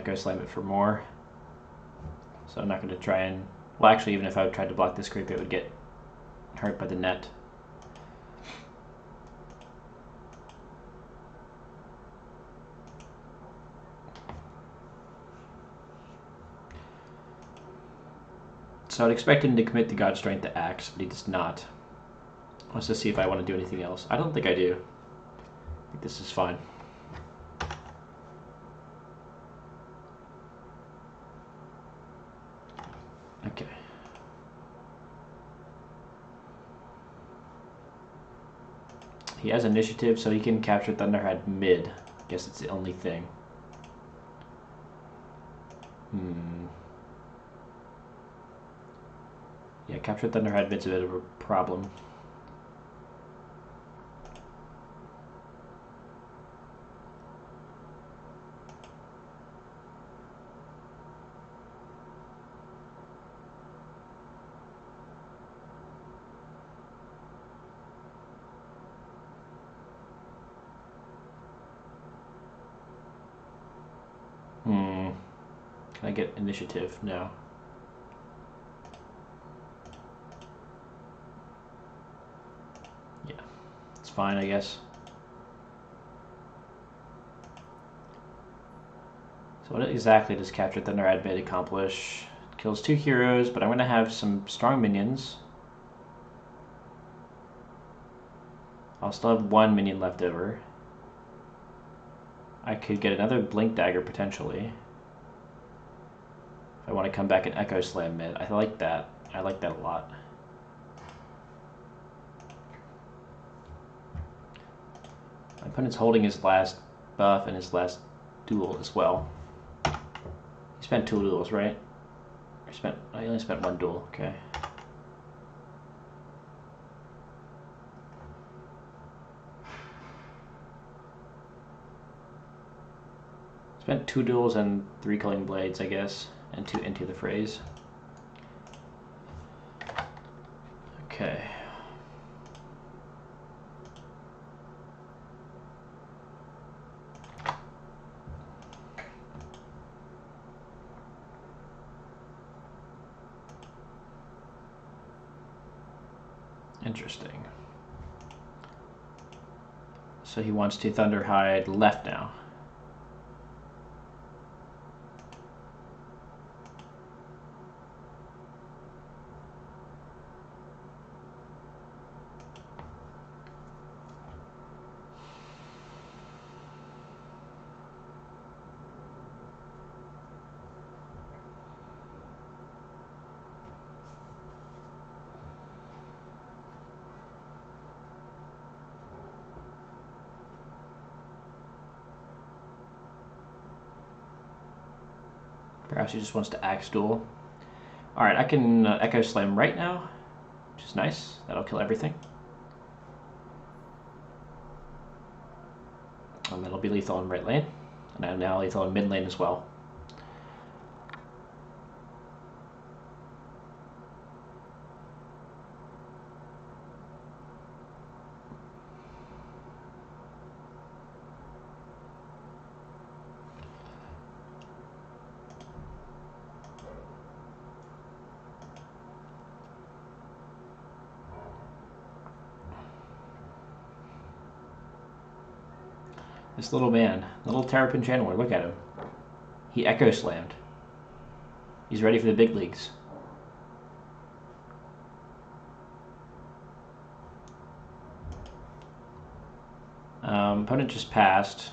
Echo Slam it for more. So I'm not going to try and... Well, actually, even if I tried to block this creep, it would get hurt by the net. So I'd expect him to commit the God Strength to Axe, but he does not. Let's just see if I want to do anything else. I don't think I do. I think this is fine. Okay. He has initiative, so he can capture Thunderhead mid. I guess it's the only thing. Yeah, capture Thunderhead mid's a bit of a problem. Can I get initiative? No. Yeah, it's fine, I guess. So what exactly does Capture Thunderhead mid accomplish? It kills 2 heroes, but I'm going to have some strong minions. I'll still have 1 minion left over. I could get another Blink Dagger potentially. If I want to come back and Echo Slam mid. I like that. I like that a lot. My opponent's holding his last buff and his last duel as well. He spent 2 duels, right? I only spent 1 duel, okay. Spent 2 duels and 3 Culling Blades, I guess, and 2 Into the Phrase. Okay. Interesting. So he wants to Thunderhide left now. Perhaps he just wants to Axe Duel. Alright, I can Echo Slam right now, which is nice. That'll kill everything. And that'll be lethal in right lane. And I'm now lethal in mid lane as well. This little man, little Terrapin Channeler, look at him. He Echo Slammed. He's ready for the big leagues. Opponent just passed.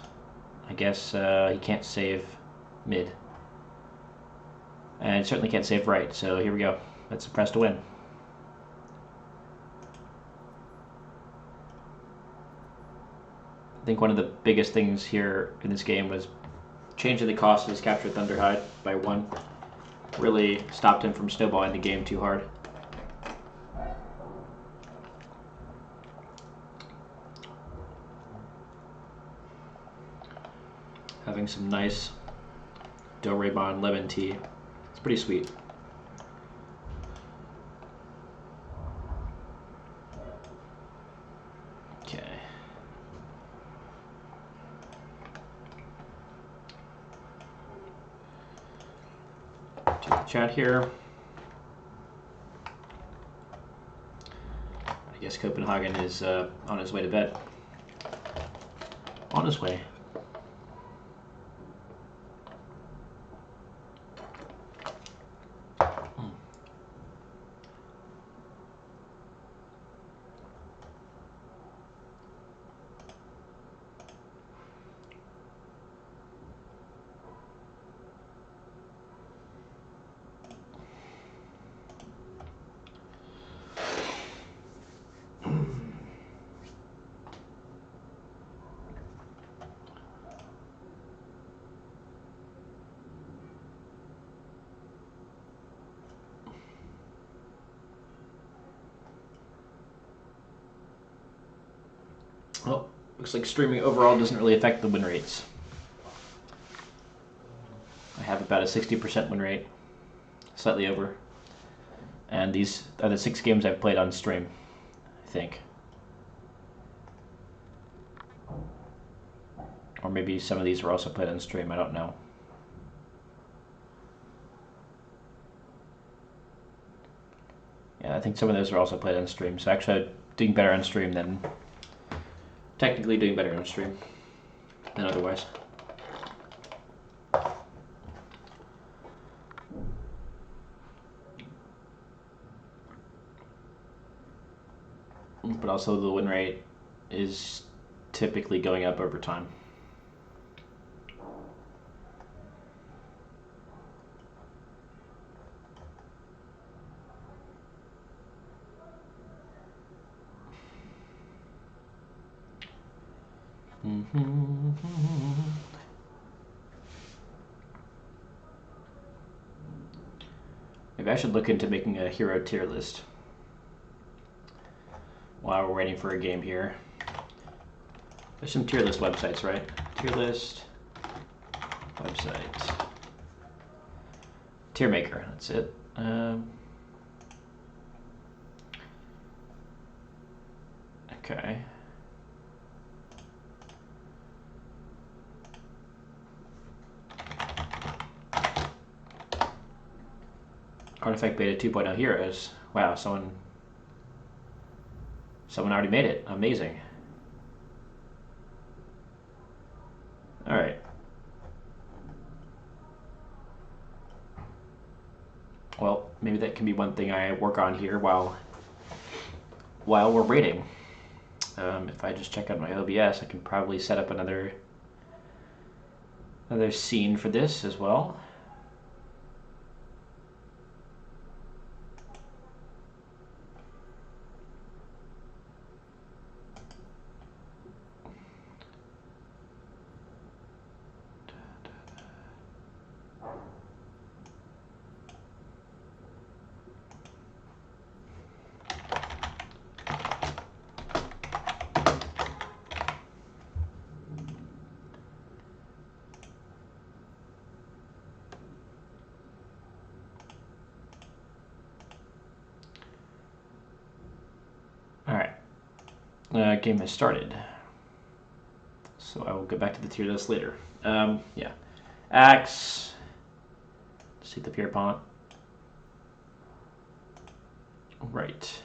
I guess he can't save mid. And certainly can't save right, so here we go. Let's press to win. I think one of the biggest things here in this game was changing the cost of his Captured Thunderhide by 1. Really stopped him from snowballing the game too hard. Having some nice Doraemon lemon tea. It's pretty sweet. Okay. chat here. I guess Copenhagen is on his way to bed. On his way. Well, looks like streaming overall doesn't really affect the win rates. I have about a 60% win rate, slightly over. And these are the 6 games I've played on stream, I think. Or maybe some of these were also played on stream, I don't know. Yeah, I think some of those are also played on stream, so actually I'm doing better on stream than... Technically doing better on stream than otherwise. But also the win rate is typically going up over time. Maybe I should look into making a hero tier list while we're waiting for a game here. There's some tier list websites, right? Tier list website. Tier maker, that's it. Okay. Artifact Beta 2.0 heroes. Wow, someone already made it. Amazing. Alright. Well, maybe that can be one thing I work on here while we're waiting. If I just check out my OBS, I can probably set up another scene for this as well. Game has started, so I will get back to the tier list later. Yeah, Axe. Let's take the Pierpont. Right.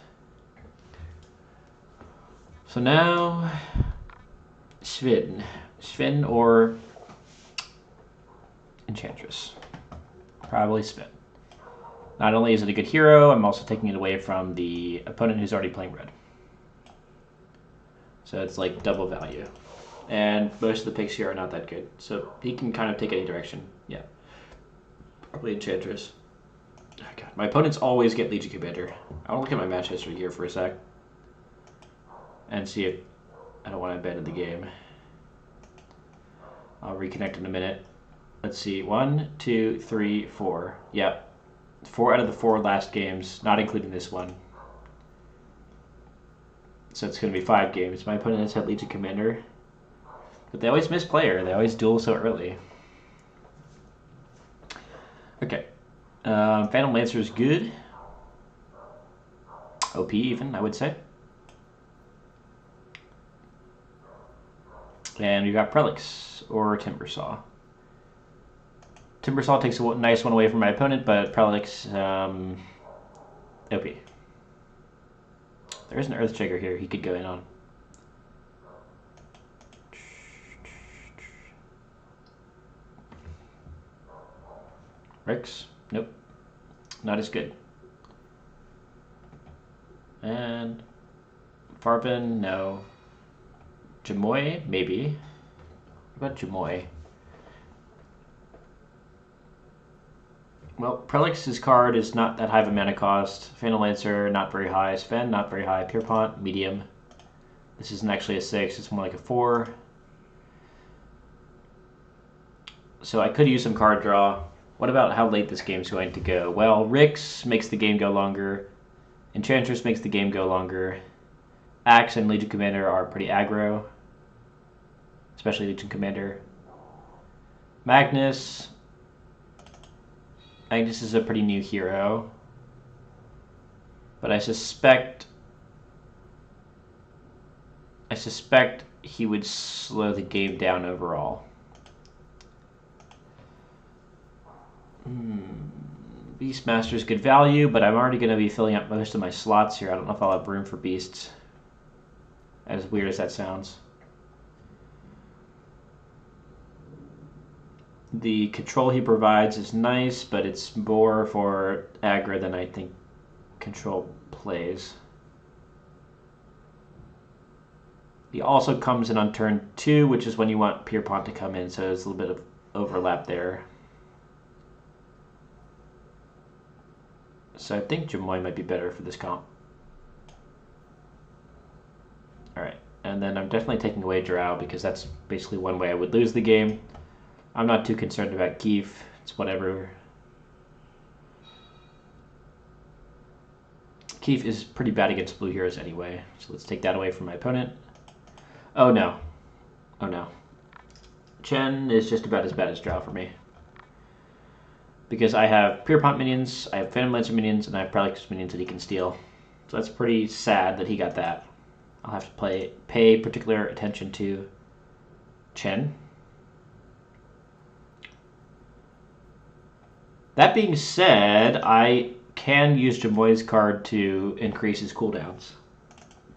So now, Sven or Enchantress. Probably Sven. Not only is it a good hero, I'm also taking it away from the opponent who's already playing red. So it's like double value. And most of the picks here are not that good. So he can kind of take any direction. Yeah. Probably Enchantress. Oh God. My opponents always get Legion Commander. I'll look at my match history here for a sec. And see if I don't want to abandon the game. I'll reconnect in a minute. Let's see. 1, 2, 3, 4. Yeah. 4 out of the 4 last games, not including this one. So it's going to be 5 games. My opponent has had Legion Commander. But they always miss player. They always duel so early. Okay. Venomancer is good. OP even, I would say. And we've got Prelix or Timbersaw. Timbersaw takes a nice one away from my opponent, but Prelix, OP. There is an Earthshaker here he could go in on. Rix? Nope. Not as good. And Farben? No. Jamoy? Maybe. What about Jamoy? Well, Prelix's card is not that high of a mana cost. Venomancer, not very high. Sven, not very high. Pierpont, medium. This isn't actually a 6, it's more like a 4. So I could use some card draw. What about how late this game's going to go? Well, Rix makes the game go longer. Enchantress makes the game go longer. Axe and Legion Commander are pretty aggro. Especially Legion Commander. Magnus is a pretty new hero. But I suspect he would slow the game down overall. Beastmaster is good value, but I'm already going to be filling up most of my slots here. I don't know if I'll have room for beasts. As weird as that sounds. The control he provides is nice, but it's more for aggro than I think control plays. He also comes in on turn 2, which is when you want Pierpont to come in, so there's a little bit of overlap there. So I think Jamoy might be better for this comp. Alright, and then I'm definitely taking away Drow because that's basically one way I would lose the game. I'm not too concerned about Keef. It's whatever. Keef is pretty bad against blue heroes anyway, so let's take that away from my opponent. Oh no. Oh no. Chen is just about as bad as Drow for me. Because I have Pierpont minions, I have Venomancer minions, and I have Prelix minions that he can steal. So that's pretty sad that he got that. I'll have to pay particular attention to Chen. That being said, I can use Jamoy's card to increase his cooldowns.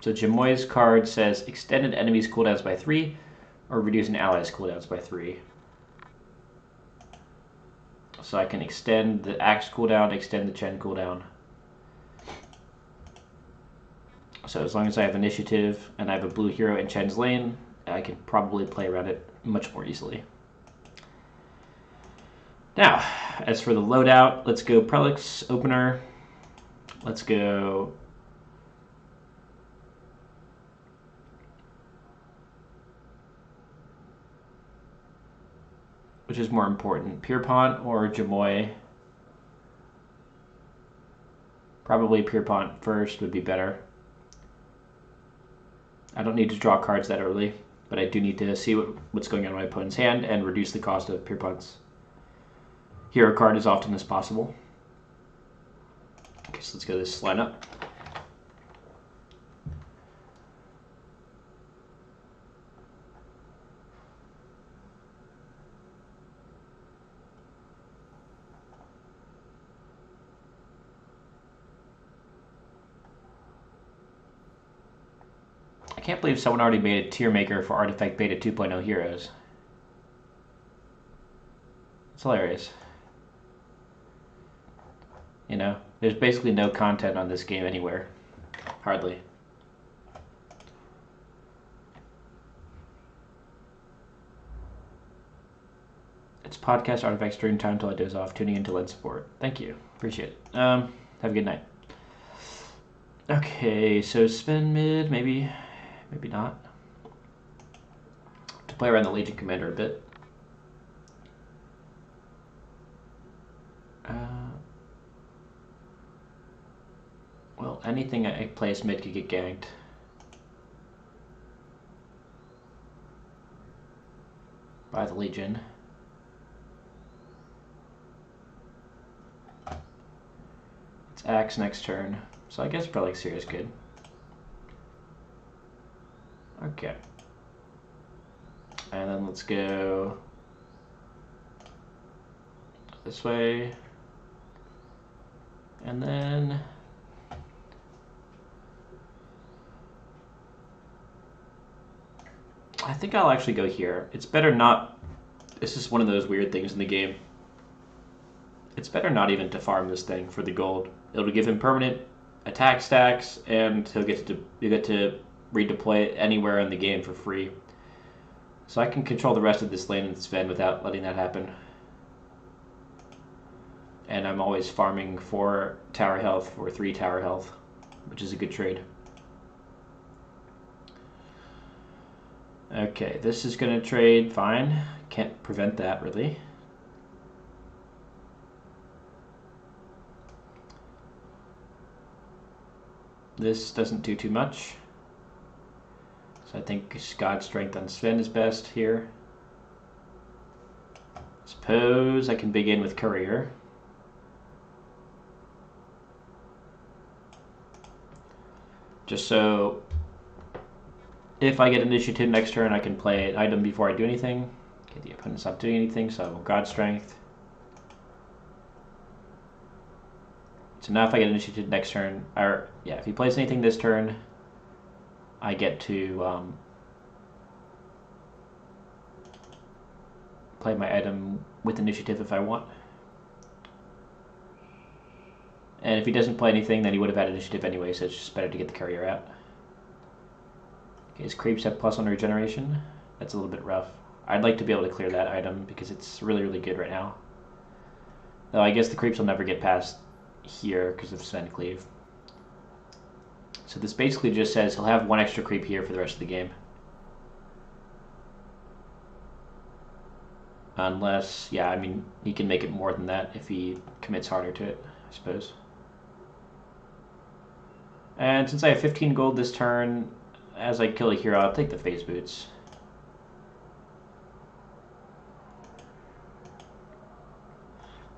So Jamoy's card says extended enemies' cooldowns by 3 or reduce an ally's cooldowns by 3. So I can extend the Axe cooldown, extend the Chen cooldown. So as long as I have initiative and I have a blue hero in Chen's lane, I can probably play around it much more easily. Now, as for the loadout, let's go Prelix opener. Let's go which is more important, Pierpont or Jamoy? Probably Pierpont first would be better. I don't need to draw cards that early, but I do need to see what's going on in my opponent's hand and reduce the cost of Pierpont's hero card as often as possible. Okay, so let's go this lineup. I can't believe someone already made a tier maker for Artifact Beta 2.0 heroes. It's hilarious. You know, there's basically no content on this game anywhere. Hardly. It's podcast artifacts during time until I doze off, tuning into lens support. Thank you. Appreciate it. Have a good night. Okay, so spin mid, maybe not. To play around the Legion Commander a bit. Well, anything I place mid could get ganked. By the Legion. It's Axe next turn. So I guess Prelix here is good. Okay. And then let's go this way. And then I think I'll actually go here. It's better not. This is one of those weird things in the game. It's better not even to farm this thing for the gold. It'll give him permanent attack stacks, and you get to redeploy it anywhere in the game for free. So I can control the rest of this lane and Sven without letting that happen. And I'm always farming 4 tower health or 3 tower health, which is a good trade. Okay, this is going to trade fine. Can't prevent that, really. This doesn't do too much. So I think God Strength on Sven is best here. Suppose I can begin with Courier. Just so if I get initiative next turn, I can play an item before I do anything. Okay, the opponent's not doing anything, so I will God Strength. So now if I get initiative next turn, or yeah, if he plays anything this turn, I get to play my item with initiative if I want. And if he doesn't play anything, then he would have had initiative anyway, so it's just better to get the courier out. Okay, his creeps have +1 regeneration. That's a little bit rough. I'd like to be able to clear that item because it's really, really good right now. Though I guess the creeps will never get past here because of Sven Cleave. So this basically just says he'll have 1 extra creep here for the rest of the game. Unless, yeah, I mean, he can make it more than that if he commits harder to it, I suppose. And since I have 15 gold this turn, as I kill a hero, I'll take the phase boots.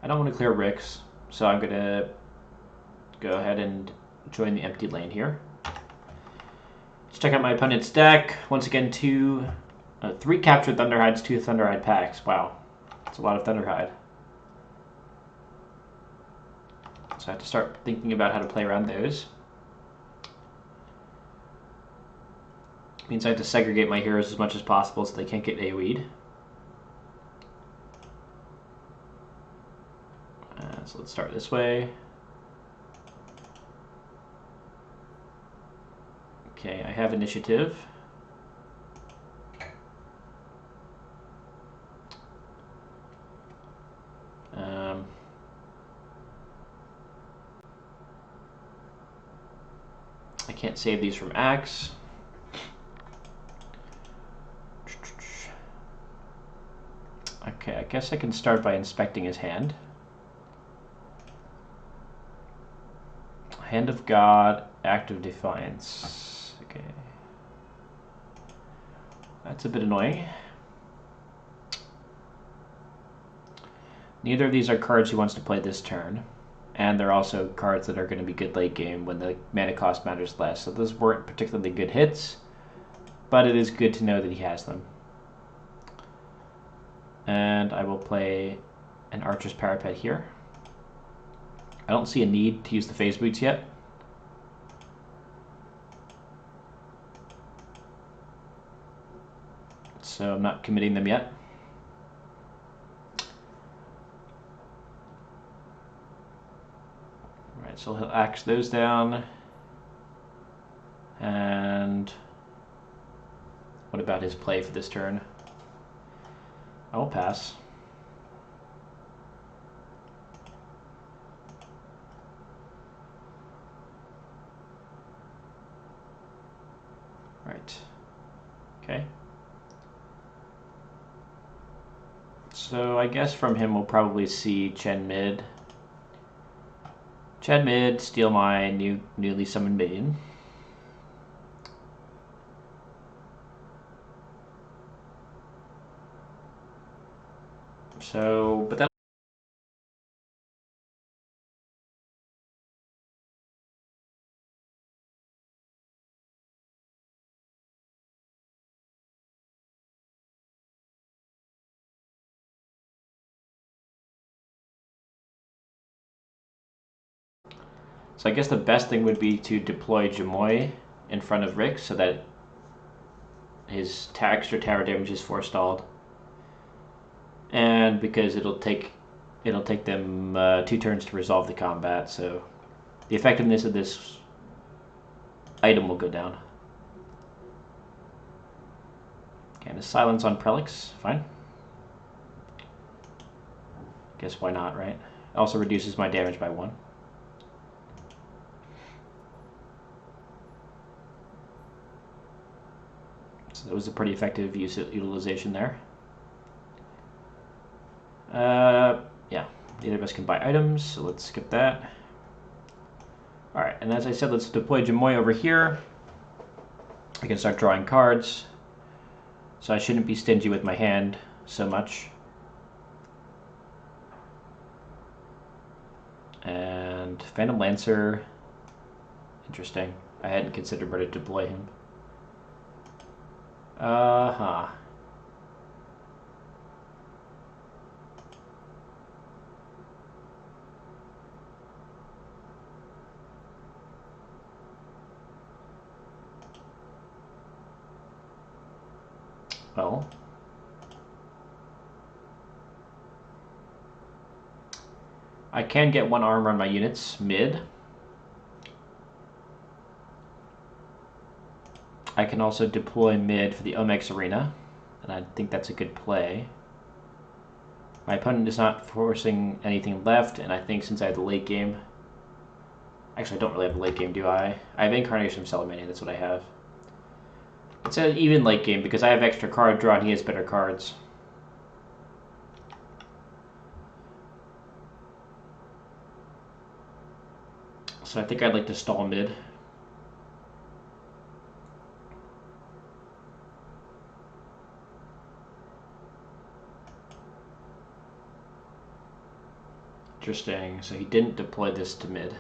I don't want to clear Ricks, so I'm going to go ahead and join the empty lane here. Let's check out my opponent's deck. Once again, 3 captured Thunderhides, 2 Thunderhide packs. Wow, that's a lot of Thunderhide. So I have to start thinking about how to play around those. Means I have to segregate my heroes as much as possible so they can't get AoE'd. So let's start this way. Okay, I have initiative. I can't save these from Axe. Okay, I guess I can start by inspecting his hand. Hand of God, Act of Defiance. Okay. That's a bit annoying. Neither of these are cards he wants to play this turn. And they're also cards that are going to be good late game when the mana cost matters less. So those weren't particularly good hits, but it is good to know that he has them. And I will play an Archer's Parapet here. I don't see a need to use the phase boots yet. So I'm not committing them yet. Alright, so he'll axe those down. And what about his play for this turn? I will pass. Right. Okay. So I guess from him we'll probably see Chen mid. Chen mid, steal my newly summoned Maiden. So, but that So I guess the best thing would be to deploy Jamoy in front of Rick so that his extra tower damage is forestalled. And because it'll take them 2 turns to resolve the combat, so the effectiveness of this item will go down. Okay, and a silence on Prelix, fine. Guess why not, right? Also reduces my damage by 1. So that was a pretty effective utilization there. Yeah, neither of us can buy items, so let's skip that. Alright, and as I said, let's deploy Jamoy over here. I can start drawing cards. So I shouldn't be stingy with my hand so much. And Venomancer, interesting. I hadn't considered where to deploy him. Well, I can get 1 armor on my units mid. I can also deploy mid for the Omex Arena, and I think that's a good play. My opponent is not forcing anything left, and I think since I have the late game... Actually, I don't really have the late game, do I? I have Incarnation of Salamania, that's what I have. It's an even late game because I have extra card draw and he has better cards. So I think I'd like to stall mid. Interesting, so he didn't deploy this to mid.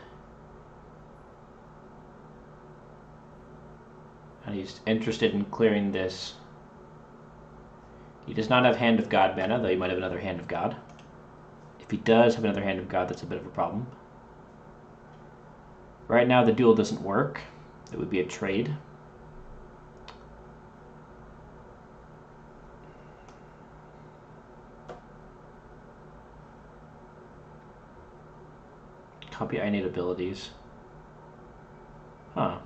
And he's interested in clearing this. He does not have Hand of God mana, though he might have another Hand of God. If he does have another Hand of God, that's a bit of a problem. Right now the duel doesn't work. It would be a trade. Copy innate abilities. Huh.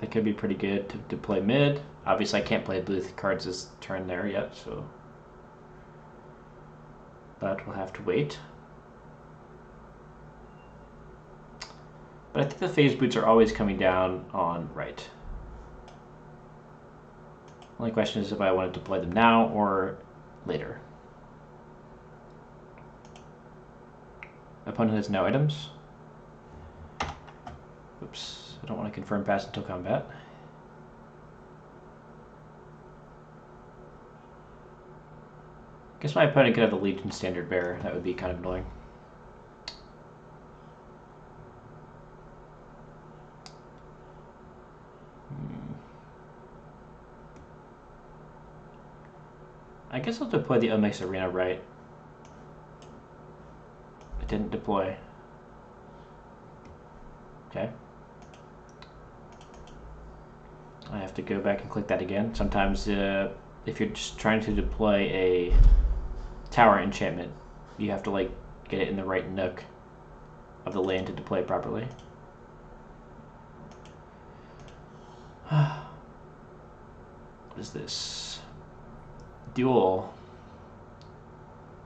That could be pretty good to play mid. Obviously I can't play blue cards this turn there yet, so... But we'll have to wait. But I think the phase boots are always coming down on right. Only question is if I want to deploy them now or later. Opponent has no items. Oops. I don't want to confirm pass until combat. Guess my opponent could have the Legion Standard Bearer. That would be kind of annoying. I guess I'll deploy the Omex Arena right. It didn't deploy. Okay. I have to go back and click that again. Sometimes if you're just trying to deploy a tower enchantment, you have to like get it in the right nook of the land to deploy it properly. What is this? Duel.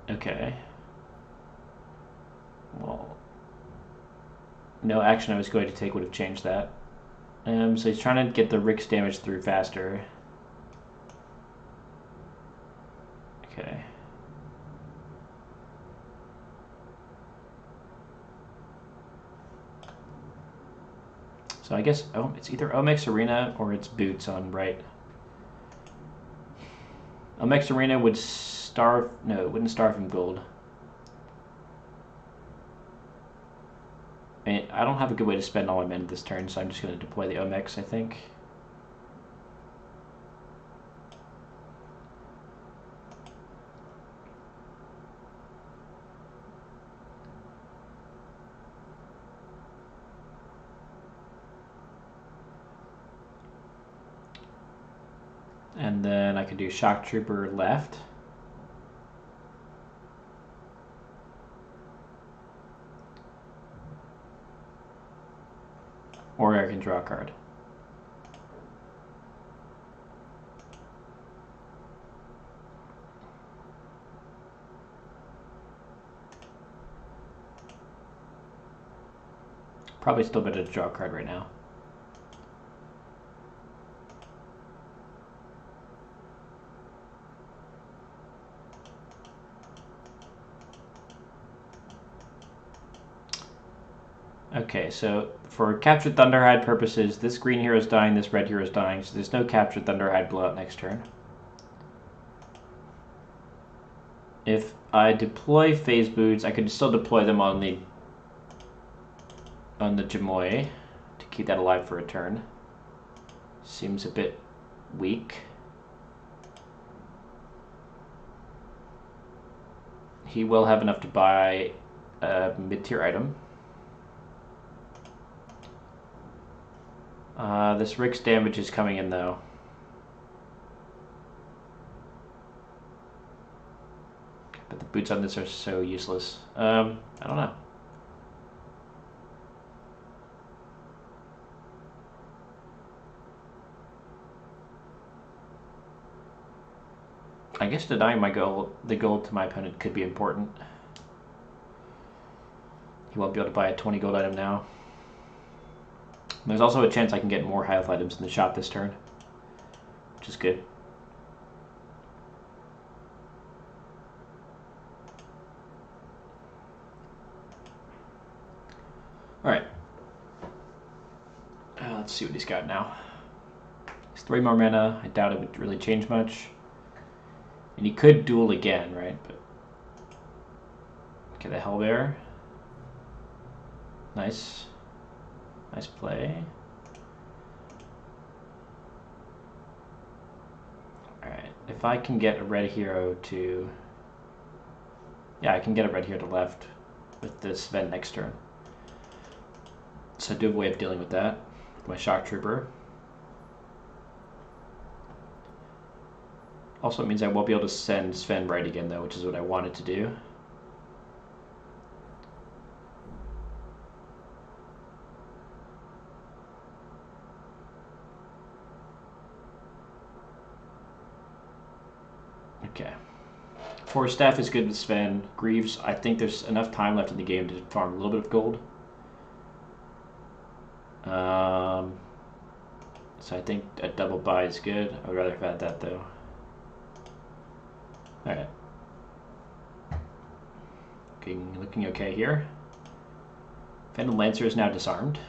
Okay. Well, no action I was going to take would have changed that. So he's trying to get the Rick's damage through faster. Okay. So I guess it's either Omex Arena or it's Boots on right. Omex Arena would starve... No, it wouldn't starve him gold. I don't have a good way to spend all my mana this turn, so I'm just going to deploy the Omex, I think. And then I could do Shock Trooper left. Or I can draw a card. Probably still better to draw a card right now. Okay, so for Captured Thunderhide purposes, this green hero is dying, this red hero is dying, so there's no Captured Thunderhide blowout next turn. If I deploy Phase Boots, I could still deploy them on the Jamoy to keep that alive for a turn. Seems a bit weak. He will have enough to buy a mid-tier item. This Rick's damage is coming in though. But the boots on this are so useless. I don't know. I guess denying the gold to my opponent could be important. He won't be able to buy a 20 gold item now. There's also a chance I can get more high-health items in the shop this turn, which is good. Alright. Let's see what he's got now. He's 3 more mana. I doubt it would really change much. And he could duel again, right? But okay, the Hellbear. Nice. Nice play. Alright, if I can get a red hero to... Yeah, I can get a red hero to left with this Sven next turn. So I do have a way of dealing with that. With my Shock Trooper. Also, it means I won't be able to send Sven right again, though, which is what I wanted to do. Okay. Force Staff is good with Sven. Greaves, I think there's enough time left in the game to farm a little bit of gold. So I think a double buy is good. I would rather have had that, though. Alright. Looking okay here. Venomancer is now disarmed.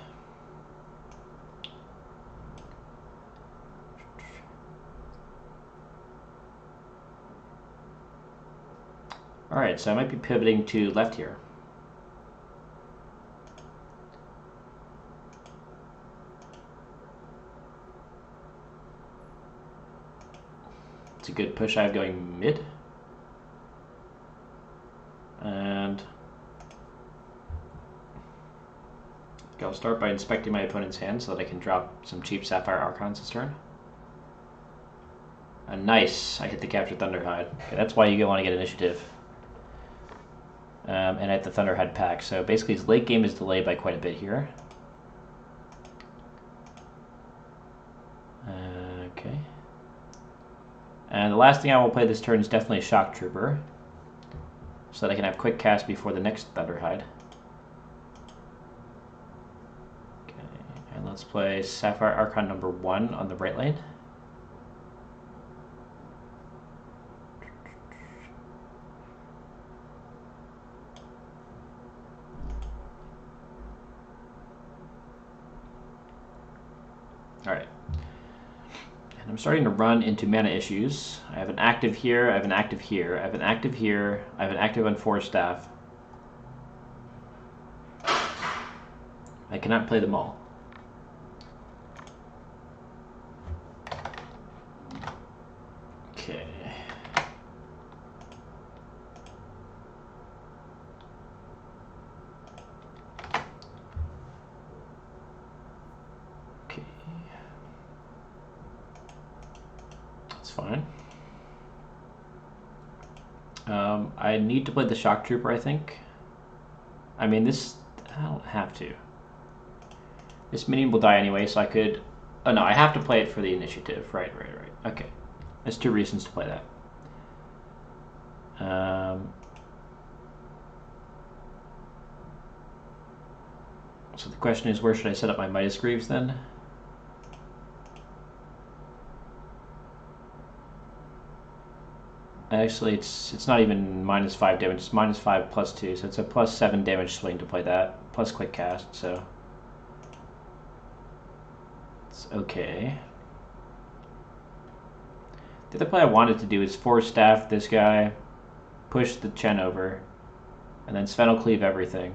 Alright, so I might be pivoting to left here. It's a good push I have going mid. And I'll start by inspecting my opponent's hand so that I can drop some cheap Sapphire Archons this turn. Nice, I hit the Captured Thunderhide. Okay, that's why you want to get initiative. And I hit the Thunderhide pack. So basically his late game is delayed by quite a bit here. Okay. And the last thing I will play this turn is definitely Shock Trooper, so that I can have quick cast before the next Thunderhide. Okay, and let's play Sapphire Archon number 1 on the right lane. Alright. And I'm starting to run into mana issues. I have an active here, I have an active here, I have an active here, I have an active on Force Staff. I cannot play them all. Okay. fine. I need to play the Shock Trooper, I think. I mean, this... I don't have to. This minion will die anyway, so I could... Oh, no, I have to play it for the initiative. Right. Okay. There's 2 reasons to play that. So the question is, where should I set up my Midas Greaves then? Actually, it's not even -5 damage. It's -5 +2, so it's a +7 damage swing to play that, plus quick cast. So it's okay. The other play I wanted to do is Force Staff this guy, push the Chen over, and then Sven will cleave everything,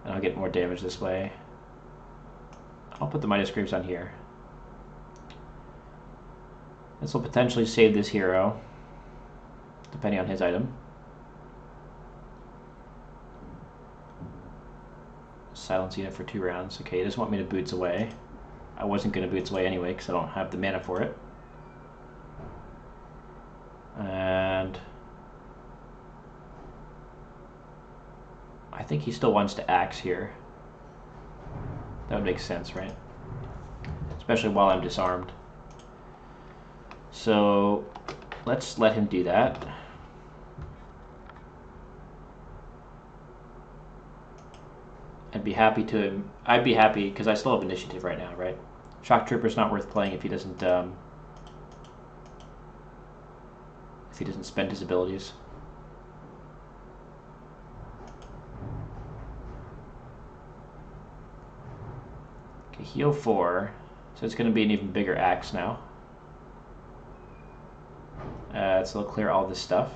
and I'll get more damage this way. I'll put the Midas Greaves on here. This will potentially save this hero, depending on his item. Silence unit for 2 rounds. Okay, he doesn't want me to Boots away. I wasn't going to Boots away anyway because I don't have the mana for it. And I think he still wants to Axe here. That would make sense, right? Especially while I'm disarmed. So let's let him do that. I'd be happy because I still have initiative right now, right? Shock Trooper's not worth playing if he doesn't spend his abilities. Okay, heal 4, so it's going to be an even bigger axe now. So it'll clear all this stuff.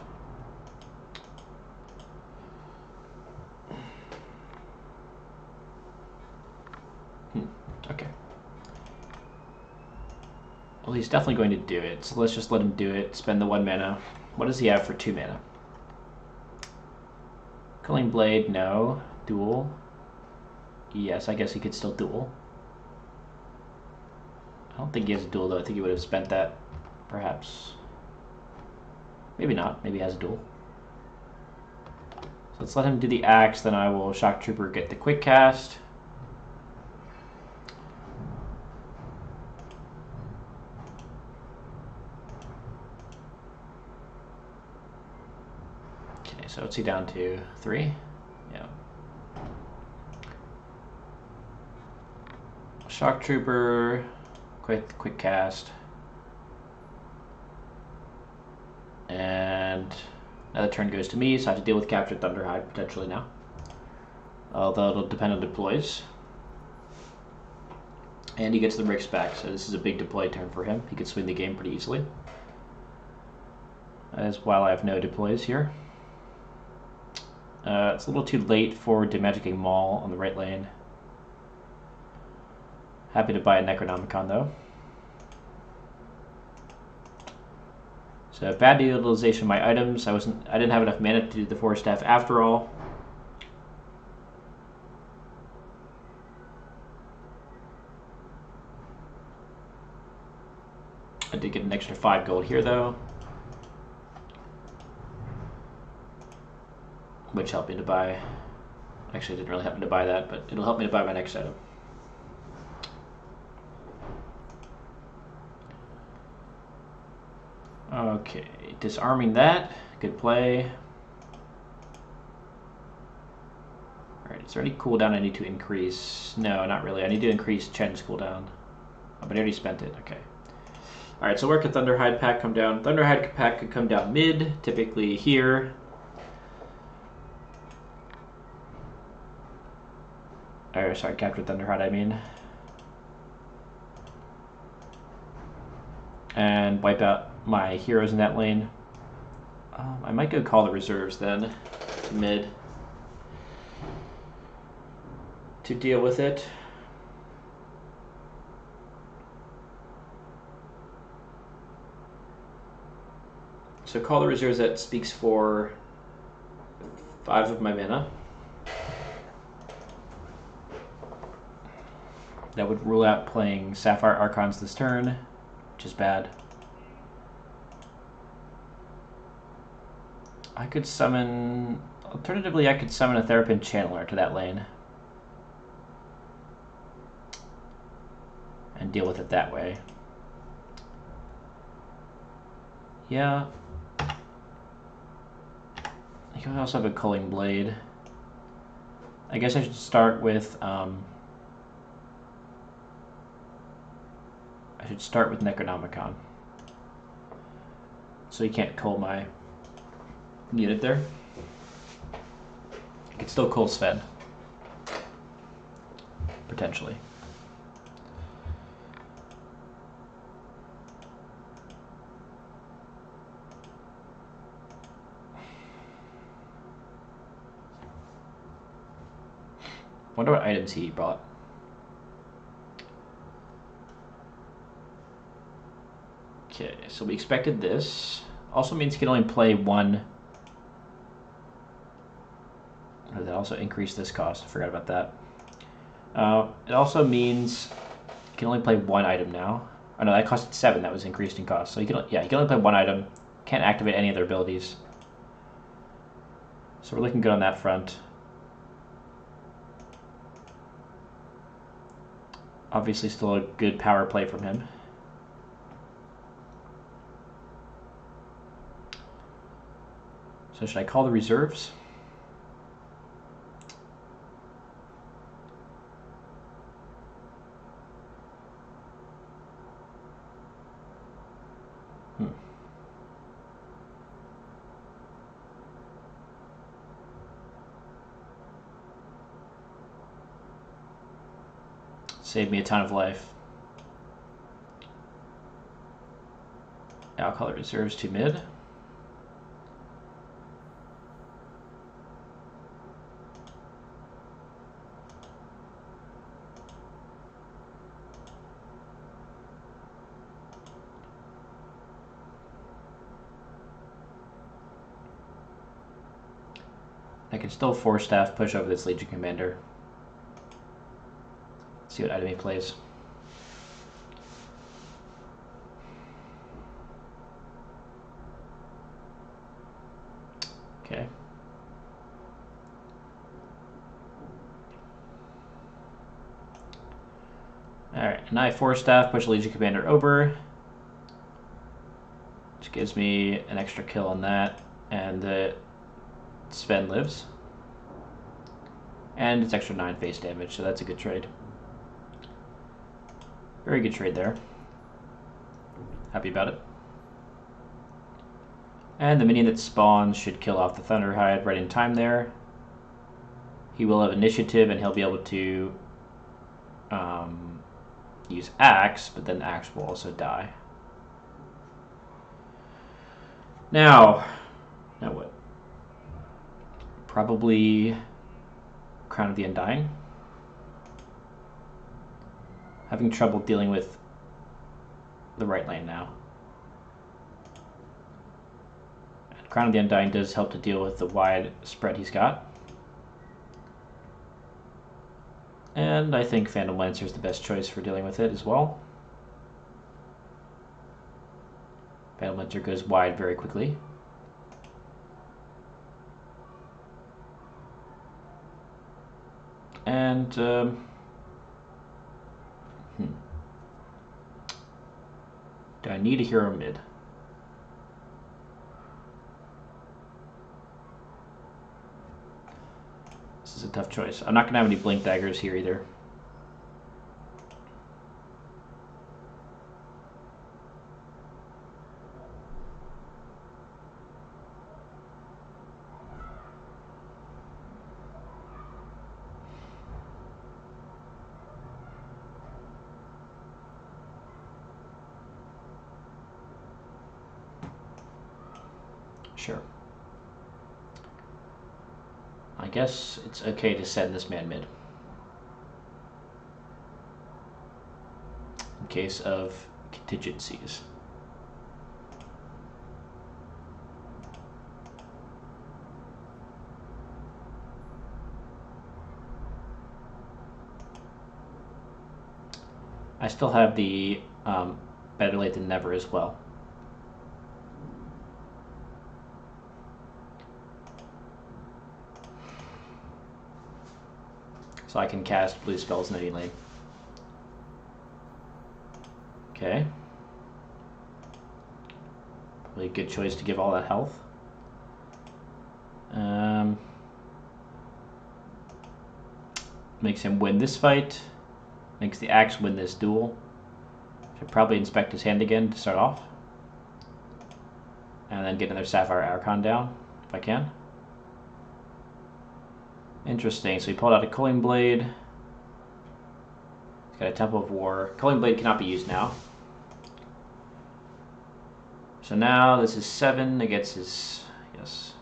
Okay. Well, he's definitely going to do it, so let's just let him do it. Spend the 1 mana. What does he have for 2 mana? Culling Blade, no. Duel. Yes, I guess he could still duel. I don't think he has a duel, though. I think he would have spent that, perhaps. Maybe not. Maybe he has a duel. So let's let him do the axe, then I will Shock Trooper get the quick cast. Okay, so what's he down to? 3? Yeah. Shock Trooper, quick cast. And another turn goes to me, so I have to deal with Captured Thunderhide potentially now. Although it'll depend on deploys. And he gets the Ricks back, so this is a big deploy turn for him. He could swing the game pretty easily. As while I have no deploys here. It's a little too late for Demagicking Maul on the right lane. Happy to buy a Necronomicon though. So bad utilization of my items. I didn't have enough mana to do the Force Staff after all. I did get an extra 5 gold here though, which helped me to buy. Actually, it didn't really help me to buy that, but it'll help me to buy my next item. Okay, disarming that. Good play. Alright, is there any cooldown I need to increase? No, not really. I need to increase Chen's cooldown. Oh, but I already spent it. Okay. Alright, so where could Thunderhide pack come down? Thunderhide pack could come down mid, typically here. Or, sorry, Captured Thunderhide, I mean. And wipe out my heroes in that lane. I might go call the reserves then, mid, to deal with it. So call the reserves, that speaks for 5 of my mana. That would rule out playing Sapphire Archons this turn. which is bad. I could summon... Alternatively, I could summon a Therapin Channeler to that lane. And deal with it that way. Yeah. I could also have a Culling Blade. I guess I should start with... I should start with Necronomicon. So you can't cull my unit there. I could still cull Sven. Potentially. Wonder what items he brought. Okay, so we expected this. Also means he can only play one. Oh, that also increased this cost. I forgot about that. It also means he can only play one item now. Oh no, that costed 7. That was increased in cost. So he can only play one item. Can't activate any of their abilities. So we're looking good on that front. Obviously still a good power play from him. So should I call the reserves? Saved me a ton of life. Yeah, I'll call it reserves to mid. I can still Force Staff push over this Legion Commander. See what item he plays. Okay. Alright, now I Force Staff, push Legion Commander over. Which gives me an extra kill on that. And the Sven lives. And it's extra 9 face damage, so that's a good trade. Very good trade there. Happy about it. And the minion that spawns should kill off the Thunderhide right in time there. He will have initiative and he'll be able to use Axe, but then the Axe will also die. Now what? Probably Crown of the Undying. Having trouble dealing with the right lane now. And Crown of the Undying does help to deal with the wide spread he's got. And I think Venomancer is the best choice for dealing with it as well. Venomancer goes wide very quickly. And do I need a hero mid? This is a tough choice. I'm not going to have any blink daggers here either. Sure. I guess it's okay to send this man mid. In case of contingencies. I still have the better late than never as well. So I can cast blue spells in any lane. Okay. Probably a good choice to give all that health. Makes him win this fight. Makes the axe win this duel. Should probably inspect his hand again to start off. And then get another Sapphire Archon down, if I can. Interesting, so he pulled out a Culling Blade. He's got a Temple of War. Culling Blade cannot be used now. So now this is 7 against his, yes.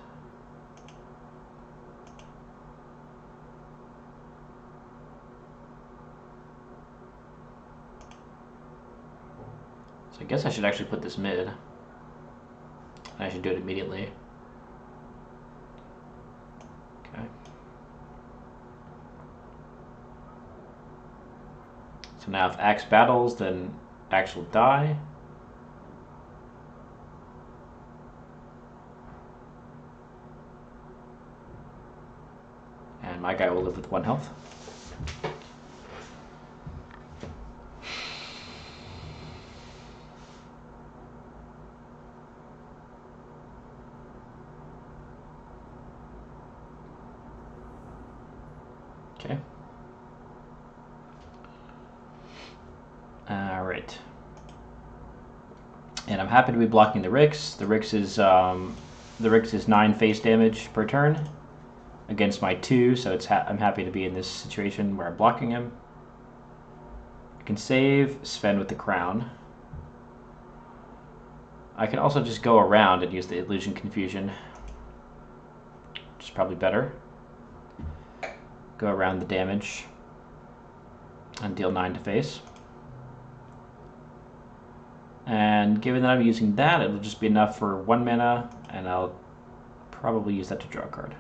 So I guess I should actually put this mid. And I should do it immediately. Okay. So now if Axe battles, then Axe will die. And my guy will live with 1 health. Okay. All right. And I'm happy to be blocking the Rix. The Rix is 9 face damage per turn against my 2, so I'm happy to be in this situation where I'm blocking him. I can save Sven with the crown. I can also just go around and use the illusion confusion, which is probably better. Go around the damage and deal 9 to face. And given that I'm using that, it'll just be enough for 1 mana, and I'll probably use that to draw a card.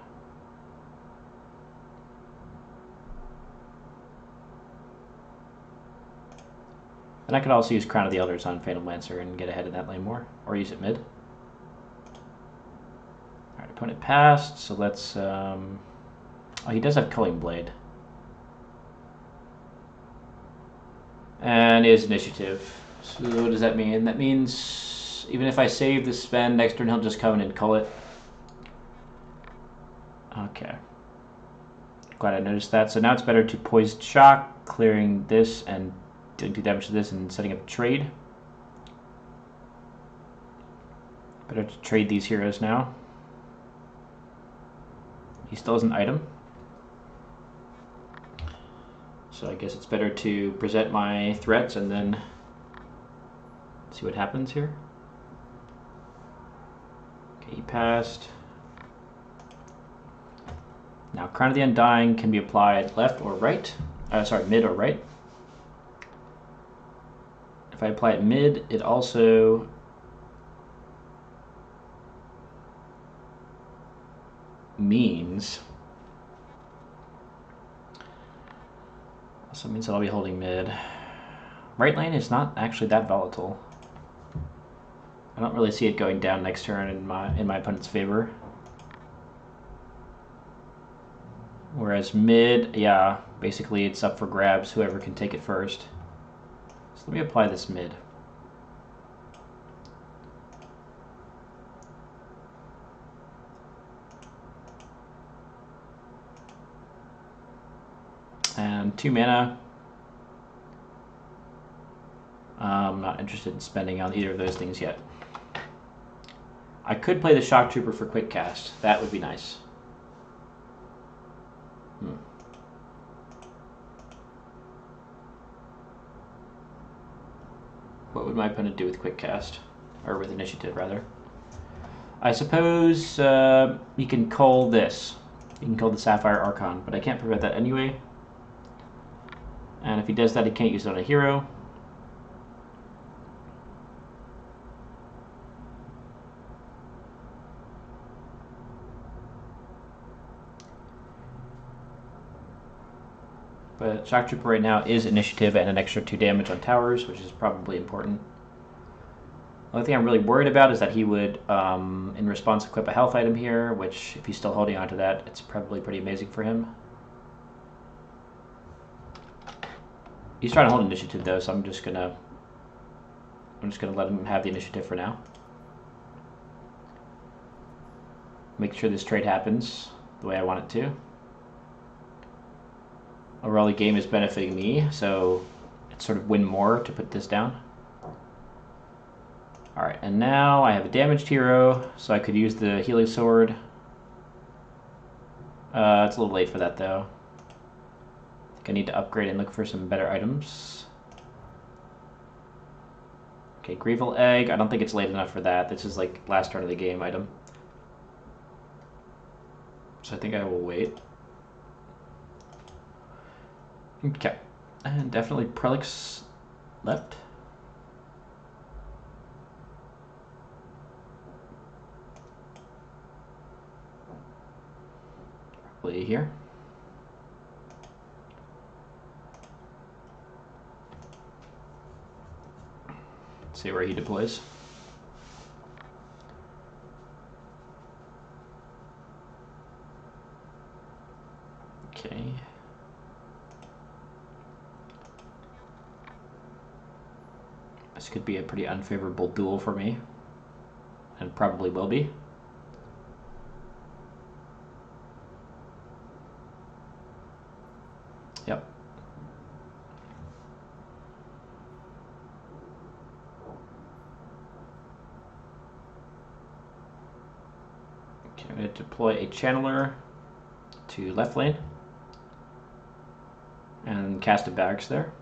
And I could also use Crown of the Elders on Venomancer and get ahead in that lane more, or use it mid. Alright, opponent passed, so let's... Oh, he does have Culling Blade. And is initiative. So what does that mean? That means even if I save the spend, next turn he'll just come in and cull it. Okay. Glad I noticed that. So now it's better to Poised Shock, clearing this and doing 2 damage to this and setting up a trade. Better to trade these heroes now. He still has an item. So I guess it's better to present my threats and then see what happens here. Okay, he passed. Now Crown of the Undying can be applied left or right. Mid or right. If I apply it mid, it also means that I'll be holding mid. Right lane is not actually that volatile. I don't really see it going down next turn in my opponent's favor. Whereas mid, yeah, basically it's up for grabs, whoever can take it first. So let me apply this mid. And 2 mana. I'm not interested in spending on either of those things yet. I could play the Shock Trooper for quick cast. That would be nice. What would my opponent do with quick cast? Or with initiative, rather. I suppose he can cull this. He can cull the Sapphire Archon, but I can't prevent that anyway. And if he does that, he can't use it on a hero. But Shock Trooper right now is initiative and an extra 2 damage on towers, which is probably important. The only thing I'm really worried about is that he would, in response, equip a health item here, which, if he's still holding on to that, it's probably pretty amazing for him. He's trying to hold initiative though, so I'm just gonna let him have the initiative for now. Make sure this trade happens the way I want it to. Overall, the game is benefiting me, so it's sort of win more to put this down. Alright, and now I have a damaged hero, so I could use the healing sword. It's a little late for that though. I need to upgrade and look for some better items. Okay, Grieval Egg. I don't think it's late enough for that. This is like last turn of the game item. So I think I will wait. Okay. And definitely Prelix left. Probably here. See where he deploys. Okay. This could be a pretty unfavorable duel for me, and probably will be. Yep. Okay, I'm going to deploy a channeler to left lane and cast a barracks there.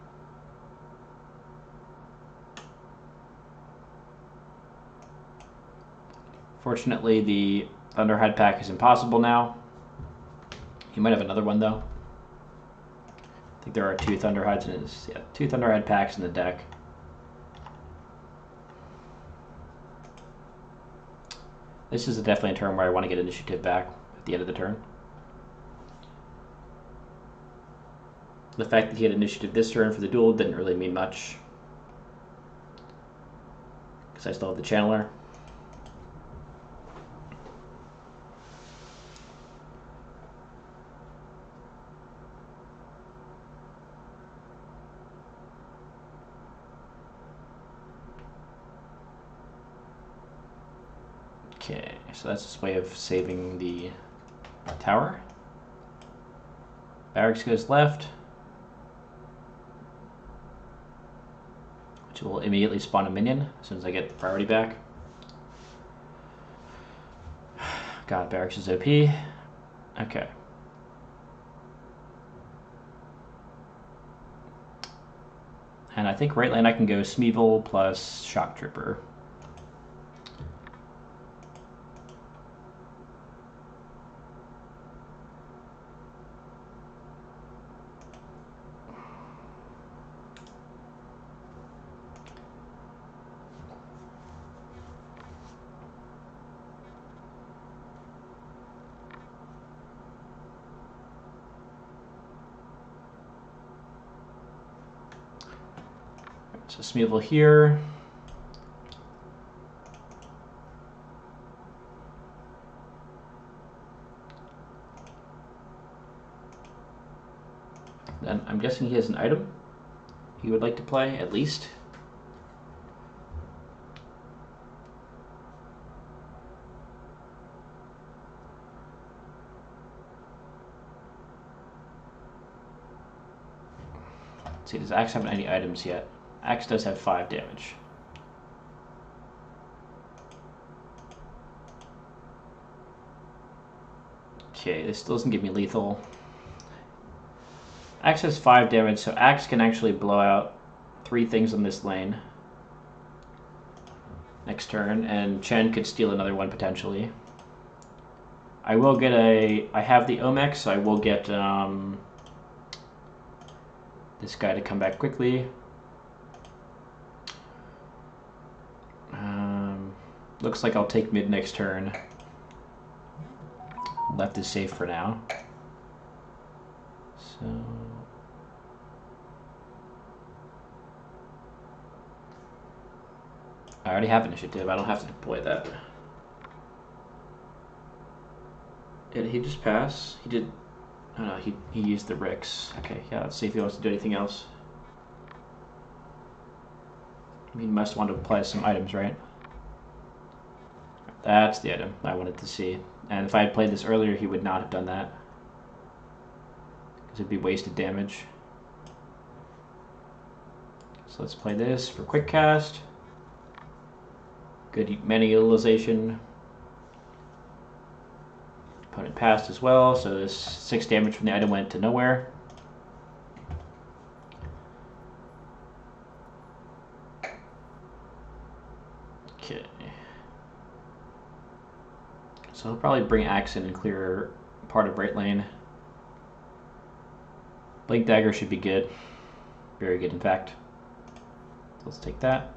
Fortunately, the Thunderhide pack is impossible now. He might have another one though. I think there are 2 Thunderhides in his, yeah, 2 Thunderhide packs in the deck. This is definitely a turn where I want to get initiative back at the end of the turn. The fact that he had initiative this turn for the duel didn't really mean much, because I still have the channeler. Okay, so that's his way of saving the tower. Barracks goes left, which will immediately spawn a minion as soon as I get priority back. God, Barracks is OP. Okay. And I think right lane I can go Smeevil plus Shock Trooper. So Smeevil here. Then I'm guessing he has an item he would like to play, at least. Let's see, does Axe have any items yet? Axe does have 5 damage. Okay, this still doesn't give me lethal. Axe has 5 damage, so Axe can actually blow out 3 things on this lane next turn, and Chen could steal another one potentially. I will get I have the Omex, so I will get this guy to come back quickly. Looks like I'll take mid next turn. Left is safe for now. So I already have initiative. I don't have to deploy that. Did he just pass? He did. Oh no, he used the Ricks. Okay, yeah, let's see if he wants to do anything else. He must want to apply some items, right? That's the item I wanted to see. And if I had played this earlier, he would not have done that. Because it'd be wasted damage. So let's play this for quick cast. Good mana utilization. Opponent passed as well, so this 6 damage from the item went to nowhere. Okay. So he'll probably bring Axe in and clear part of right lane. Blink Dagger should be good. Very good, in fact. So let's take that.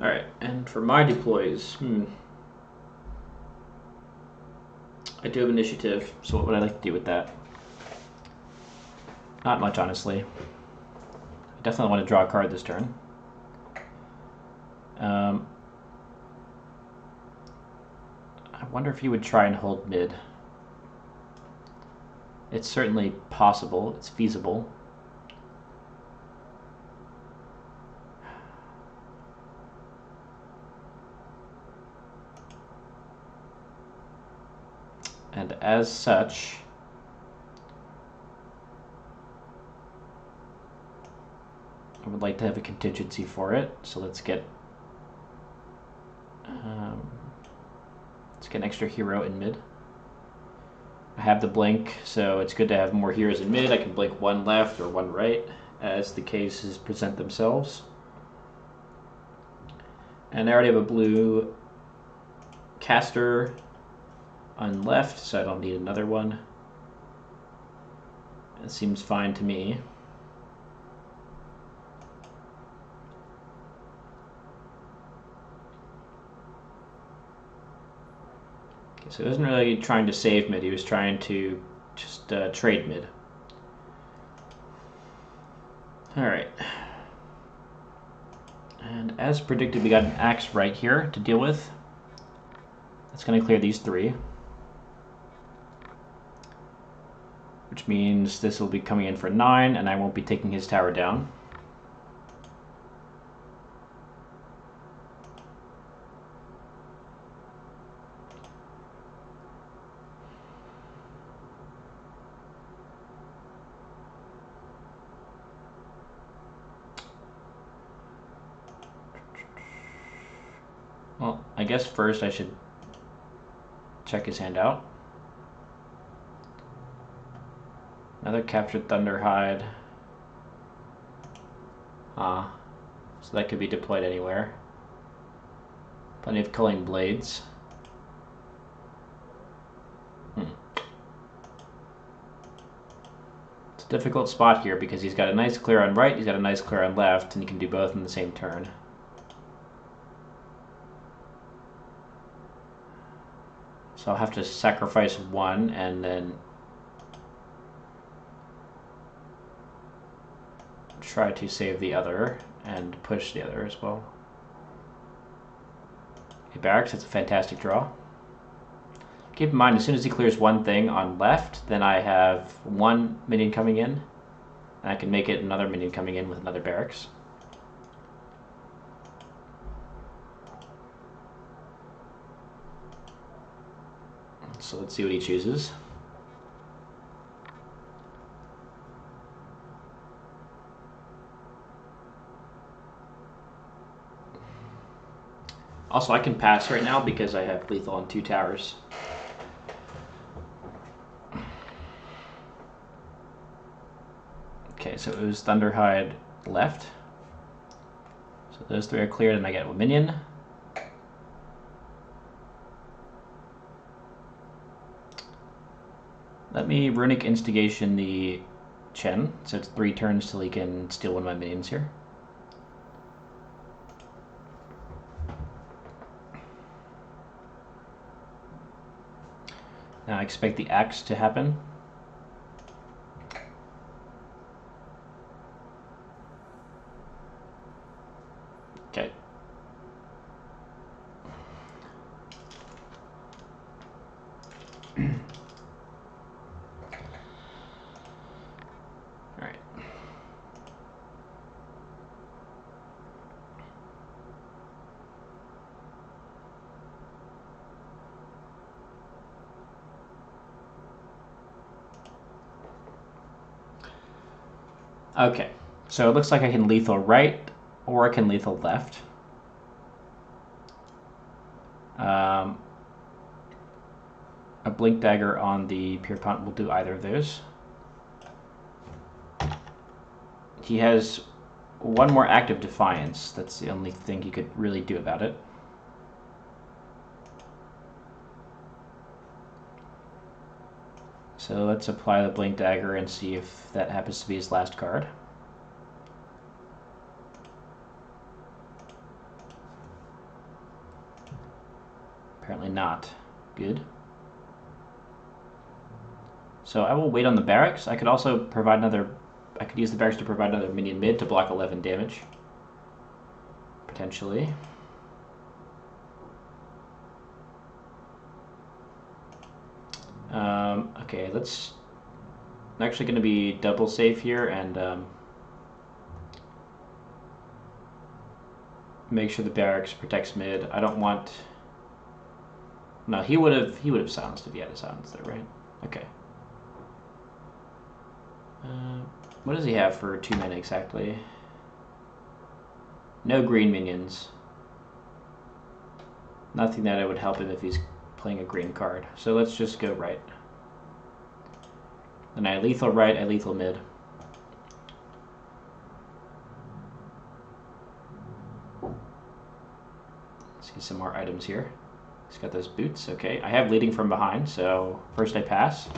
Alright, and for my deploys, I do have initiative, so what would I like to do with that? Not much, honestly. I definitely want to draw a card this turn. I wonder if he would try and hold mid. It's certainly possible, it's feasible. And as such, I would like to have a contingency for it. So let's get an extra hero in mid. I have the blink, so it's good to have more heroes in mid. I can blink one left or one right as the cases present themselves. And I already have a blue caster on left, so I don't need another one. It seems fine to me. Okay, so he wasn't really trying to save mid, he was trying to just trade mid. Alright. And as predicted, we got an Axe right here to deal with. That's going to clear these 3. Which means this will be coming in for 9, and I won't be taking his tower down. Well, I guess first I should check his hand out. Another captured Thunderhide. So that could be deployed anywhere. Plenty of culling blades. It's a difficult spot here because he's got a nice clear on right, he's got a nice clear on left, and he can do both in the same turn. So I'll have to sacrifice one and then try to save the other and push the other as well. Okay, Barracks, that's a fantastic draw. Keep in mind, as soon as he clears one thing on left, then I have one minion coming in, and I can make it another minion coming in with another Barracks. So let's see what he chooses. Also, I can pass right now because I have lethal on 2 towers. Okay, so it was Thunderhide left. So those 3 are cleared and I get a minion. Let me Runic Instigation the Chen, so it's 3 turns till he can steal one of my minions here. Now I expect the Axe to happen. Okay. Alright. Okay, so it looks like I can lethal right, or I can lethal left. A blink dagger on the Pierpont will do either of those. He has one more active defiance. That's the only thing he could really do about it. So let's apply the blink dagger and see if that happens to be his last card. Apparently not. Good. So I will wait on the barracks. I could also provide another... I could use the barracks to provide another minion mid to block 11 damage. Potentially. Okay, let's... I'm actually going to be double safe here and make sure the barracks protects mid. I don't want... No, he would have silenced if he had a silence there, right? Okay. What does he have for 2 mana exactly? No green minions. Nothing that would help him if he's playing a green card. So let's just go right. Then I lethal right, I lethal mid. Let's get some more items here. He's got those boots, okay. I have leading from behind, so first I pass.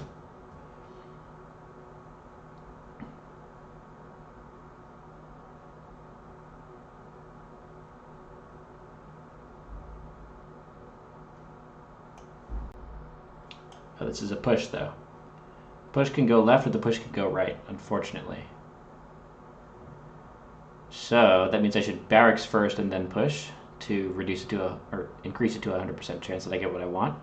Oh, this is a push, though. Push can go left or the push can go right, unfortunately. So that means I should barracks first and then push to reduce it to a, or increase it to a 100% chance that I get what I want.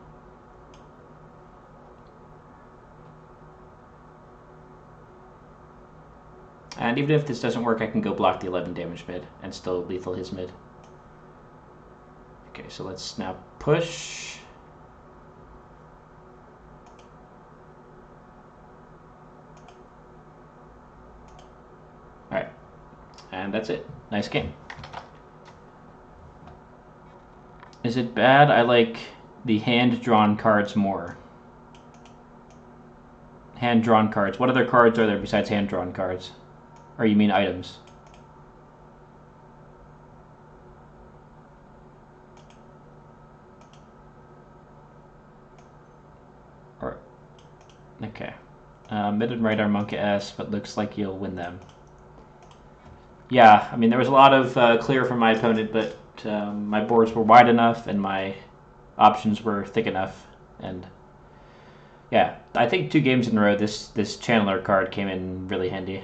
And even if this doesn't work, I can go block the 11 damage mid and still lethal his mid. Okay, so let's now push. Alright, and that's it. Nice game. Is it bad? I like the hand-drawn cards more. Hand-drawn cards. What other cards are there besides hand-drawn cards? Or you mean items? Or, okay. Mid and right are Monk S, but looks like you'll win them. Yeah, I mean, there was a lot of clear from my opponent, but my boards were wide enough and my options were thick enough. And yeah, I think 2 games in a row, this Channeler card came in really handy.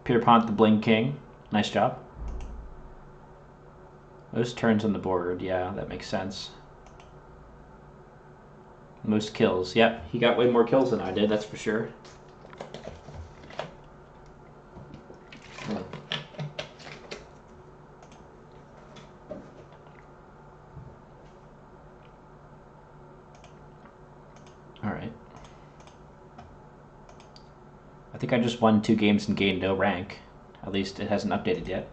Pierpont the Bling King. Nice job. Most turns on the board. Yeah, that makes sense. Most kills. Yep, he got way more kills than I did, that's for sure. Alright. I think I just won 2 games and gained no rank. At least it hasn't updated yet.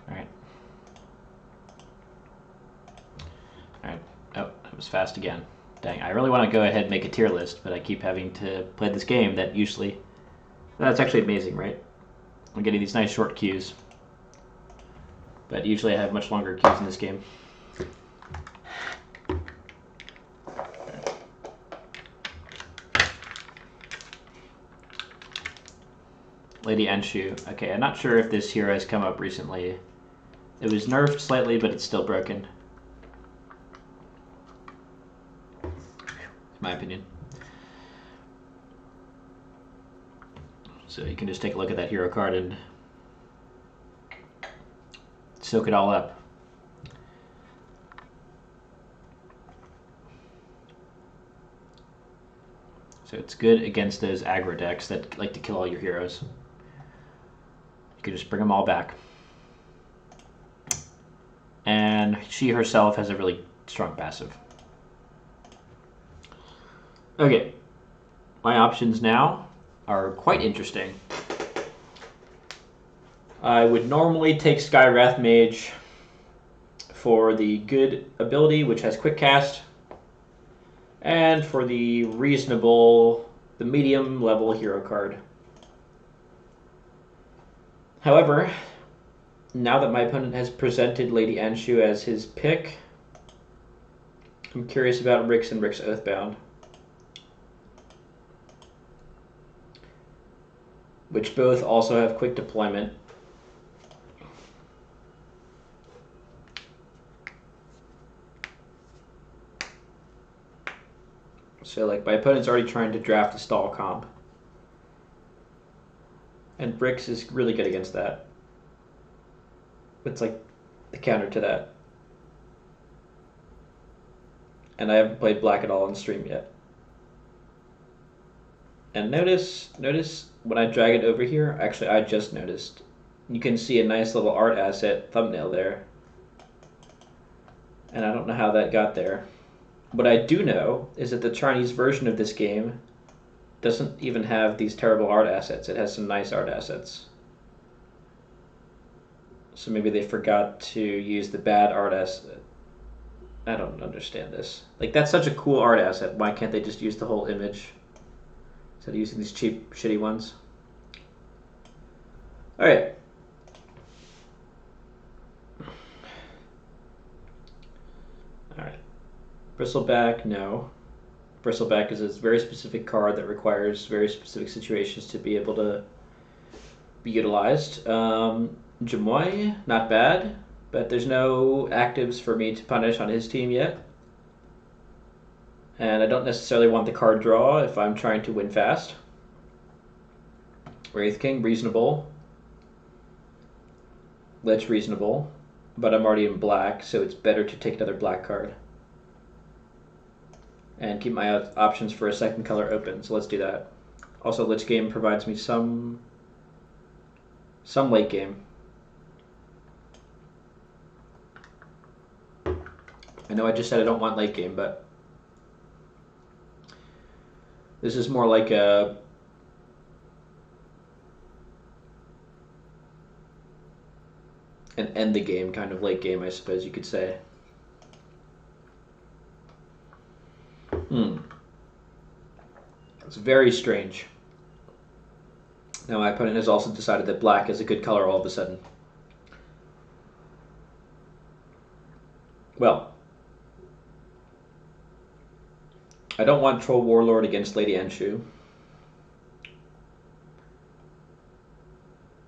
Alright. Alright. Oh, that was fast again. Dang, I really want to go ahead and make a tier list, but I keep having to play this game that usually... That's actually amazing, right? I'm getting these nice short queues. But usually I have much longer queues in this game. Lady Anshu. Okay, I'm not sure if this hero has come up recently. It was nerfed slightly, but it's still broken. In my opinion. So you can just take a look at that hero card and soak it all up. So it's good against those aggro decks that like to kill all your heroes. You can just bring them all back. And she herself has a really strong passive. Okay, my options now are quite interesting. I would normally take Skywrath Mage for the good ability, which has quick cast, and for the medium level hero card. However, now that my opponent has presented Lady Anshu as his pick, I'm curious about Rix and Rix Oathbound, which both also have quick deployment. So like my opponent's already trying to draft a stall comp. And Rix is really good against that. It's like the counter to that. And I haven't played black at all on stream yet. And notice when I drag it over here, actually I just noticed, you can see a nice little art asset thumbnail there. And I don't know how that got there. What I do know is that the Chinese version of this game doesn't even have these terrible art assets. It has some nice art assets. So maybe they forgot to use the bad art asset. I don't understand this. Like, that's such a cool art asset. Why can't they just use the whole image instead of using these cheap, shitty ones? Alright. Alright. Bristleback, no. Bristleback is a very specific card that requires very specific situations to be able to be utilized. Jamoy, not bad, but there's no actives for me to punish on his team yet. And I don't necessarily want the card draw if I'm trying to win fast. Wraith King, reasonable. Lich, reasonable. But I'm already in black, so it's better to take another black card. And keep my options for a second color open, so let's do that. Also, Lich Game provides me some late game. I know I just said I don't want late game, but this is more like an end the game kind of late game, I suppose you could say. It's very strange. Now my opponent has also decided that black is a good color all of a sudden. Well, I don't want Troll Warlord against Lady Anshu.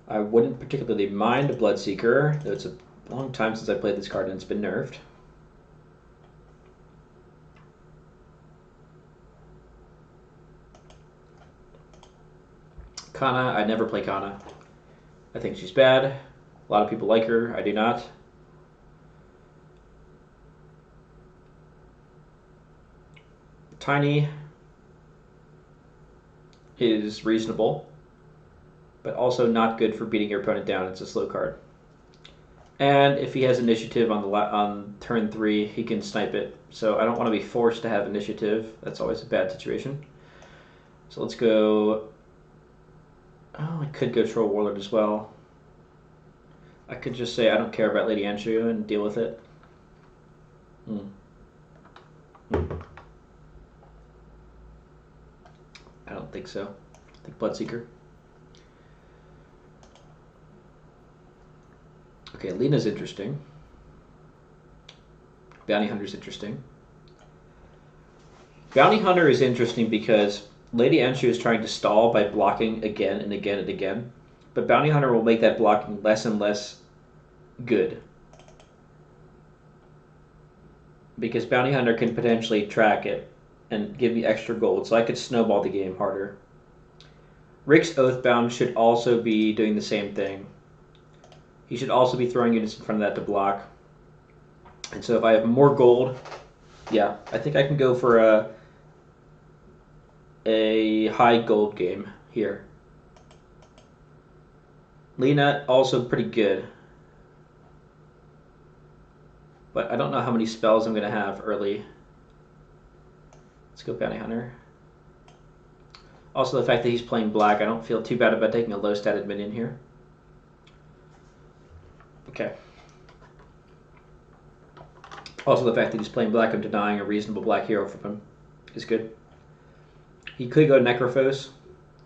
I wouldn't particularly mind Bloodseeker, though it's a long time since I played this card and it's been nerfed. Kana, I never play Kana. I think she's bad. A lot of people like her. I do not. Tiny is reasonable, but also not good for beating your opponent down. It's a slow card. And if he has initiative on turn 3, he can snipe it. So I don't want to be forced to have initiative. That's always a bad situation. So let's go... Oh, I could go Troll Warlord as well. I could just say I don't care about Lady Anshu and deal with it. I don't think so. I think Bloodseeker. Okay, Lena's interesting. Bounty Hunter's interesting. Bounty Hunter is interesting because Lady Anshu is trying to stall by blocking again and again and again, but Bounty Hunter will make that blocking less and less good. Because Bounty Hunter can potentially track it and give me extra gold, so I could snowball the game harder. Rick's Oathbound should also be doing the same thing. He should also be throwing units in front of that to block. And so if I have more gold, yeah, I think I can go for a high gold game here. Lena, also pretty good. But I don't know how many spells I'm going to have early. Let's go Bounty Hunter. Also, the fact that he's playing black, I don't feel too bad about taking a low-statted minion here. Okay. Also, the fact that he's playing black, I'm denying a reasonable black hero from him is good. He could go Necrophos.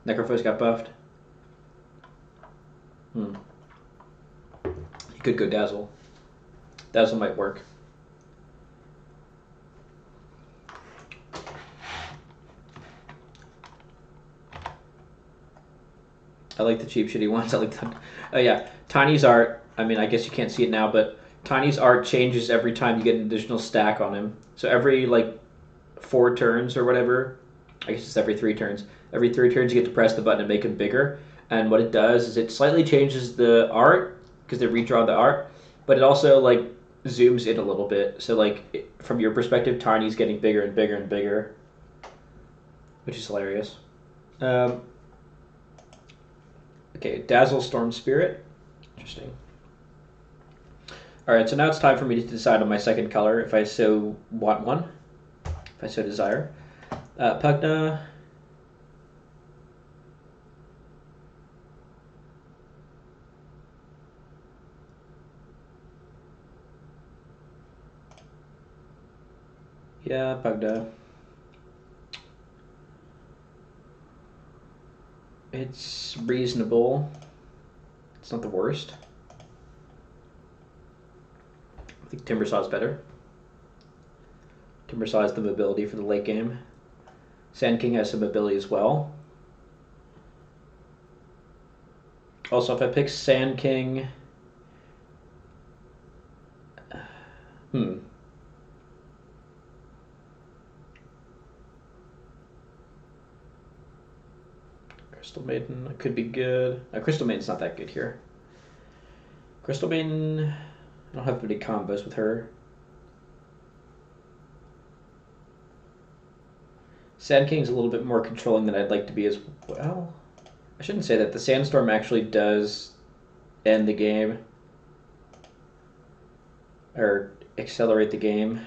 Necrophos got buffed. He could go Dazzle. Dazzle might work. I like the cheap shitty ones. I like the... Oh yeah, Tiny's art. I mean, I guess you can't see it now, but Tiny's art changes every time you get an additional stack on him. So every, like, 4 turns or whatever, I guess it's every 3 turns. Every 3 turns you get to press the button and make him bigger. And what it does is it slightly changes the art, because they redraw the art, but it also, like, zooms in a little bit. So, like, from your perspective, Tiny's getting bigger and bigger and bigger, which is hilarious. Okay, Dazzle Storm Spirit. Interesting. Alright, so now it's time for me to decide on my second color, if I so want one. If I so desire. Pugna. Yeah, Pugna. It's reasonable. It's not the worst. I think Timbersaw is better. Timbersaw has the mobility for the late game. Sand King has some mobility as well. Also, if I pick Sand King... Crystal Maiden could be good. Crystal Maiden's not that good here. Crystal Maiden... I don't have any combos with her. Sand King's a little bit more controlling than I'd like to be as well. I shouldn't say that. The Sandstorm actually does end the game. Or accelerate the game.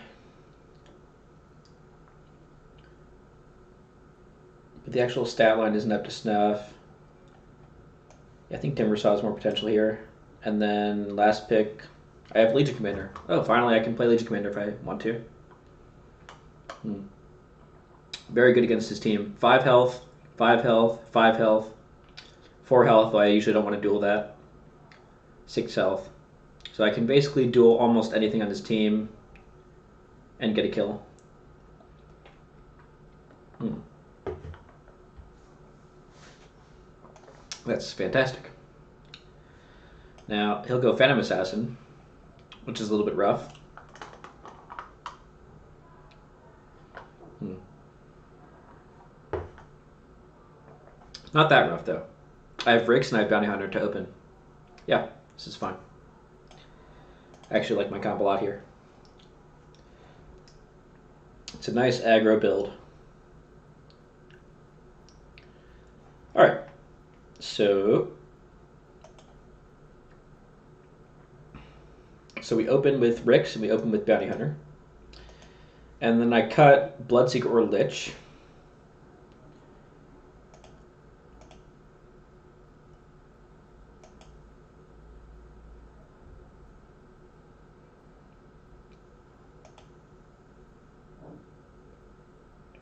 But the actual stat line isn't up to snuff. Yeah, I think Timbersaw has more potential here. And then last pick... I have Legion Commander. Oh, finally I can play Legion Commander if I want to. Very good against his team. 5 health, 5 health, 5 health, 4 health, though I usually don't want to duel that. 6 health. So I can basically duel almost anything on his team and get a kill. That's fantastic. Now, he'll go Phantom Assassin, which is a little bit rough. Not that rough, though. I have Rix and I have Bounty Hunter to open. Yeah, this is fine. I actually like my comp a lot here. It's a nice aggro build. Alright, so we open with Rix and we open with Bounty Hunter. And then I cut Bloodseeker or Lich.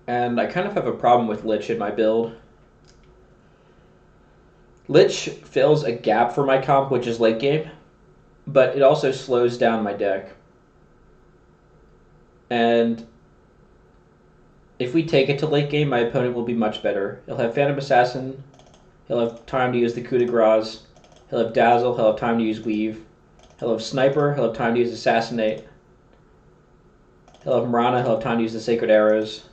And I kind of have a problem with Lich in my build. Lich fills a gap for my comp, which is late game, but it also slows down my deck. And if we take it to late game, my opponent will be much better. He'll have Phantom Assassin, he'll have time to use the coup de grace, he'll have Dazzle, he'll have time to use Weave, he'll have Sniper, he'll have time to use Assassinate, he'll have Marana, he'll have time to use the Sacred Arrows.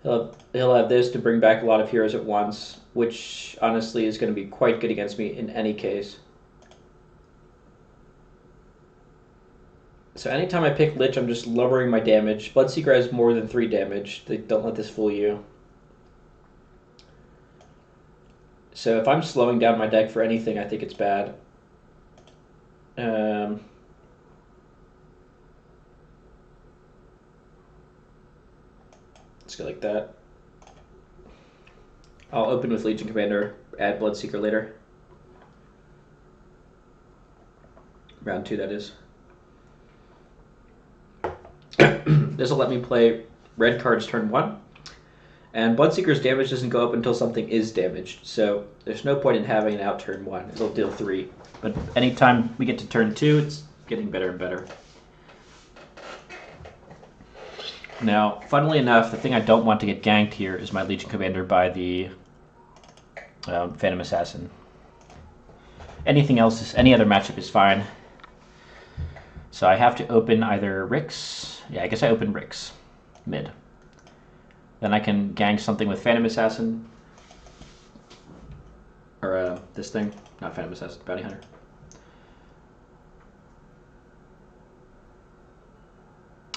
He'll have this to bring back a lot of heroes at once, which honestly is going to be quite good against me in any case. So anytime I pick Lich, I'm just lowering my damage. Bloodseeker has more than 3 damage. Don't let this fool you. So if I'm slowing down my deck for anything, I think it's bad. Let's go like that. I'll open with Legion Commander, add Bloodseeker later. Round 2, that is. This will let me play red cards turn 1. And Bloodseeker's damage doesn't go up until something is damaged, so there's no point in having it out turn 1. It'll deal 3. But anytime we get to turn 2, it's getting better and better. Now, funnily enough, the thing I don't want to get ganked here is my Legion Commander by the Phantom Assassin. Anything else, any other matchup is fine. So I have to open either Rix. Yeah, I guess I open Rix. Mid. Then I can gank something with Phantom Assassin. Or this thing. Not Phantom Assassin, Bounty Hunter.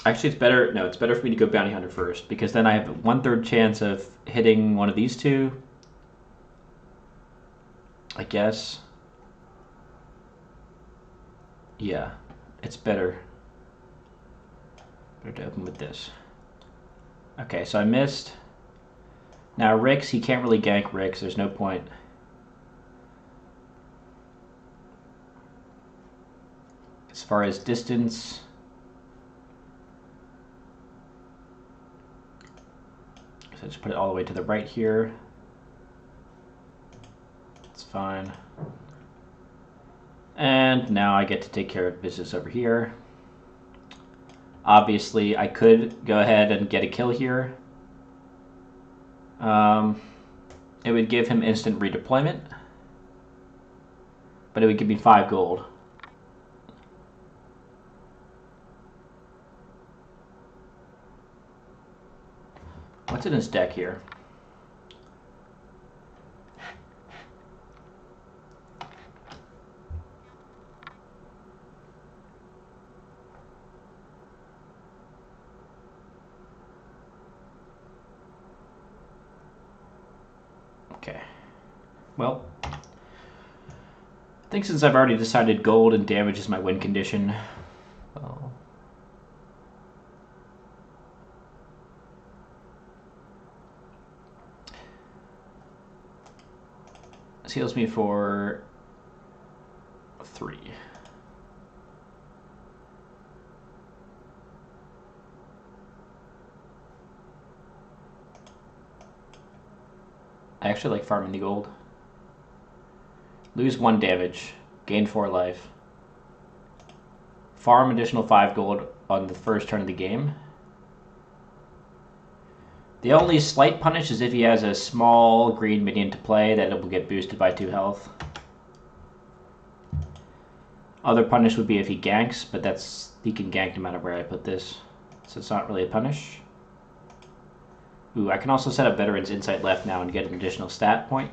Actually, it's better. No, it's better for me to go Bounty Hunter first, because then I have a 1/3 chance of hitting one of these two. I guess. Yeah, it's better. Better to open with this. Okay, so I missed. Now Rix, he can't really gank Rix. There's no point. As far as distance, so just put it all the way to the right here. It's fine. And now I get to take care of business over here. Obviously, I could go ahead and get a kill here. It would give him instant redeployment, but it would give me 5 gold. What's in his deck here? Okay. Well, I think since I've already decided gold and damage is my win condition, well, this heals me for 3. I actually like farming the gold. Lose 1 damage, gain 4 life. Farm additional 5 gold on the first turn of the game. The only slight punish is if he has a small green minion to play, that it will get boosted by 2 health. Other punish would be if he ganks, but he can gank no matter where I put this, so it's not really a punish. Ooh, I can also set up Veteran's Insight left now and get an additional stat point.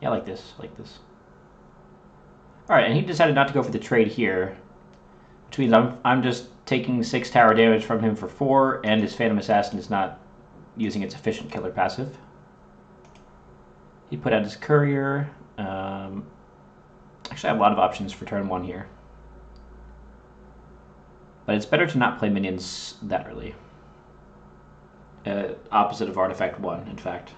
Yeah, like this, like this. Alright, and he decided not to go for the trade here, which means I'm just taking 6 tower damage from him for 4, and his Phantom Assassin is not using its efficient killer passive. He put out his courier. Actually, I have a lot of options for turn 1 here. But it's better to not play minions that early. Opposite of Artifact 1, in fact.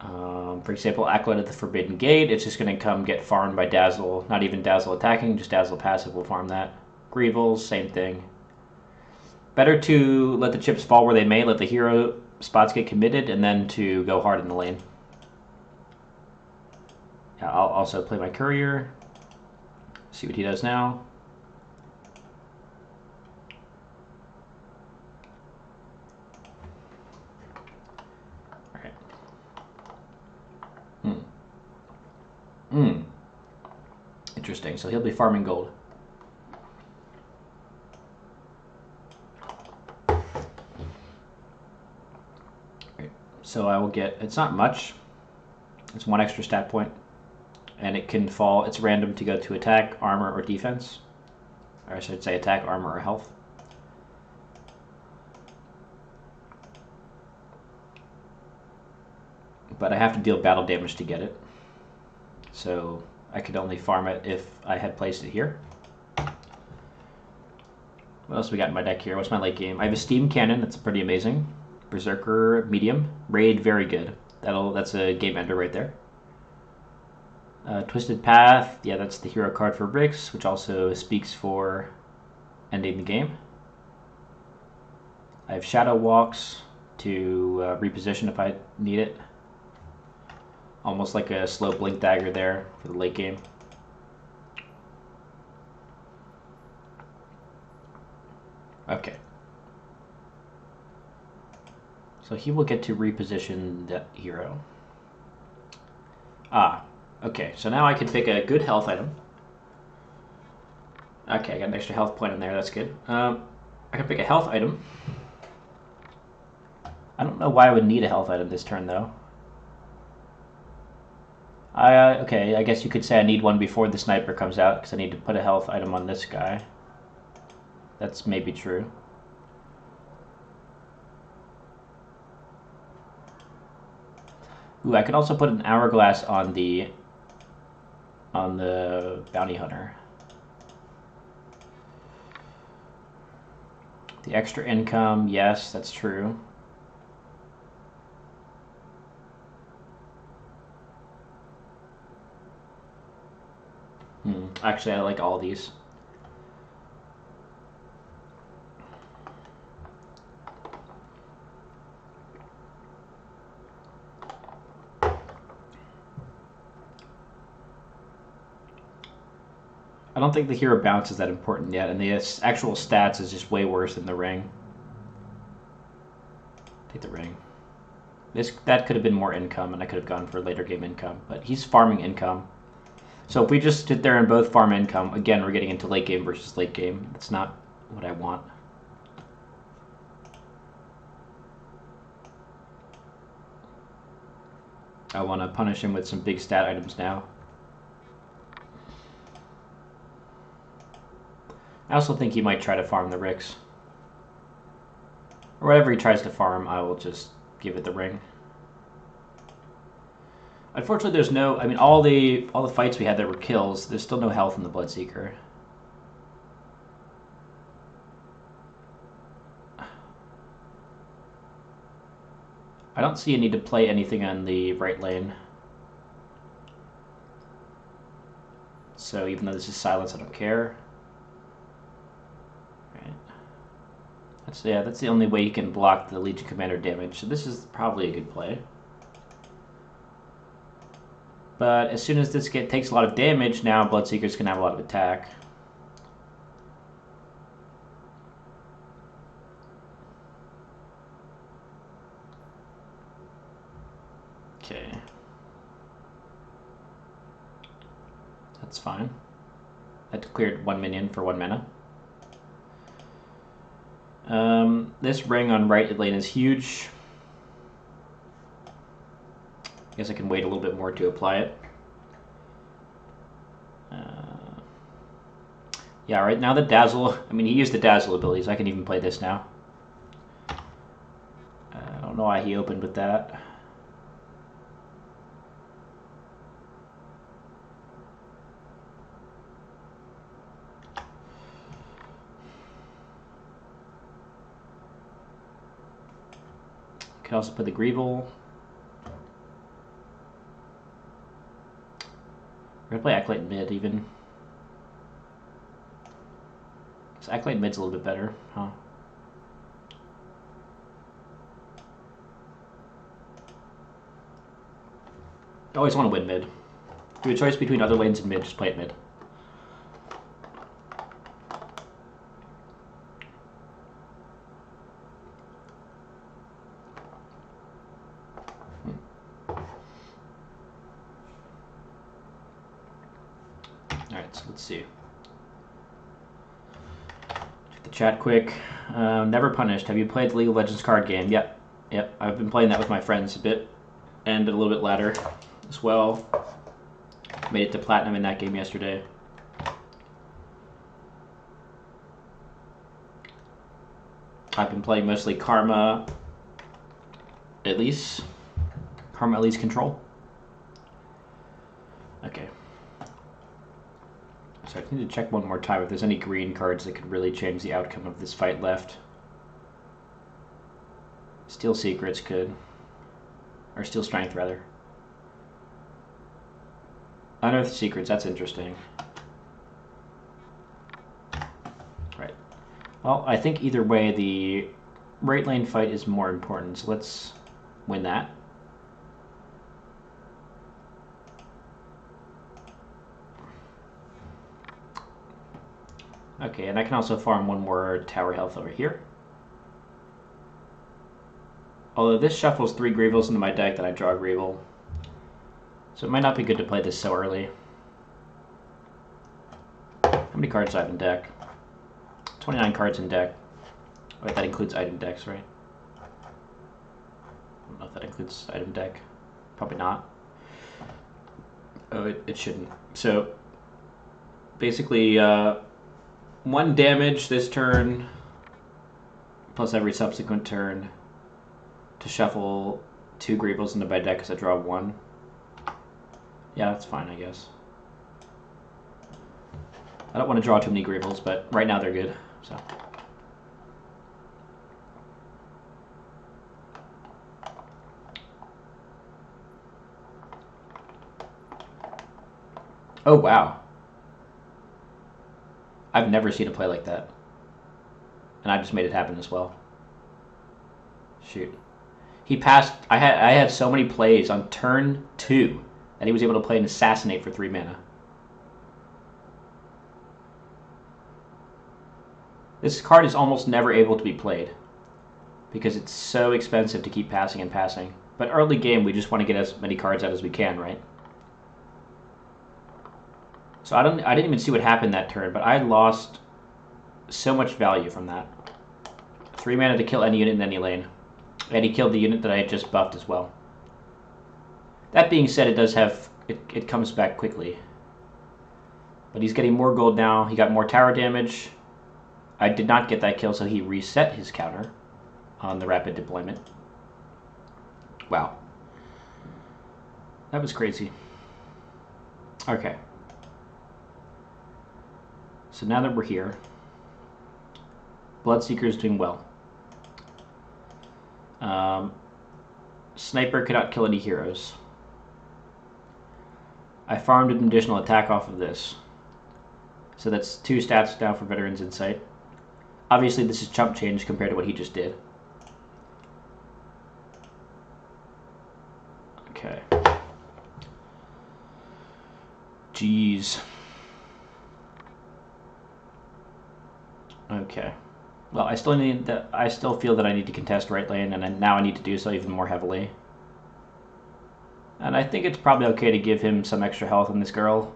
For example, Acolyte at the Forbidden Gate, it's just going to come get farmed by Dazzle. Not even Dazzle attacking, just Dazzle passive will farm that. Grievals, same thing. Better to let the chips fall where they may, let the hero spots get committed, and then to go hard in the lane. Yeah, I'll also play my courier. See what he does now. Interesting. So he'll be farming gold. So I will get, it's not much, it's 1 extra stat point, and it can fall, it's random to go to attack, armor, or defense. Or I should say attack, armor, or health. But I have to deal battle damage to get it. So I could only farm it if I had placed it here. What else we got in my deck here? What's my late game? I have a Steam Cannon, that's pretty amazing. Berserker, medium. Raid, very good. That's a game ender right there. Twisted Path, yeah, that's the hero card for Rix, which also speaks for ending the game. I have Shadow Walks to reposition if I need it. Almost like a slow blink dagger there for the late game. Okay. So he will get to reposition that hero. Okay, so now I can pick a good health item. Okay, I got an extra health point in there, that's good. I can pick a health item. I don't know why I would need a health item this turn, though. Okay, I guess you could say I need one before the sniper comes out, because I need to put a health item on this guy. That's maybe true. Ooh, I could also put an hourglass on the bounty hunter. The extra income, yes, that's true. Actually, I like all these. I don't think the hero bounce is that important yet, and the actual stats is just way worse than the ring. Take the ring. That could have been more income, and I could have gone for later game income, but he's farming income. So if we just sit there and both farm income, again, we're getting into late game versus late game. That's not what I want. I want to punish him with some big stat items now. I also think he might try to farm the Rix. Or whatever he tries to farm, I will just give it the ring. Unfortunately, there's no... I mean, all the fights we had that were kills, there's still no health in the Bloodseeker. I don't see a need to play anything on the right lane. So even though this is silence, I don't care. Right. That's the only way you can block the Legion Commander damage. So this is probably a good play. But as soon as this takes a lot of damage, now Bloodseekers can have a lot of attack. Okay. That's fine. That cleared 1 minion for 1 mana. This ring on right lane is huge. I guess I can wait a little bit more to apply it. Yeah, right now the Dazzle, I mean, he used the Dazzle abilities. I can even play this now. I don't know why he opened with that. Could also put the Greeble. We're gonna play Acolyte mid even. So Acolyte mid's a little bit better, huh? I always want to win mid. If you have a choice between other lanes and mid, just play it mid. Alright, so let's see. Check the chat quick. Never punished. Have you played the League of Legends card game? Yep. Yep, I've been playing that with my friends a bit, and a little bit ladder as well. Made it to platinum in that game yesterday. I've been playing mostly Karma Elise. Karma Elise Control. Okay. So I need to check one more time if there's any green cards that could really change the outcome of this fight left. Steel Secrets could. Or Steel Strength, rather. Unearthed Secrets, that's interesting. Right. Well, I think either way the right lane fight is more important, so let's win that. Okay, and I can also farm one more tower health over here. Although this shuffles 3 Greevils into my deck, then I draw a Greevil. So it might not be good to play this so early. How many cards do I have in deck? 29 cards in deck. Wait, that includes item decks, right? I don't know if that includes item deck. Probably not. Oh, it shouldn't. So, basically, 1 damage this turn, plus every subsequent turn, to shuffle 2 Greevils into my deck because I draw 1. Yeah, that's fine, I guess. I don't want to draw too many Greevils, but right now they're good, so. Oh, wow. I've never seen a play like that. And I just made it happen as well. Shoot. He passed... I had so many plays on turn 2 that he was able to play an Assassinate for 3 mana. This card is almost never able to be played because it's so expensive to keep passing and passing. But early game, we just want to get as many cards out as we can, right? So I didn't even see what happened that turn, but I lost so much value from that. 3 mana to kill any unit in any lane. And he killed the unit that I had just buffed as well. That being said, it does have... It comes back quickly. But he's getting more gold now. He got more tower damage. I did not get that kill, so he reset his counter on the rapid deployment. Wow. That was crazy. Okay. So now that we're here, Bloodseeker is doing well. Sniper cannot kill any heroes. I farmed an additional attack off of this. So that's 2 stats now for Veteran's Insight. Obviously this is chump change compared to what he just did. Okay. Jeez. Okay. Well, I still feel that I need to contest right lane, and now I need to do so even more heavily. And I think it's probably okay to give him some extra health on this girl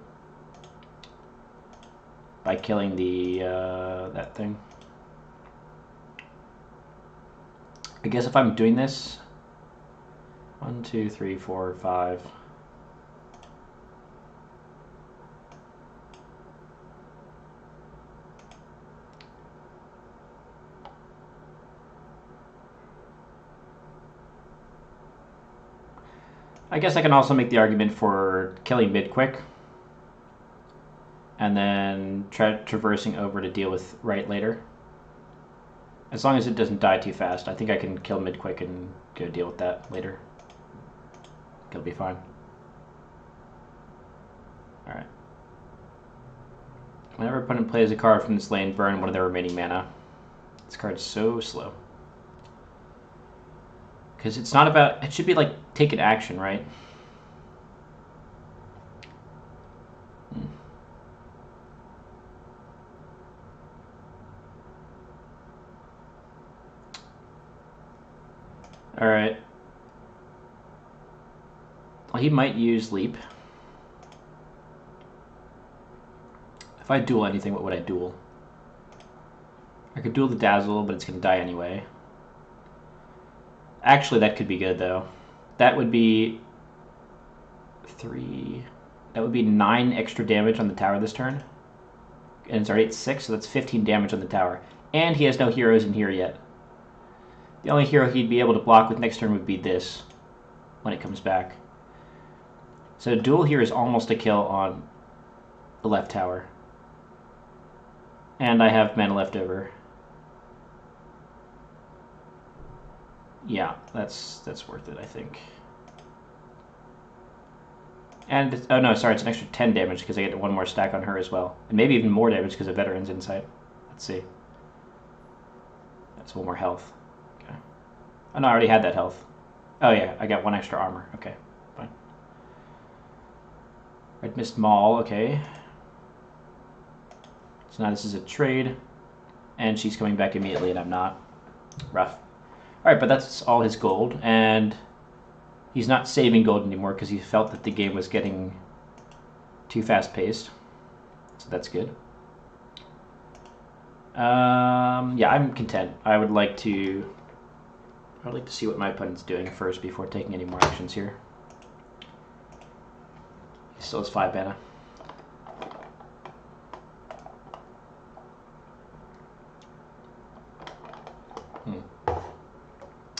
by killing the that thing. I guess if I'm doing this, 1, 2, 3, 4, 5. I guess I can also make the argument for killing mid quick and then traversing over to deal with right later. As long as it doesn't die too fast, I think I can kill mid quick and go deal with that later. It'll be fine. Alright. Whenever opponent plays a card from this lane, burn one of their remaining mana. This card's so slow. Because it's not about... It should be like, take an action, right? Alright. Well, he might use Leap. If I duel anything, what would I duel? I could duel the Dazzle, but it's going to die anyway. Actually, that could be good, though. That would be 3... That would be 9 extra damage on the tower this turn. And it's already at 6, so that's 15 damage on the tower. And he has no heroes in here yet. The only hero he'd be able to block with next turn would be this, when it comes back. So duel here is almost a kill on the left tower. And I have mana left over. Yeah, that's worth it, I think. And, oh no, sorry, it's an extra 10 damage because I get 1 more stack on her as well. And maybe even more damage because of Veteran's Insight. Let's see. That's 1 more health. Okay. Oh no, I already had that health. Oh yeah, I got 1 extra armor. Okay, fine. Red Mist Maul, okay. So now this is a trade. And she's coming back immediately and I'm not. Rough. Alright, but that's all his gold. And he's not saving gold anymore because he felt that the game was getting too fast-paced. So that's good. Yeah, I'm content. I would like to see what my opponent's doing first before taking any more actions here. He still has 5 mana.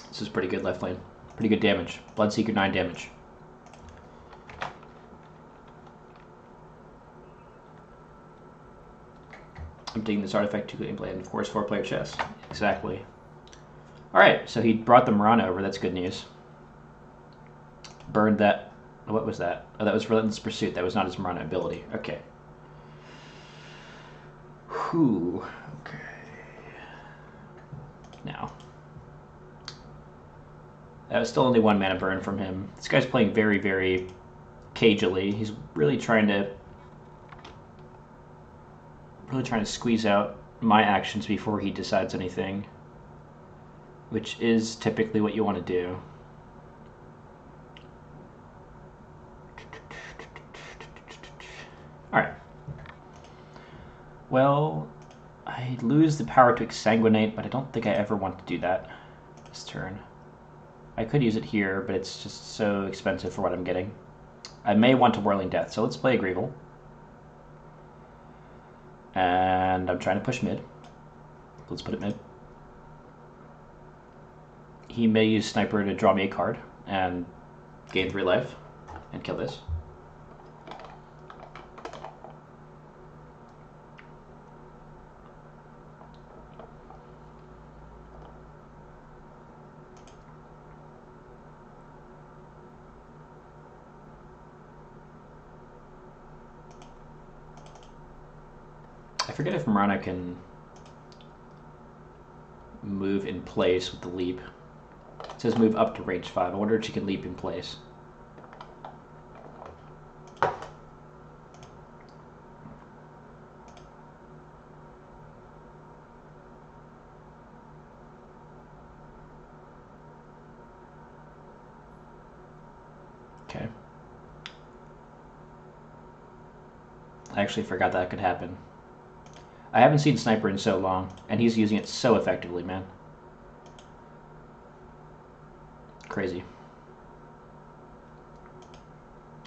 This is pretty good left lane. Pretty good damage. Bloodseeker 9 damage. I'm taking this artifact to gameplay and of course 4-player chess. Exactly. Alright, so he brought the Mirana over, that's good news. Burned that. What was that? Oh, that was Relentless Pursuit. That was not his Mirana ability. Okay. Whew. Okay. Now. That was still only 1 mana burn from him. This guy's playing very, very cagily. He's really trying to squeeze out my actions before he decides anything, which is typically what you want to do. Alright. Well, I lose the power to exsanguinate, but I don't think I ever want to do that this turn. I could use it here, but it's just so expensive for what I'm getting. I may want to Whirling Death, so let's play Agreeable. And I'm trying to push mid. Let's put it mid. He may use Sniper to draw me a card and gain 3 life and kill this. I forget if Mirana can move in place with the leap. It says move up to range 5. I wonder if she can leap in place. Okay. I actually forgot that could happen. I haven't seen Sniper in so long, and he's using it so effectively, man. Crazy.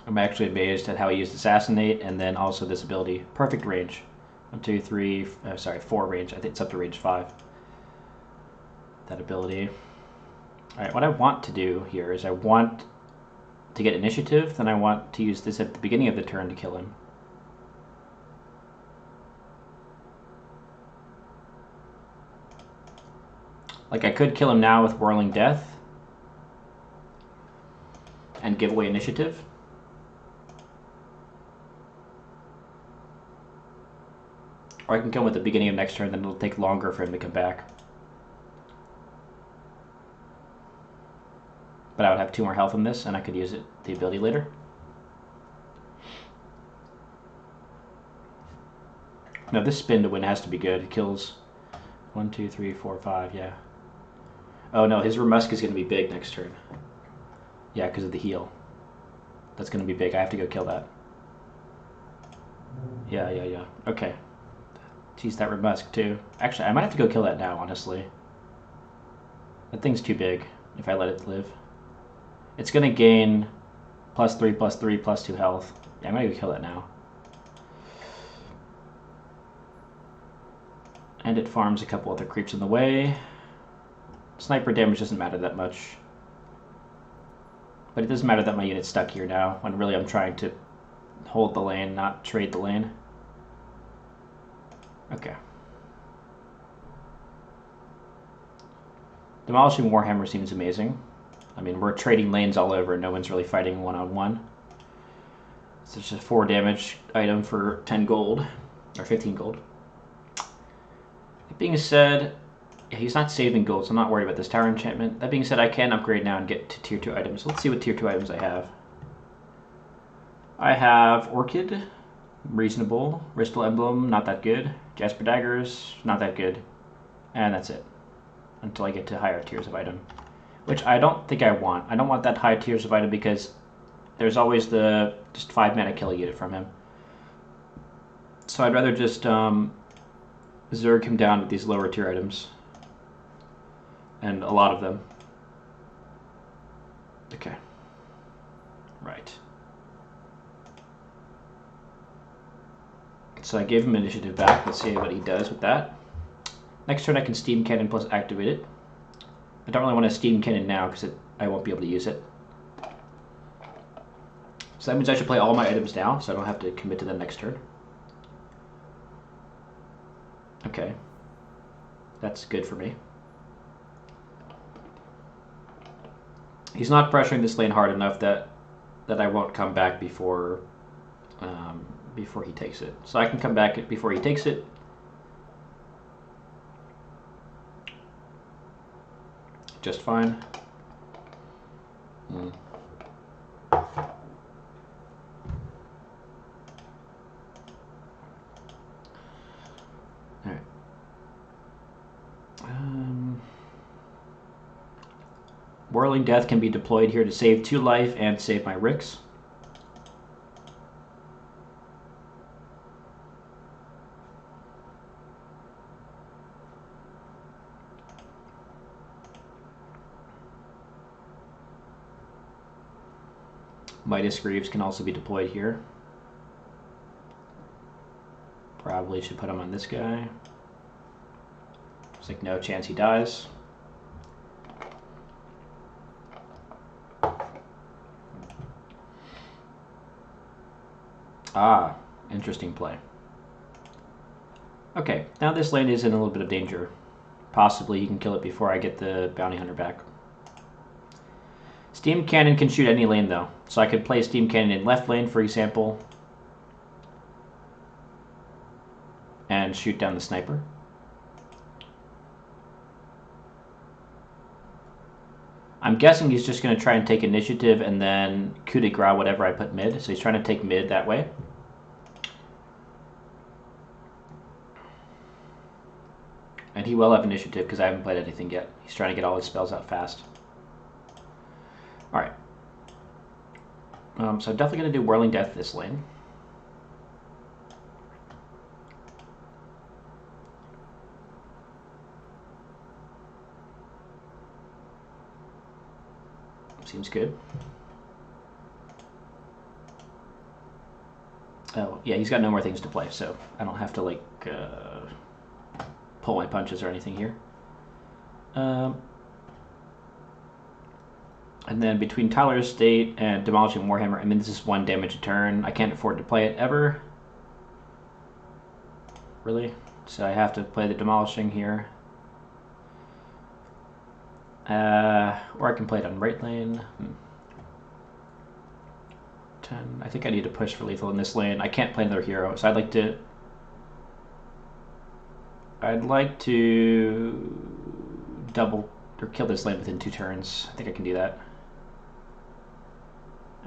I'm actually amazed at how he used Assassinate, and then also this ability. Perfect range. 1, 2, 3, sorry, 4 range. I think it's up to range 5. That ability. Alright, what I want to do here is I want to get initiative, then I want to use this at the beginning of the turn to kill him. Like, I could kill him now with Whirling Death and give away initiative. Or I can kill him at the beginning of next turn, then it'll take longer for him to come back. But I would have 2 more health in this, and I could use the ability later. Now, this spin to win has to be good. It kills 1, 2, 3, 4, 5, yeah. Oh no, his Remusk is going to be big next turn. Yeah, because of the heal. That's going to be big. I have to go kill that. Yeah. Okay. Jeez, that Remusk too. Actually, I might have to go kill that now, honestly. That thing's too big. if I let it live. It's going to gain +3, +3, +2 health. Yeah, I'm going to go kill that now. And it farms a couple other creeps in the way. Sniper damage doesn't matter that much. But it doesn't matter that my unit's stuck here now, when really I'm trying to hold the lane, not trade the lane. Okay. Demolishing Warhammer seems amazing. I mean, we're trading lanes all over, no one's really fighting one-on-one. So it's just a 4 damage item for 10 gold, or 15 gold. That being said, yeah, he's not saving gold, so I'm not worried about this tower enchantment. That being said, I can upgrade now and get to tier 2 items. Let's see what tier 2 items I have. I have Orchid, reasonable. Ristal Emblem, not that good. Jasper Daggers, not that good. And that's it. Until I get to higher tiers of item. Which I don't think I want. I don't want that high tiers of item because there's always the just 5 mana kill you get from him. So I'd rather just Zerg him down with these lower tier items. And a lot of them. Okay. Right. So I gave him initiative back. Let's see what he does with that. Next turn I can Steam Cannon plus activate it. I don't really want to Steam Cannon now because I won't be able to use it. So that means I should play all my items now so I don't have to commit to them next turn. Okay. That's good for me. He's not pressuring this lane hard enough that I won't come back before he takes it. So I can come back before he takes it. Just fine. Alright. Whirling Death can be deployed here to save 2 life and save my Ricks. Midas Greaves can also be deployed here. Probably should put him on this guy. There's like no chance he dies. Ah, interesting play. Okay, now this lane is in a little bit of danger. Possibly he can kill it before I get the Bounty Hunter back. Steam Cannon can shoot any lane though. So I could play Steam Cannon in left lane, for example, and shoot down the sniper. I'm guessing he's just going to try and take initiative and then coup de grace whatever I put mid. So he's trying to take mid that way. And he will have initiative because I haven't played anything yet. He's trying to get all his spells out fast. Alright. So I'm definitely going to do Whirling Death this lane. Seems good. Oh, yeah, he's got no more things to play, so I don't have to, like, pull my punches or anything here. And then between Tyler's State and Demolishing Warhammer, I mean, this is 1 damage a turn. I can't afford to play it ever. Really? So I have to play the Demolishing here. Or I can play it on right lane. 10. I think I need to push for lethal in this lane. I can't play another hero, so I'd like to double or kill this lane within 2 turns. I think I can do that.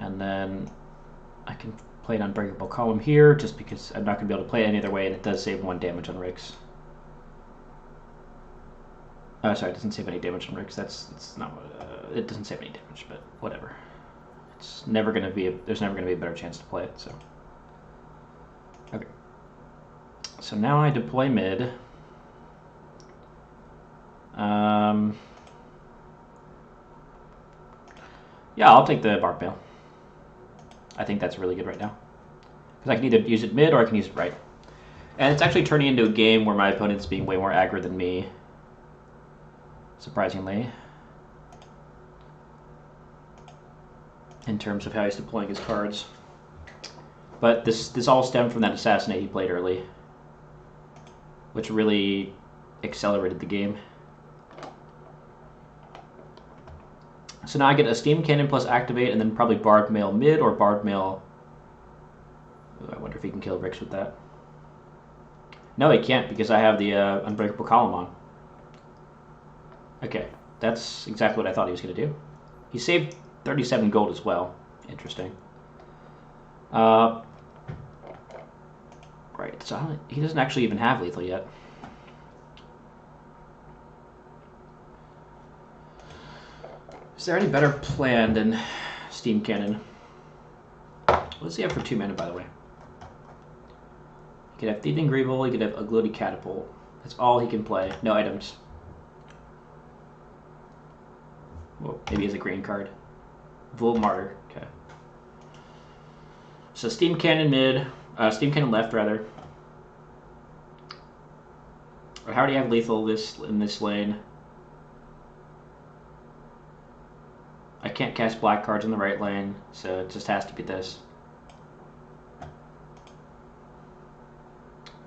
And then I can play an Unbreakable Column here, just because I'm not going to be able to play it any other way, and it does save 1 damage on Ricks. Oh, sorry, it doesn't save any damage on Ricks. It's not. It doesn't save any damage, but whatever. It's never going to be. There's never going to be a better chance to play it. So. Okay. So now I deploy mid. Yeah, I'll take the barbed mail. I think that's really good right now. Because I can either use it mid or I can use it right. And it's actually turning into a game where my opponent's being way more aggro than me. Surprisingly. In terms of how he's deploying his cards. But this all stemmed from that assassinate he played early. Which really accelerated the game. So now I get a steam cannon plus activate and then probably barbed mail mid or barbed mail. Ooh, I wonder if he can kill Rix with that. No, he can't because I have the unbreakable column on. Okay, that's exactly what I thought he was going to do. He saved 37 gold as well. Interesting. Right, so he doesn't actually even have lethal yet. Is there any better plan than steam cannon? What does he have for 2 mana, by the way? He could have Thieving Greeble, he could have a Gloaty Catapult. That's all he can play. No items. Well, maybe he has a green card. Vul Martyr, okay. So Steam Cannon mid, Steam Cannon left, rather. Or how do you have lethal in this lane? I can't cast black cards in the right lane, so it just has to be this.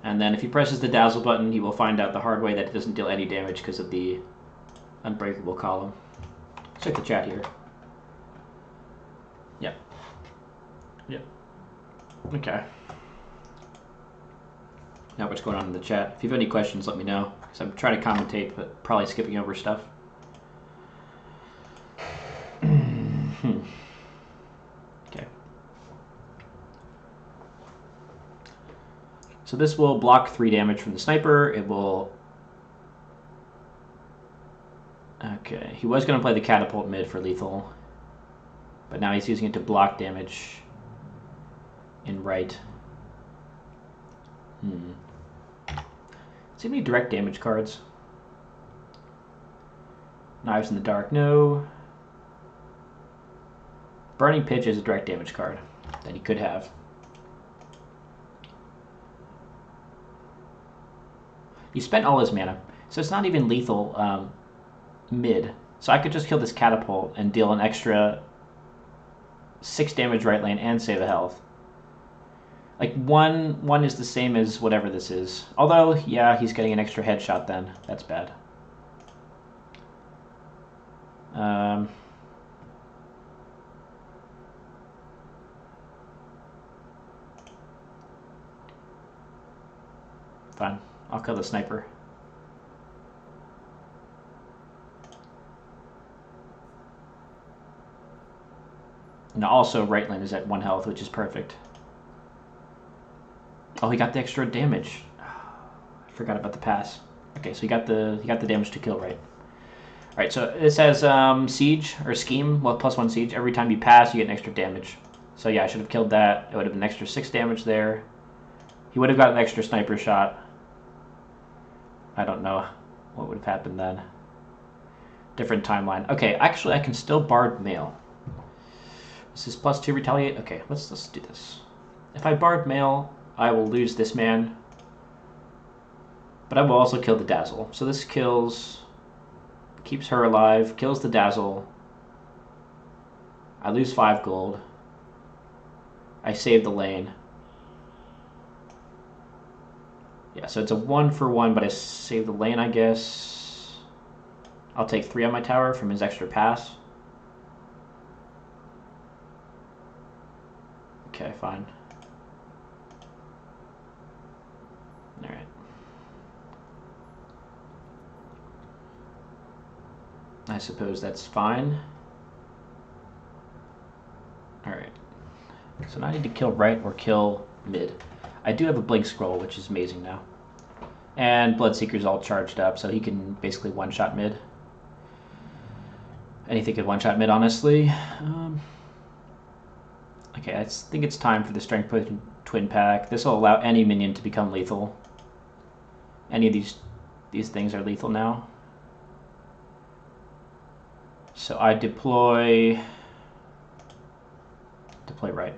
And then if he presses the Dazzle button, he will find out the hard way that it doesn't deal any damage because of the unbreakable column. Check the chat here. Yep. Yep. Okay. Not what's going on in the chat. If you have any questions, let me know. Because I'm trying to commentate, but probably skipping over stuff. Okay. So this will block 3 damage from the sniper. It will... Okay, he was going to play the catapult mid for lethal. But now he's using it to block damage in right. Does he have any direct damage cards? Knives in the Dark, no. Burning Pitch is a direct damage card that he could have. He spent all his mana, so it's not even lethal mid. So I could just kill this catapult and deal an extra 6 damage right lane and save a health. Like one is the same as whatever this is. Although, yeah, he's getting an extra headshot then. That's bad. Fine. I'll kill the sniper. And also right lane is at 1 health, which is perfect. Oh, he got the extra damage. I forgot about the pass. Okay, so he got the damage to kill, right? All right, so it says siege or scheme. Well, +1 siege. Every time you pass, you get an extra damage. So yeah, I should have killed that. It would have been an extra 6 damage there. He would have got an extra sniper shot. I don't know what would have happened then. Different timeline. Okay, actually, I can still bard mail. This is +2 retaliate. Okay, let's do this. If I bard mail, I will lose this man, but I will also kill the Dazzle. So this kills, keeps her alive, kills the Dazzle. I lose 5 gold. I save the lane. Yeah, so it's a 1-for-1, but I save the lane, I guess. I'll take 3 on my tower from his extra pass. Okay, fine. Alright. I suppose that's fine. Alright. So now I need to kill right or kill mid. I do have a Blink Scroll, which is amazing now. And Bloodseeker's all charged up, so he can basically one-shot mid. Anything could one-shot mid, honestly. Okay, I think it's time for the Strength Potion Twin Pack. This will allow any minion to become lethal. Any of these things are lethal now. So I deploy play right.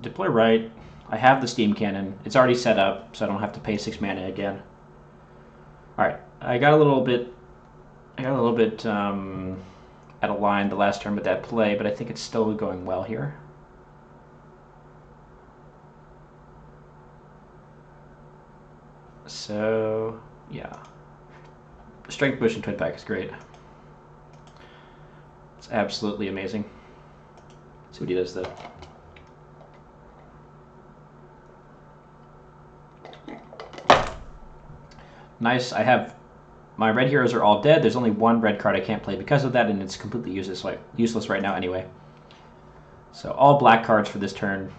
To play right, I have the steam cannon. It's already set up, so I don't have to pay 6 mana again. All right, I got a little bit out of line the last turn with that play, but I think it's still going well here. So yeah, Strength Bush and Twin Pack is great. It's absolutely amazing. Let's see what he does though. Nice. I have my red heroes are all dead. There's only one red card I can't play because of that, and it's completely useless right now anyway. So all black cards for this turn.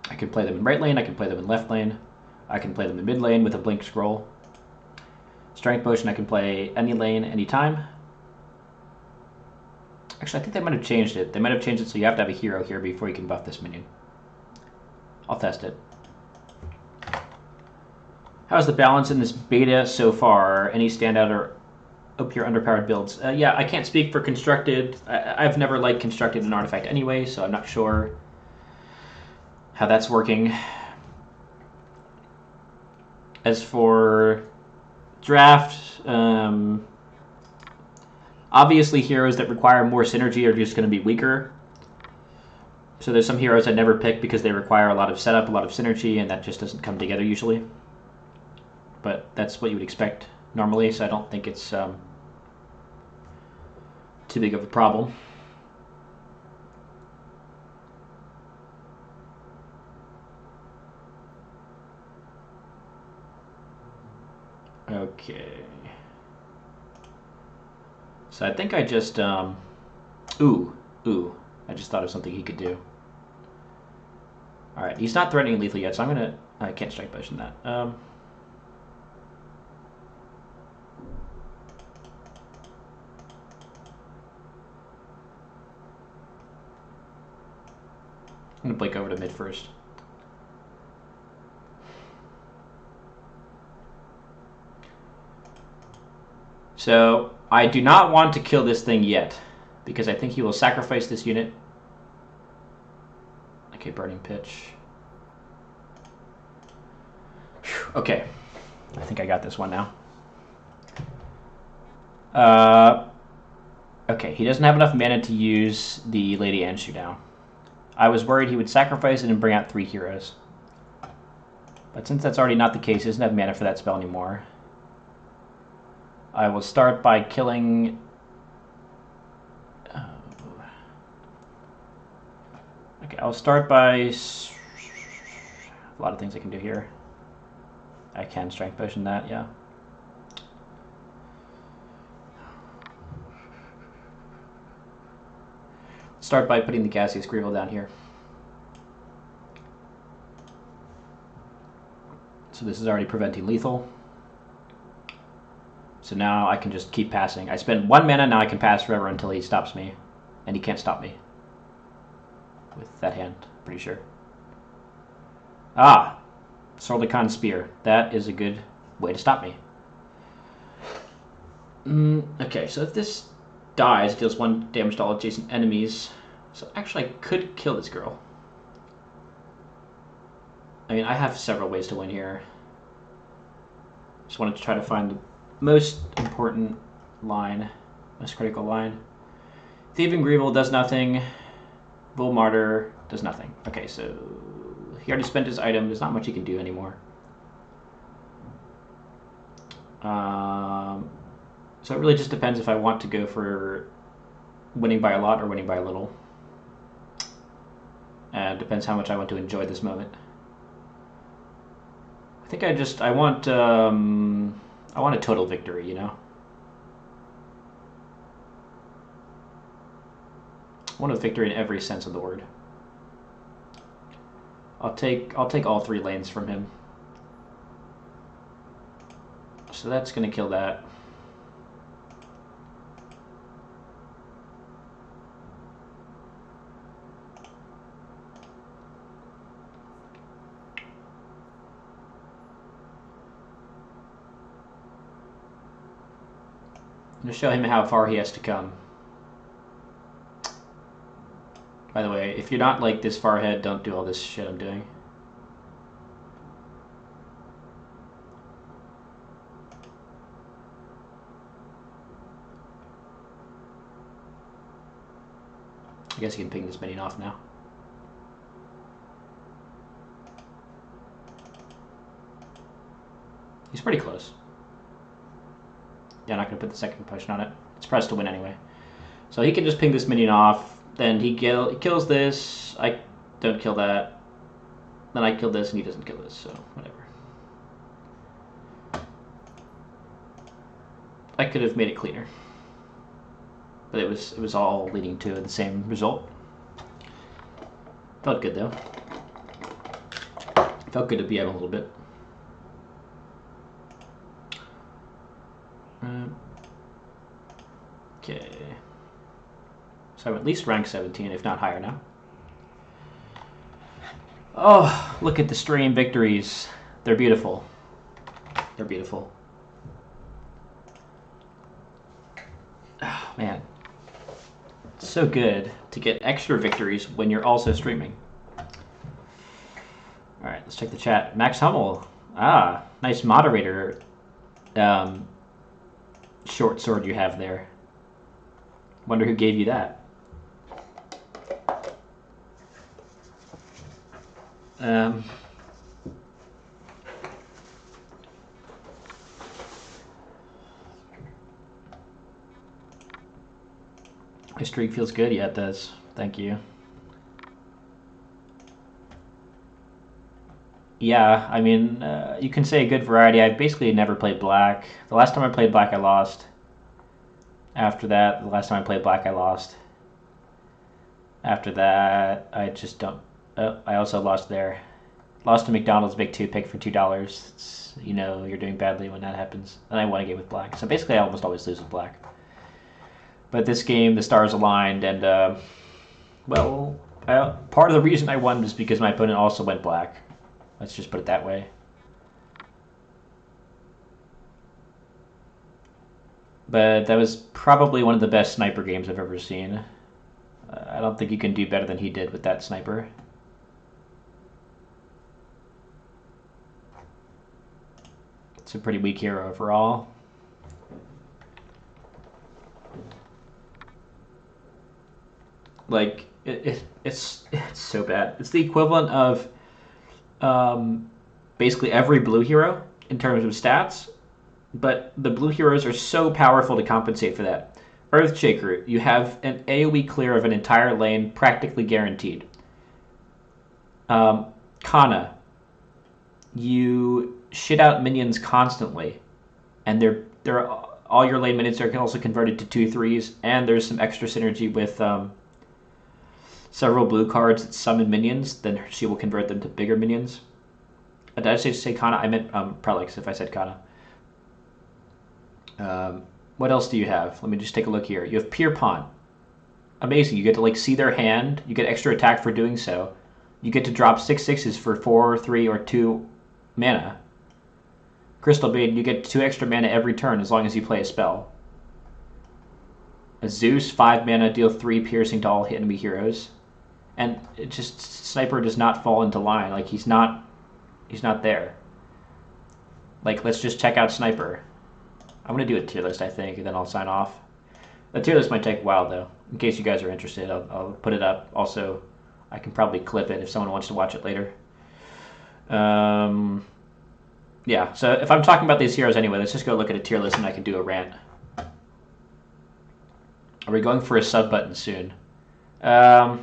I can play them in right lane. I can play them in left lane. I can play them in mid lane with a blink scroll. Strength Potion I can play any lane, anytime. Actually, I think they might have changed it. They might have changed it so you have to have a hero here before you can buff this minion. I'll test it. How's the balance in this beta so far? Any standout or OP or underpowered builds? Yeah, I can't speak for Constructed. I've never liked Constructed in Artifact anyway, so I'm not sure how that's working. As for draft, obviously heroes that require more synergy are just going to be weaker. So there's some heroes I never pick because they require a lot of setup, a lot of synergy, and that just doesn't come together usually. But that's what you would expect normally, so I don't think it's too big of a problem. Okay. So I think I just, ooh, I just thought of something he could do. Alright, he's not threatening lethal yet, so I'm gonna, I can't strike potion that. I'm gonna blink over to mid first. So I do not want to kill this thing yet, because I think he will sacrifice this unit. Okay, Burning Pitch. Whew, okay, I think I got this one now. Okay, he doesn't have enough mana to use the Lady Anshu now. I was worried he would sacrifice it and bring out 3 heroes. But since that's already not the case, he doesn't have mana for that spell anymore. I will start by killing... Okay, I'll start by... A lot of things I can do here. I can Strength Potion that, yeah. Start by putting the Gaseous Greevel down here. So this is already preventing lethal. So now I can just keep passing. I spend 1 mana, now I can pass forever until he stops me. And he can't stop me. With that hand, pretty sure. Ah! Sorlikon Spear. That is a good way to stop me. Okay, so if this dies, it deals 1 damage to all adjacent enemies. So actually I could kill this girl. I mean, I have several ways to win here. Just wanted to try to find the most important line, most critical line. Thieving Greevel does nothing. Bull Martyr does nothing. Okay, so he already spent his item. There's not much he can do anymore. So it really just depends if I want to go for winning by a lot or winning by a little. And depends how much I want to enjoy this moment. I think I want a total victory, you know? I want a victory in every sense of the word. I'll take all 3 lanes from him. So that's gonna kill that. going to show him how far he has to come. By the way, if you're not like this far ahead, don't do all this shit I'm doing. I guess you can ping this minion off now. He's pretty close. Yeah, I'm not going to put the second potion on it. It's pressed to win anyway. So he can just ping this minion off. Then he kills this. I don't kill that. Then I kill this and he doesn't kill this, so whatever. I could have made it cleaner. But it was all leading to the same result. Felt good though. Felt good to BM a little bit. Okay. So I'm at least rank 17, if not higher now. Oh, look at the stream victories. They're beautiful. They're beautiful. Oh, man. It's so good to get extra victories when you're also streaming. Alright, let's check the chat. Max Hummel. Ah, nice moderator short sword you have there. Wonder who gave you that. My streak feels good. Yeah, it does. Thank you. Yeah, I mean, you can say a good variety. I basically never played black. The last time I played black, I lost. After that, the last time I played black, I lost. After that, I just don't... Oh, I also lost there. Lost to McDonald's Big 2 pick for $2. It's, you know, you're doing badly when that happens. And I won a game with black. So basically, I almost always lose with black. But this game, the stars aligned, and, well, part of the reason I won was because my opponent also went black. Let's just put it that way. But that was probably one of the best sniper games I've ever seen. I don't think you can do better than he did with that sniper. It's a pretty weak hero overall. Like, it's so bad. It's the equivalent of basically every blue hero in terms of stats, but the blue heroes are so powerful to compensate for that. Earthshaker, you have an AoE clear of an entire lane practically guaranteed. Kana, you shit out minions constantly, and they're all your lane minions are also converted to 2/3s, and there's some extra synergy with several blue cards that summon minions, then she will convert them to bigger minions. Did I say Kana? I meant Prelix if I said Kana. What else do you have? Let me just take a look here. You have Pierpont. Amazing. You get to like see their hand. You get extra attack for doing so. You get to drop 6/6s for 4, 3, or 2 mana. Crystal Maiden, you get 2 extra mana every turn as long as you play a spell. A Zeus, 5 mana, deal 3 piercing to all enemy heroes. And it just, Sniper does not fall into line. Like, he's not there. Like, let's just check out Sniper. I'm going to do a tier list, I think, and then I'll sign off. The tier list might take a while, though. In case you guys are interested, I'll put it up. Also, I can probably clip it if someone wants to watch it later. Yeah, so if I'm talking about these heroes anyway, let's just go look at a tier list and I can do a rant. Are we going for a sub button soon? I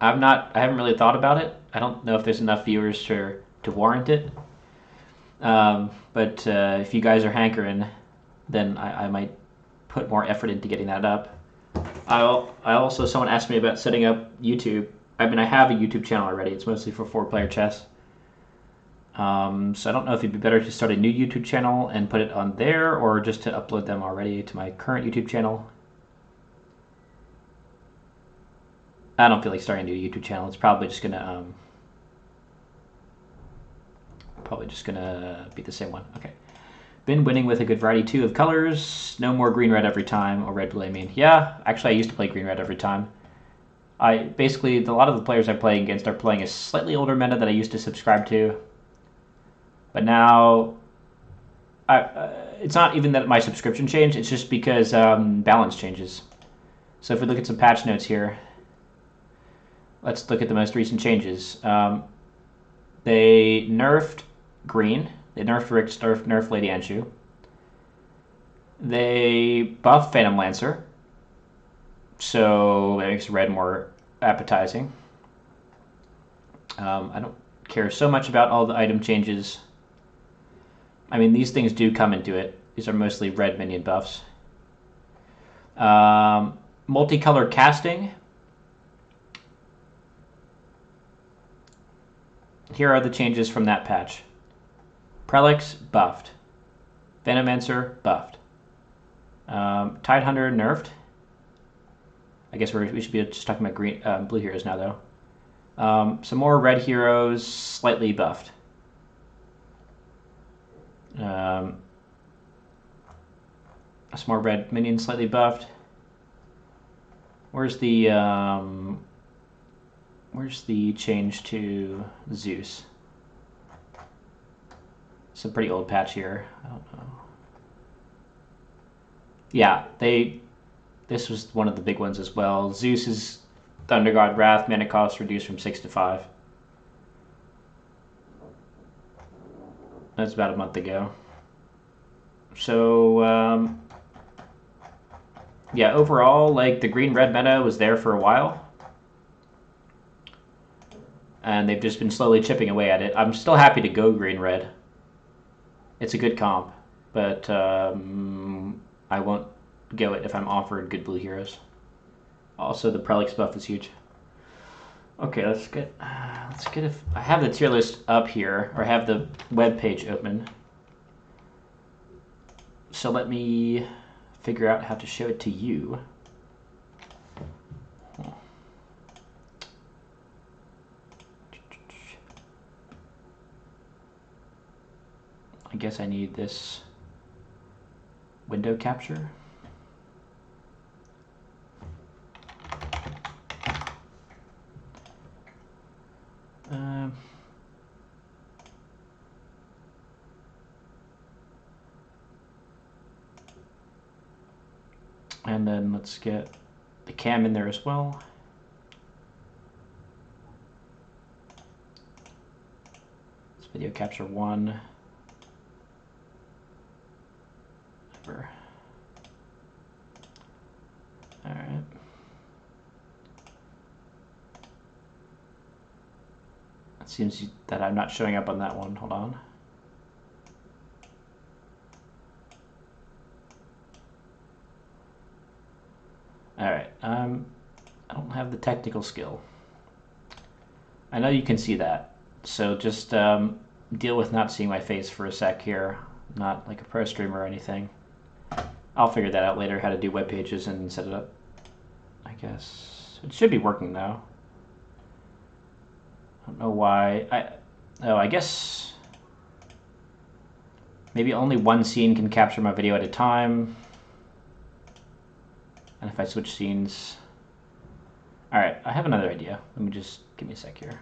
haven't really thought about it. I don't know if there's enough viewers to warrant it. But if you guys are hankering, then I might put more effort into getting that up. Someone asked me about setting up YouTube. I mean, I have a YouTube channel already. It's mostly for 4-player chess. So I don't know if it'd be better to start a new YouTube channel and put it on there, or just to upload them already to my current YouTube channel. I don't feel like starting a new YouTube channel. It's probably just gonna be the same one. Okay. Been winning with a good variety too of colors. No more green-red every time, or red-blue I mean. Yeah, actually I used to play green-red every time. Basically, a lot of the players I'm playing against are playing a slightly older meta that I used to subscribe to. But now, it's not even that my subscription changed, it's just because balance changes. So if we look at some patch notes here, let's look at the most recent changes. They nerfed green. They nerfed Rick, nerfed Lady Anshu. They buffed Venomancer, so that makes red more appetizing. I don't care so much about all the item changes. I mean, these things do come into it. These are mostly red minion buffs. Multicolor casting. Here are the changes from that patch. Prelix buffed. Venomancer buffed. Tidehunter nerfed. I guess we should be just talking about blue heroes now, though. Some more red heroes slightly buffed. Some more red minions slightly buffed. Where's the change to Zeus? It's a pretty old patch here. I don't know. Yeah, this was one of the big ones as well. Zeus's Thunder God Wrath mana cost reduced from 6 to 5. That's about a month ago. So, yeah, overall, like, the green-red meta was there for a while. And they've just been slowly chipping away at it. I'm still happy to go green-red. It's a good comp, but I won't go it if I'm offered good blue heroes. Also, the Prelix buff is huge. Okay, let's get if I have the tier list up here, or I have the web page open. So let me figure out how to show it to you. I guess I need this window capture. And then let's get the cam in there as well. It's video capture 1. All right. It seems that I'm not showing up on that one. Hold on. All right. I don't have the technical skill. I know you can see that, so just deal with not seeing my face for a sec here. Not like a pro streamer or anything. I'll figure that out later, how to do web pages and set it up. I guess it should be working now. I don't know why. I guess maybe only one scene can capture my video at a time. And if I switch scenes... Alright, I have another idea. Let me just... give me a sec here.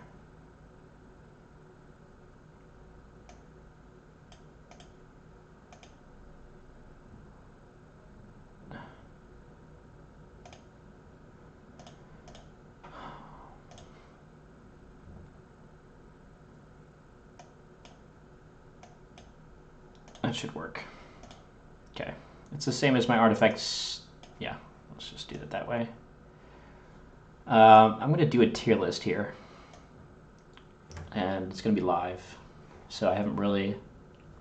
That should work. Okay. It's the same as my artifacts. Yeah, let's just do it that way. I'm going to do a tier list here. And it's going to be live. So I haven't really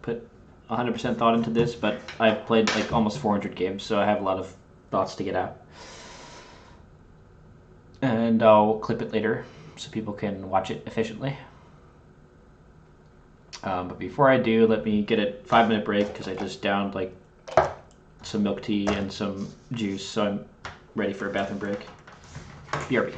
put 100% thought into this, but I've played like almost 400 games, so I have a lot of thoughts to get out. And I'll clip it later so people can watch it efficiently. But before I do, let me get a 5-minute break because I just downed like some milk tea and some juice, so I'm ready for a bathroom break. BRB.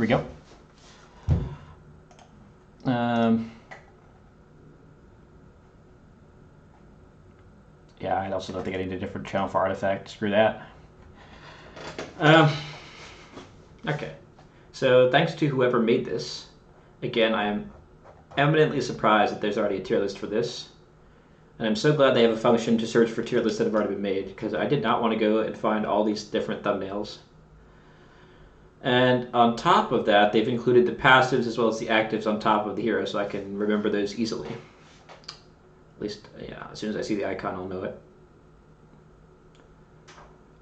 we go. Yeah, I also don't think I need a different channel for artifact. Screw that. Okay. So thanks to whoever made this. Again, I am eminently surprised that there's already a tier list for this. And I'm so glad they have a function to search for tier lists that have already been made, because I did not want to go and find all these different thumbnails. And on top of that, they've included the passives as well as the actives on top of the hero, so I can remember those easily. At least, yeah, as soon as I see the icon, I'll know it.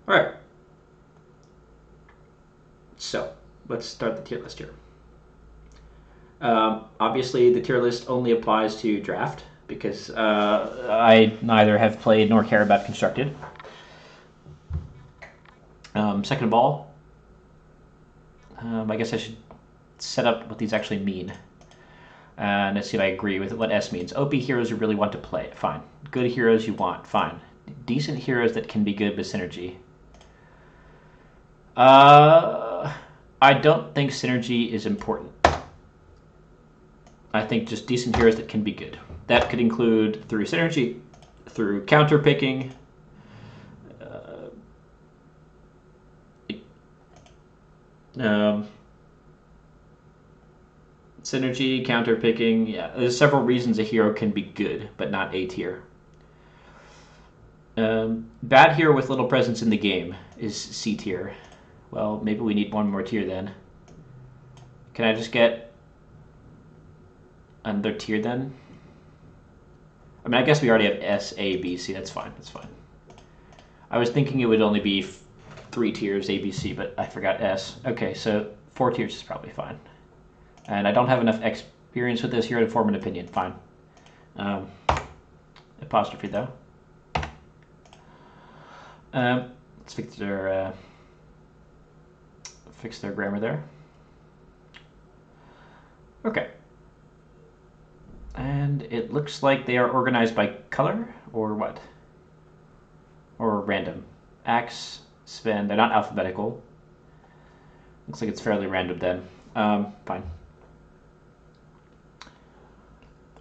Alright. So, let's start the tier list here. Obviously, the tier list only applies to draft, because I neither have played nor care about constructed. Second of all, I guess I should set up what these actually mean. And let's see if I agree with what S means. OP heroes you really want to play. Fine. Good heroes you want. Fine. Decent heroes that can be good with synergy. I don't think synergy is important. I think just decent heroes that can be good. That could include through synergy, through counter picking, synergy, counter picking. Yeah, there's several reasons a hero can be good, but not A tier. Bad hero with little presence in the game is C tier. Well, maybe we need one more tier then. Can I just get another tier then? I mean, I guess we already have S, A, B, C. That's fine. That's fine. I was thinking it would only be 3 tiers, A, B, C, but I forgot S. Okay, so 4 tiers is probably fine. And I don't have enough experience with this here to form an opinion. Fine. Apostrophe, though. Let's fix their grammar there. Okay. And it looks like they are organized by color, or what? Or random. Axe, spin, they're not alphabetical. Looks like it's fairly random then. Fine.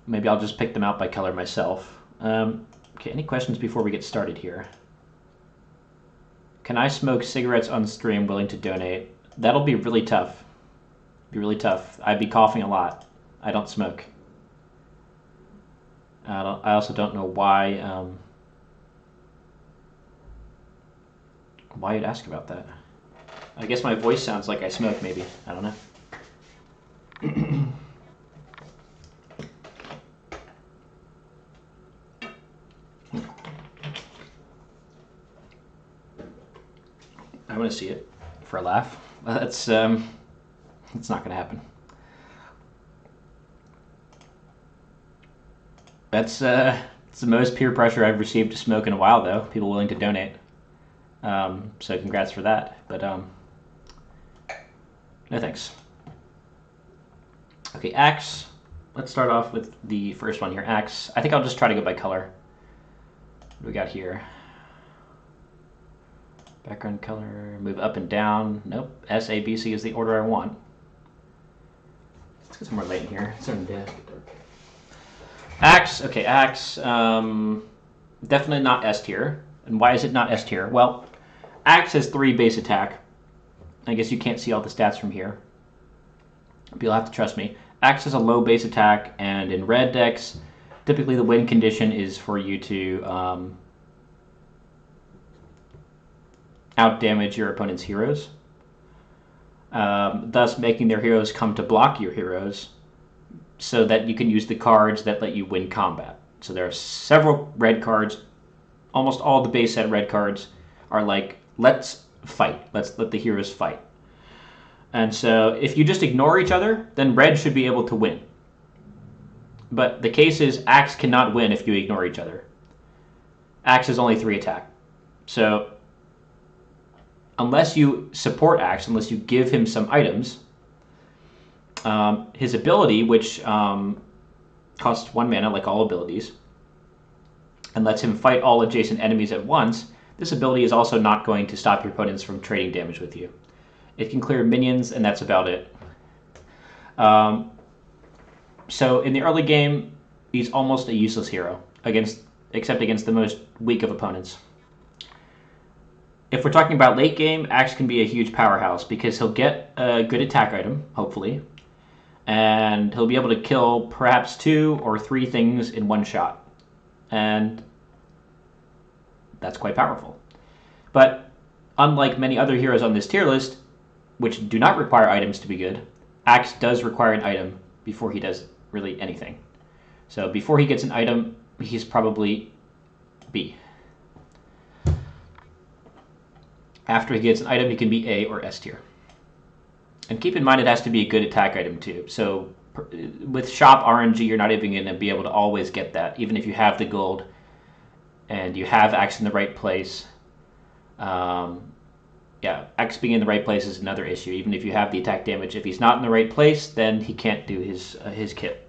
Maybe I'll just pick them out by color myself. Okay, any questions before we get started here? Can I smoke cigarettes on stream? Willing to donate. That'll be really tough. Be really tough. I'd be coughing a lot. I don't smoke. I also don't know why you'd ask about that. I guess my voice sounds like I smoke, maybe. I don't know. I want to see it for a laugh. That's not going to happen. That's it's the most peer pressure I've received to smoke in a while, though. People willing to donate. So congrats for that. But no thanks. Okay, axe. Let's start off with the first one here. Axe. I think I'll just try to go by color. What do we got here? Background color. Move up and down. Nope. S, A, B, C is the order I want. Let's get some more light in here. It's starting to get dark. Axe. Okay, axe. Definitely not S tier. And why is it not S tier? Well, axe has 3 base attack. I guess you can't see all the stats from here, but you'll have to trust me. Axe has a low base attack, and in red decks, typically the win condition is for you to out-damage your opponent's heroes, thus making their heroes come to block your heroes so that you can use the cards that let you win combat. So there are several red cards. Almost all the base set red cards are like, let's fight. Let's let the heroes fight. And so if you just ignore each other, then red should be able to win. But the case is axe cannot win if you ignore each other. Axe is only 3 attack. So unless you support axe, unless you give him some items, his ability, which costs 1 mana like all abilities, and lets him fight all adjacent enemies at once, this ability is also not going to stop your opponents from trading damage with you. It can clear minions, and that's about it. So in the early game, he's almost a useless hero except against the most weak of opponents. If we're talking about late game, Axe can be a huge powerhouse because he'll get a good attack item, hopefully, and he'll be able to kill perhaps 2 or 3 things in one shot. And that's quite powerful. But unlike many other heroes on this tier list, which do not require items to be good, Axe does require an item before he does really anything. So before he gets an item, he's probably B. After he gets an item, he can be A or S tier. And keep in mind it has to be a good attack item too. So with shop RNG, you're not even going to be able to always get that, even if you have the gold and you have Axe in the right place. Yeah, Axe being in the right place is another issue. Even if you have the attack damage, if he's not in the right place, then he can't do his kit.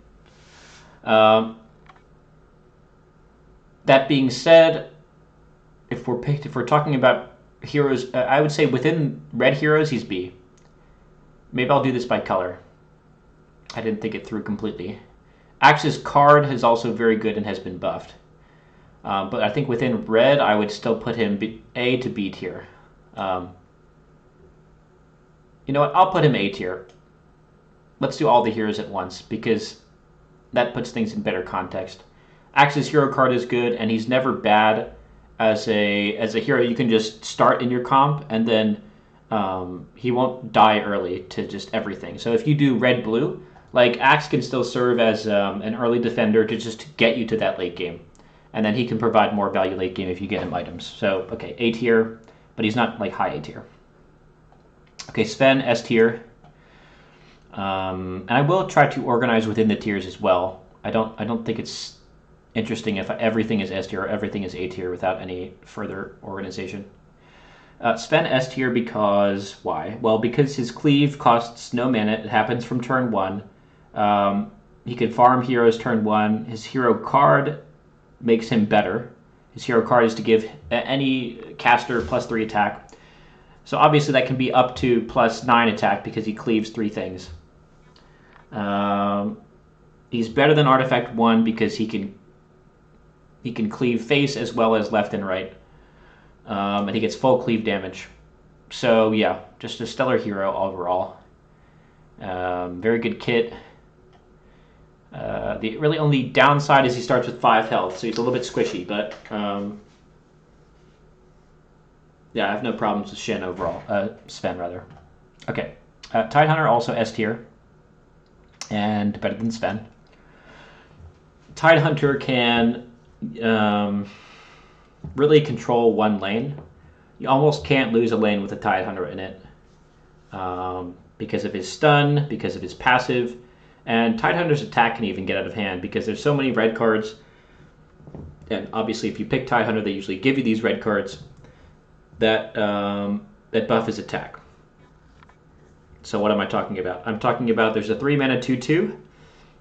That being said, if we're talking about heroes, I would say within red heroes, he's B. Maybe I'll do this by color. I didn't think it through completely. Axe's card is also very good and has been buffed. But I think within red, I would still put him A to B tier. You know what? I'll put him A tier. Let's do all the heroes at once because that puts things in better context. Axe's hero card is good, and he's never bad as a hero. You can just start in your comp, and then he won't die early to just everything. So if you do red-blue, like Axe can still serve as an early defender to just get you to that late game. And then he can provide more value late game if you get him items. So, okay, A tier, but he's not like high A tier. Okay, Sven, S tier. And I will try to organize within the tiers as well. I don't think it's interesting if everything is S tier or everything is A tier without any further organization. Sven S tier because, why? Well, because his cleave costs no mana. It happens from turn 1. He can farm heroes turn 1. His hero card makes him better. His hero card is to give any caster +3 attack. So obviously that can be up to +9 attack because he cleaves 3 things. He's better than Artifact 1 because he can cleave face as well as left and right. And he gets full cleave damage. So yeah, just a stellar hero overall. Very good kit. The really only downside is he starts with 5 health, so he's a little bit squishy, but yeah, I have no problems with Sven overall. Sven, rather. Okay. Tidehunter, also S tier, and better than Sven. Tidehunter can really control one lane. You almost can't lose a lane with a Tidehunter in it because of his stun, because of his passive. And Tidehunter's attack can even get out of hand because there's so many red cards. And obviously, if you pick Tidehunter, they usually give you these red cards that buff his attack. So what am I talking about? I'm talking about there's a 3-mana 2/2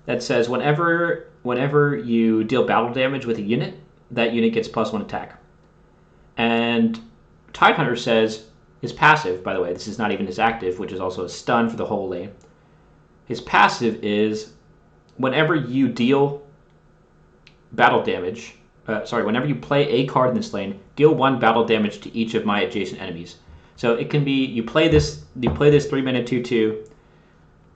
that says whenever you deal battle damage with a unit, that unit gets +1 attack. And Tidehunter says his passive, by the way, this is not even his active, which is also a stun for the whole lane. His passive is whenever you deal battle damage, whenever you play a card in this lane, deal 1 battle damage to each of my adjacent enemies. So it can be you play this 3-mana 2/2,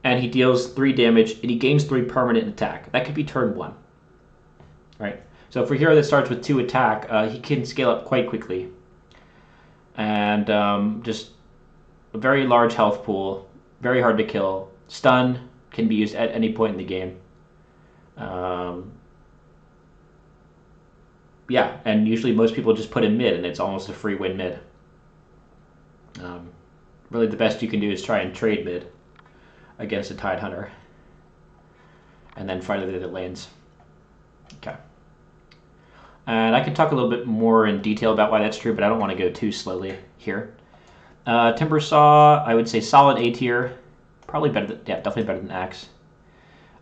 and he deals 3 damage, and he gains 3 permanent attack. That could be turn 1, right? So for a hero that starts with 2 attack, he can scale up quite quickly, and just a very large health pool, very hard to kill. Stun can be used at any point in the game. Yeah, and usually most people just put him mid, and it's almost a free win mid. Really, the best you can do is try and trade mid against a Tidehunter, and then fight the other lanes. Okay. And I can talk a little bit more in detail about why that's true, but I don't want to go too slowly here. Timbersaw, I would say solid A tier. Probably better than, yeah, definitely better than Axe.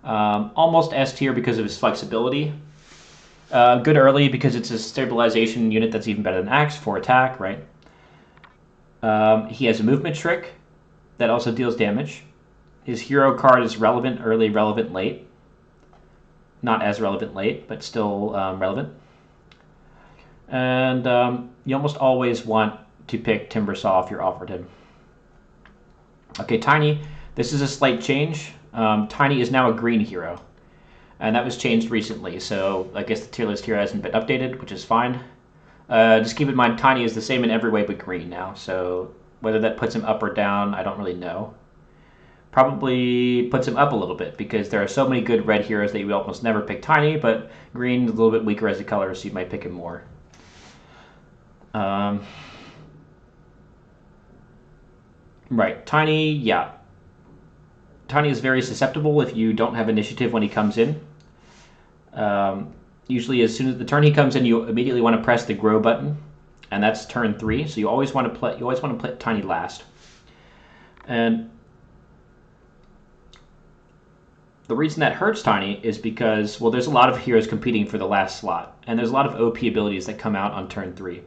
Almost S tier because of his flexibility. Good early because it's a stabilization unit that's even better than Axe for attack, right? He has a movement trick that also deals damage. His hero card is relevant early, relevant late. Not as relevant late, but still relevant. And you almost always want to pick Timbersaw if you're offered him. Okay, Tiny. This is a slight change. Tiny is now a green hero. And that was changed recently, so I guess the tier list here hasn't been updated, which is fine. Just keep in mind, Tiny is the same in every way but green now, so whether that puts him up or down, I don't really know. Probably puts him up a little bit, because there are so many good red heroes that you would almost never pick Tiny, but green is a little bit weaker as a color, so you might pick him more. Right, Tiny, yeah. Tiny is very susceptible if you don't have initiative when he comes in. Usually as soon as the turn he comes in, you immediately want to press the grow button, and that's turn 3, so you always want to play Tiny last. And the reason that hurts Tiny is because, well, there's a lot of heroes competing for the last slot, and there's a lot of OP abilities that come out on turn 3,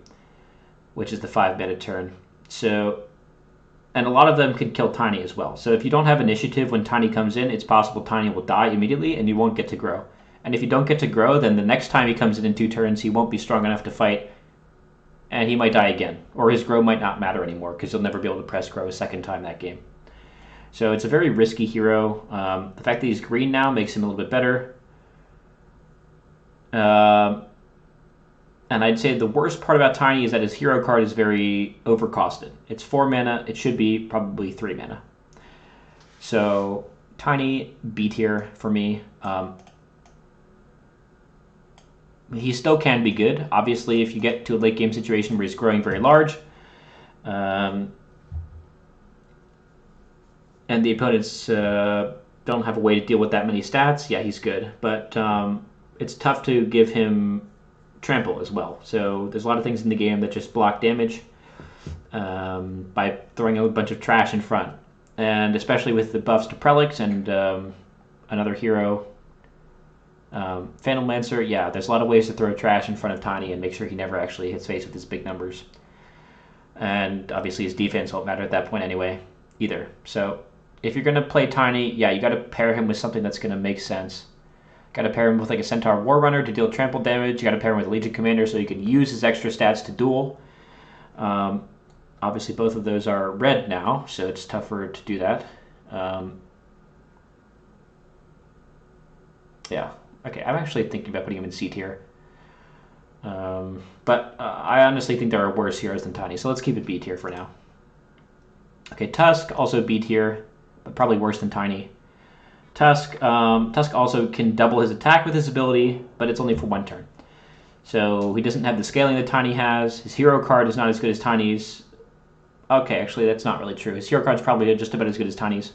which is the 5-mana turn. So, and a lot of them can kill Tiny as well. So if you don't have initiative when Tiny comes in, it's possible Tiny will die immediately and you won't get to grow. And if you don't get to grow, then the next time he comes in 2 turns, he won't be strong enough to fight, and he might die again. Or his grow might not matter anymore, because he'll never be able to press grow a second time that game. So it's a very risky hero. The fact that he's green now makes him a little bit better. And I'd say the worst part about Tiny is that his hero card is very overcosted. It's 4 mana. It should be probably 3 mana. So Tiny, B tier for me. He still can be good. Obviously, if you get to a late game situation where he's growing very large, and the opponents don't have a way to deal with that many stats, yeah, he's good. But it's tough to give him trample as well. So there's a lot of things in the game that just block damage by throwing a bunch of trash in front. And especially with the buffs to Prelix and another hero, Venomancer, yeah, there's a lot of ways to throw trash in front of Tiny and make sure he never actually hits face with his big numbers. And obviously his defense won't matter at that point anyway, either. So if you're going to play Tiny, yeah, you got to pair him with something that's going to make sense. Got to pair him with like a Centaur War Runner to deal trample damage. You got to pair him with a Legion Commander so you can use his extra stats to duel. Obviously both of those are red now, so it's tougher to do that. Yeah. Okay, I'm actually thinking about putting him in C tier. But I honestly think there are worse heroes than Tiny, so let's keep it B tier for now. Okay, Tusk, also B tier, but probably worse than Tiny. Tusk also can double his attack with his ability, but it's only for 1 turn. So he doesn't have the scaling that Tiny has. His hero card is not as good as Tiny's. Okay, actually that's not really true. His hero card is probably just about as good as Tiny's,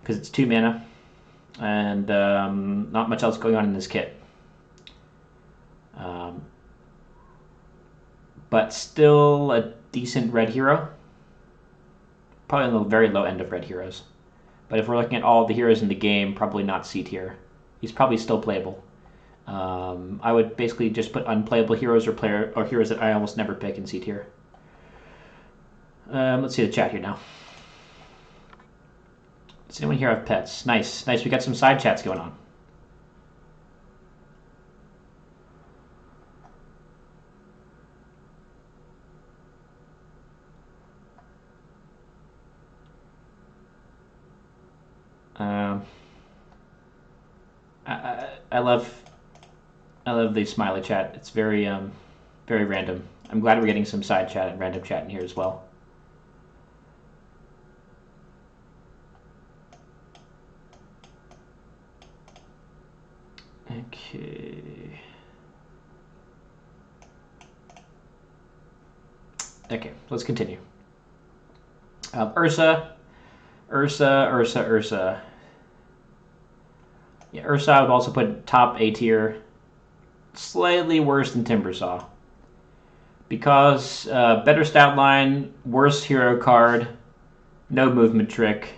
because it's 2 mana. And not much else going on in this kit. But still a decent red hero. Probably on the very low end of red heroes. But if we're looking at all the heroes in the game, probably not C tier. He's probably still playable. I would basically just put unplayable heroes or heroes that I almost never pick in C tier. Let's see the chat here now. Does anyone here have pets? Nice. Nice. We got some side chats going on. I love the smiley chat. It's very very random. I'm glad we're getting some side chat and random chat in here as well. Okay, let's continue. Ursa. Yeah, Ursa I would also put top A tier. Slightly worse than Timbersaw. Because better stat line, worse hero card, no movement trick.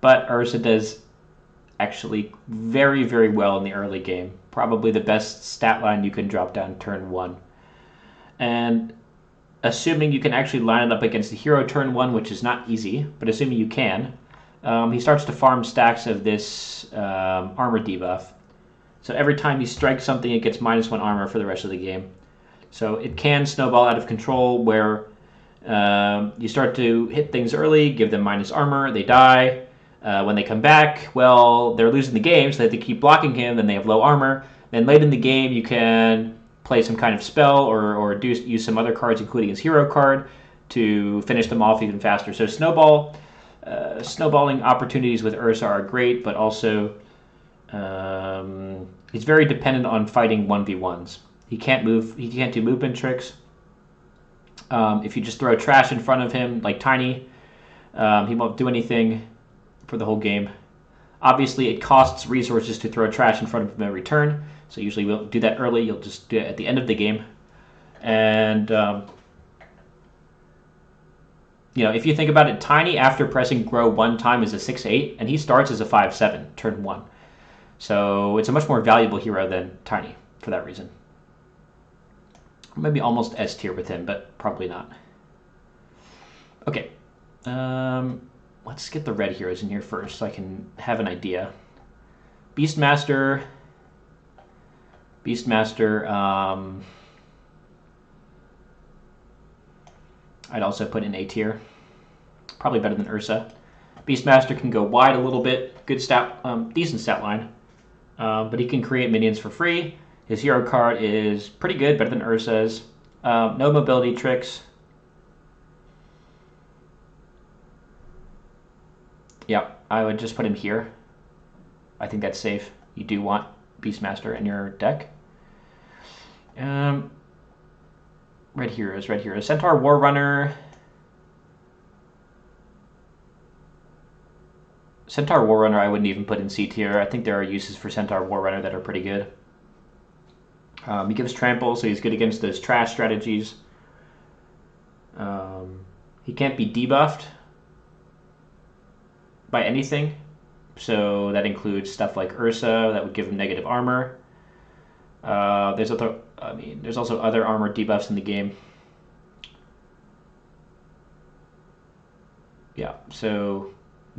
But Ursa does actually very, very well in the early game. Probably the best stat line you can drop down turn 1. And assuming you can actually line it up against the hero turn 1, which is not easy, but assuming you can, he starts to farm stacks of this armor debuff. So every time you strike something, it gets -1 armor for the rest of the game. So it can snowball out of control where you start to hit things early, give them minus armor, they die. When they come back, well, they're losing the game, so they have to keep blocking him, then they have low armor. Then late in the game, you can play some kind of spell or use some other cards, including his hero card, to finish them off even faster. So snowballing opportunities with Ursa are great, but also he's very dependent on fighting 1v1s. He can't move. He can't do movement tricks. If you just throw trash in front of him, like Tiny, he won't do anything for the whole game. Obviously, it costs resources to throw trash in front of him every turn, so usually we won't do that early. You'll just do it at the end of the game. And if you think about it, Tiny, after pressing grow 1 time, is a 6/8, and he starts as a 5/7, turn 1. So it's a much more valuable hero than Tiny for that reason. Maybe almost S tier with him, but probably not. Okay. Let's get the red heroes in here first so I can have an idea. Beastmaster. I'd also put in A tier. Probably better than Ursa. Beastmaster can go wide a little bit. Good stat, decent stat line. But he can create minions for free. His hero card is pretty good, better than Ursa's. No mobility tricks. Yeah, I would just put him here. I think that's safe. You do want Beastmaster in your deck. Red heroes. Centaur War Runner. Centaur War Runner I wouldn't even put in C tier. I think there are uses for Centaur War Runner that are pretty good. He gives trample, so he's good against those trash strategies. He can't be debuffed by anything, so that includes stuff like Ursa that would give him negative armor. There's also other armor debuffs in the game. Yeah, so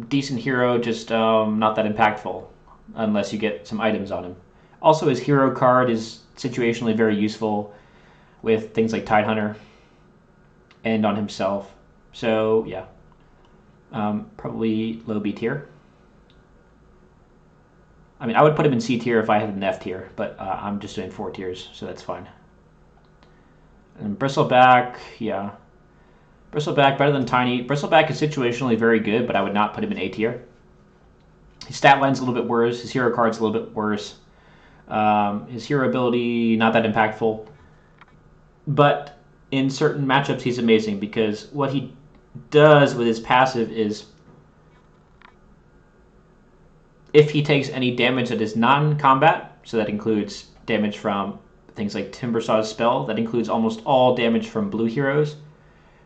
decent hero, just not that impactful unless you get some items on him. Also, his hero card is situationally very useful with things like Tidehunter and on himself. So yeah, probably low B tier. I mean, I would put him in C tier if I had an F tier, but I'm just doing 4 tiers, so that's fine. And Bristleback, yeah. Bristleback, better than Tiny. Bristleback is situationally very good, but I would not put him in A tier. His stat line's a little bit worse. His hero card's a little bit worse. His hero ability, not that impactful. But in certain matchups, he's amazing because what he does with his passive is if he takes any damage that is non-combat, so that includes damage from things like Timbersaw's spell, that includes almost all damage from blue heroes,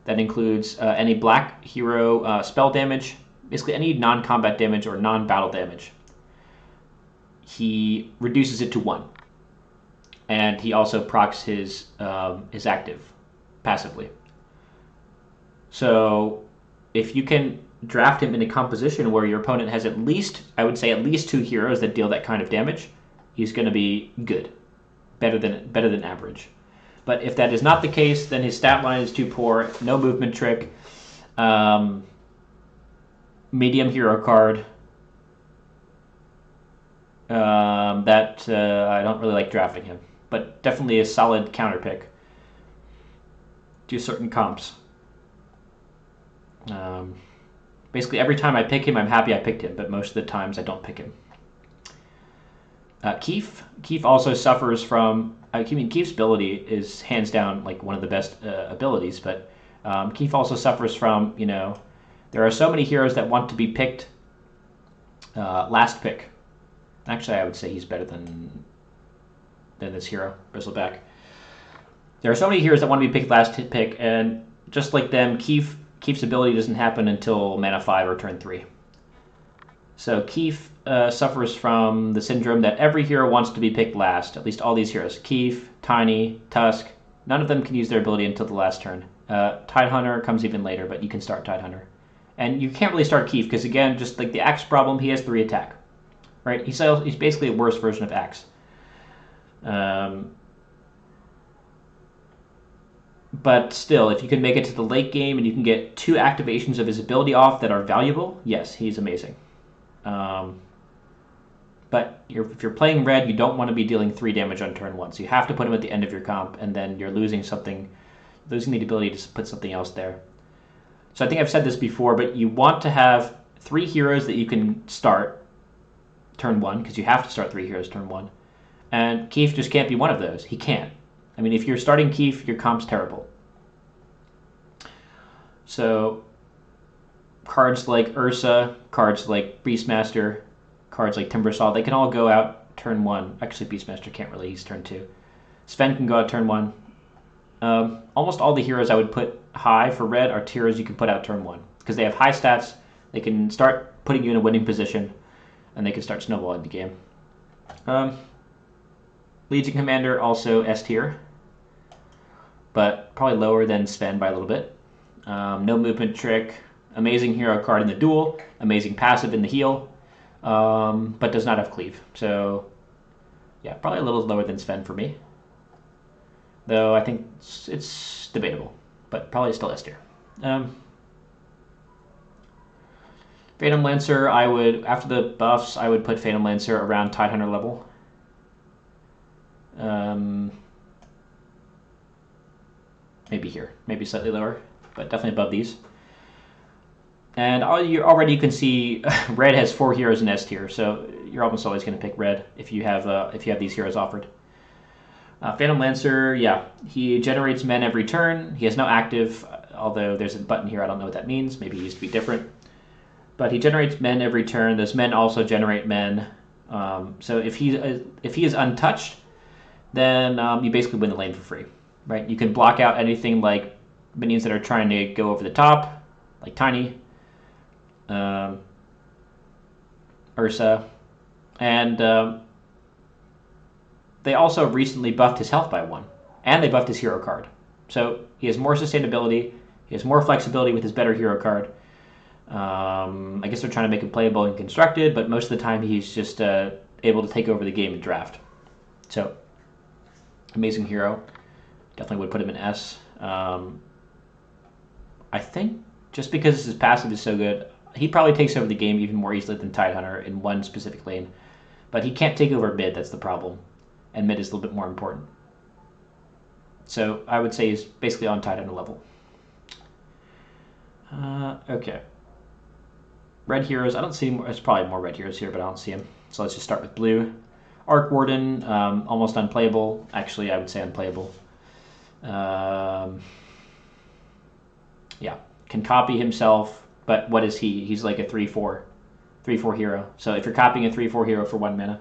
that includes any black hero spell damage, basically any non-combat damage or non-battle damage. He reduces it to 1. And he also procs his active passively. So if you can draft him in a composition where your opponent has at least 2 heroes that deal that kind of damage, he's going to be good, better than average. But if that is not the case, then his stat line is too poor. No movement trick, medium hero card. I don't really like drafting him, but definitely a solid counter pick to certain comps. Basically, every time I pick him, I'm happy I picked him, but most of the times I don't pick him. Keef also suffers from... Keef's ability is hands down like one of the best abilities, but Keef also suffers from, there are so many heroes that want to be picked last pick. Actually, I would say he's better than this hero, Bristleback. There are so many heroes that want to be picked last pick, and just like them, Keef's ability doesn't happen until mana 5 or turn 3. So Keef suffers from the syndrome that every hero wants to be picked last, at least all these heroes. Keef, Tiny, Tusk, none of them can use their ability until the last turn. Tidehunter comes even later, but you can start Tidehunter. And you can't really start Keith because, again, just like the Axe problem, he has 3 attack. Right? He's basically a worse version of Axe. But still, if you can make it to the late game and you can get 2 activations of his ability off that are valuable, yes, he's amazing. But if you're playing red, you don't want to be dealing 3 damage on turn 1. So you have to put him at the end of your comp, and then you're losing the ability to put something else there. So I think I've said this before, but you want to have 3 heroes that you can start turn 1, because you have to start 3 heroes turn 1. And Keith just can't be one of those. He can't. I mean, if you're starting Keith, your comp's terrible. So cards like Ursa, cards like Beastmaster, cards like Timbersaw, they can all go out turn 1. Actually, Beastmaster can't really, he's turn 2. Sven can go out turn 1. Almost all the heroes I would put high for red are heroes you can put out turn 1. Because they have high stats, they can start putting you in a winning position, and they can start snowballing the game. Legion Commander, also S tier, but probably lower than Sven by a little bit. No movement trick, amazing hero card in the duel, amazing passive in the heal, but does not have cleave. So, yeah, probably a little lower than Sven for me. Though I think it's debatable, but probably still S tier. Venomancer, I would, after the buffs, I would put Venomancer around Tidehunter level. Maybe here, maybe slightly lower, but definitely above these. And already you can see red has 4 heroes in S tier, so you're almost always going to pick red if you have these heroes offered. Venomancer, yeah, he generates men every turn. He has no active, although there's a button here. I don't know what that means. Maybe it used to be different. But he generates men every turn. Those men also generate men. So if he is untouched, then you basically win the lane for free, right? You can block out anything like minions that are trying to go over the top, like Tiny, Ursa, and they also recently buffed his health by 1, and they buffed his hero card. So he has more sustainability, he has more flexibility with his better hero card. I guess they're trying to make him playable and constructed, but most of the time he's just able to take over the game and draft. So, amazing hero. Definitely would put him in S. I think just because his passive is so good, he probably takes over the game even more easily than Tidehunter in one specific lane. But he can't take over mid, that's the problem. And mid is a little bit more important. So I would say he's basically on Tidehunter level. Okay. Red heroes, I don't see more, there's probably more red heroes here, but I don't see them. So let's just start with blue. Arc Warden, almost unplayable. Actually, I would say unplayable. Yeah, can copy himself, but what is he? He's like a 3/4 hero. So if you're copying a 3/4 hero for 1 mana,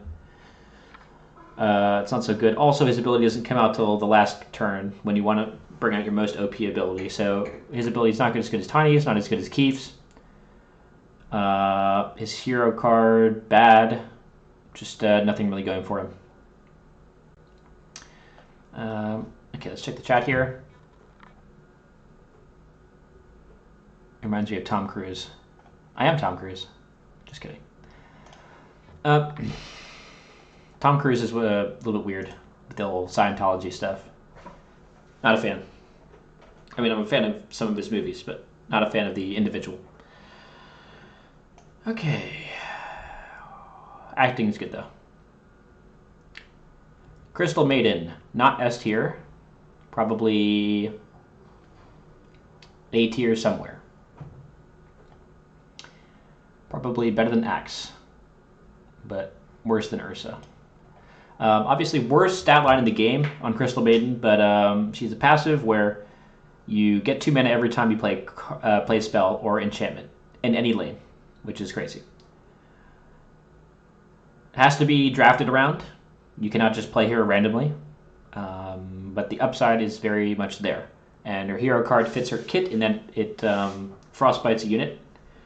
it's not so good. Also, his ability doesn't come out till the last turn when you want to bring out your most OP ability. So his ability is not as good as Tiny. It's not as good as Keith's. His hero card, bad. Just nothing really going for him. Okay, let's check the chat here. It reminds me of Tom Cruise. I am Tom Cruise. Just kidding. Tom Cruise is a little bit weird with the whole Scientology stuff. Not a fan. I mean, I'm a fan of some of his movies, but not a fan of the individual. Okay. Acting is good, though. Crystal Maiden, not S tier. Probably A tier somewhere. Probably better than Axe, but worse than Ursa. Obviously, worst stat line in the game on Crystal Maiden, but she's a passive where you get 2 mana every time you play a spell or enchantment in any lane, which is crazy. It has to be drafted around. You cannot just play here randomly, but the upside is very much there. And her hero card fits her kit in that it frostbites a unit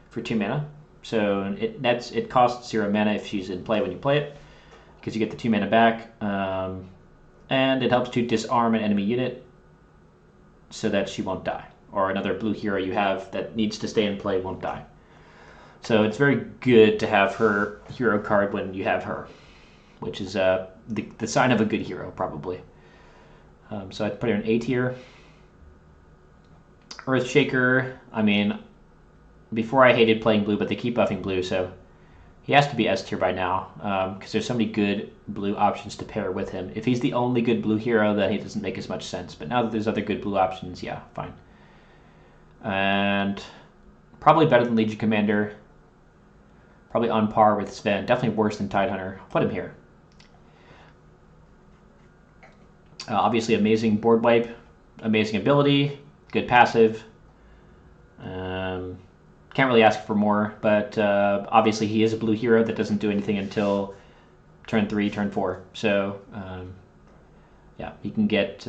for 2 mana. So it costs 0 mana if she's in play when you play it, because you get the 2 mana back. And it helps to disarm an enemy unit so that she won't die, or another blue hero you have that needs to stay in play won't die. So it's very good to have her hero card when you have her, which is the sign of a good hero, probably. So I'd put her in A tier. Earthshaker, I mean, before I hated playing blue, but they keep buffing blue, so he has to be S tier by now, because there's so many good blue options to pair with him. If he's the only good blue hero, then he doesn't make as much sense. But now that there's other good blue options, yeah, fine. And probably better than Legion Commander. Probably on par with Sven. Definitely worse than Tidehunter. I'll put him here. Obviously, amazing board wipe, amazing ability, good passive. Can't really ask for more, but obviously he is a blue hero that doesn't do anything until turn 3, turn 4. So yeah, you can get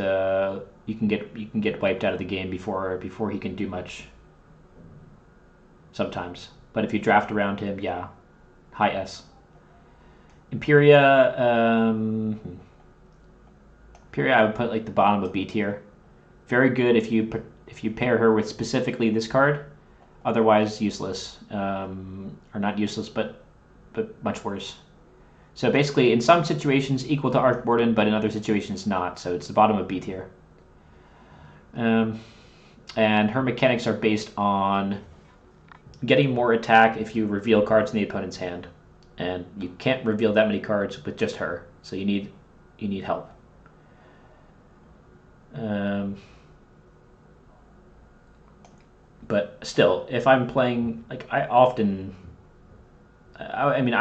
wiped out of the game before he can do much. Sometimes, but if you draft around him, yeah, high S. Imperia, I would put like the bottom of B tier. Very good if you pair her with specifically this card. Otherwise, useless, or not useless, but much worse. So basically, in some situations, equal to Arc Warden, but in other situations, not. So it's the bottom of B tier. And her mechanics are based on getting more attack if you reveal cards in the opponent's hand, and you can't reveal that many cards with just her. So you need help. But still, if I'm playing, like I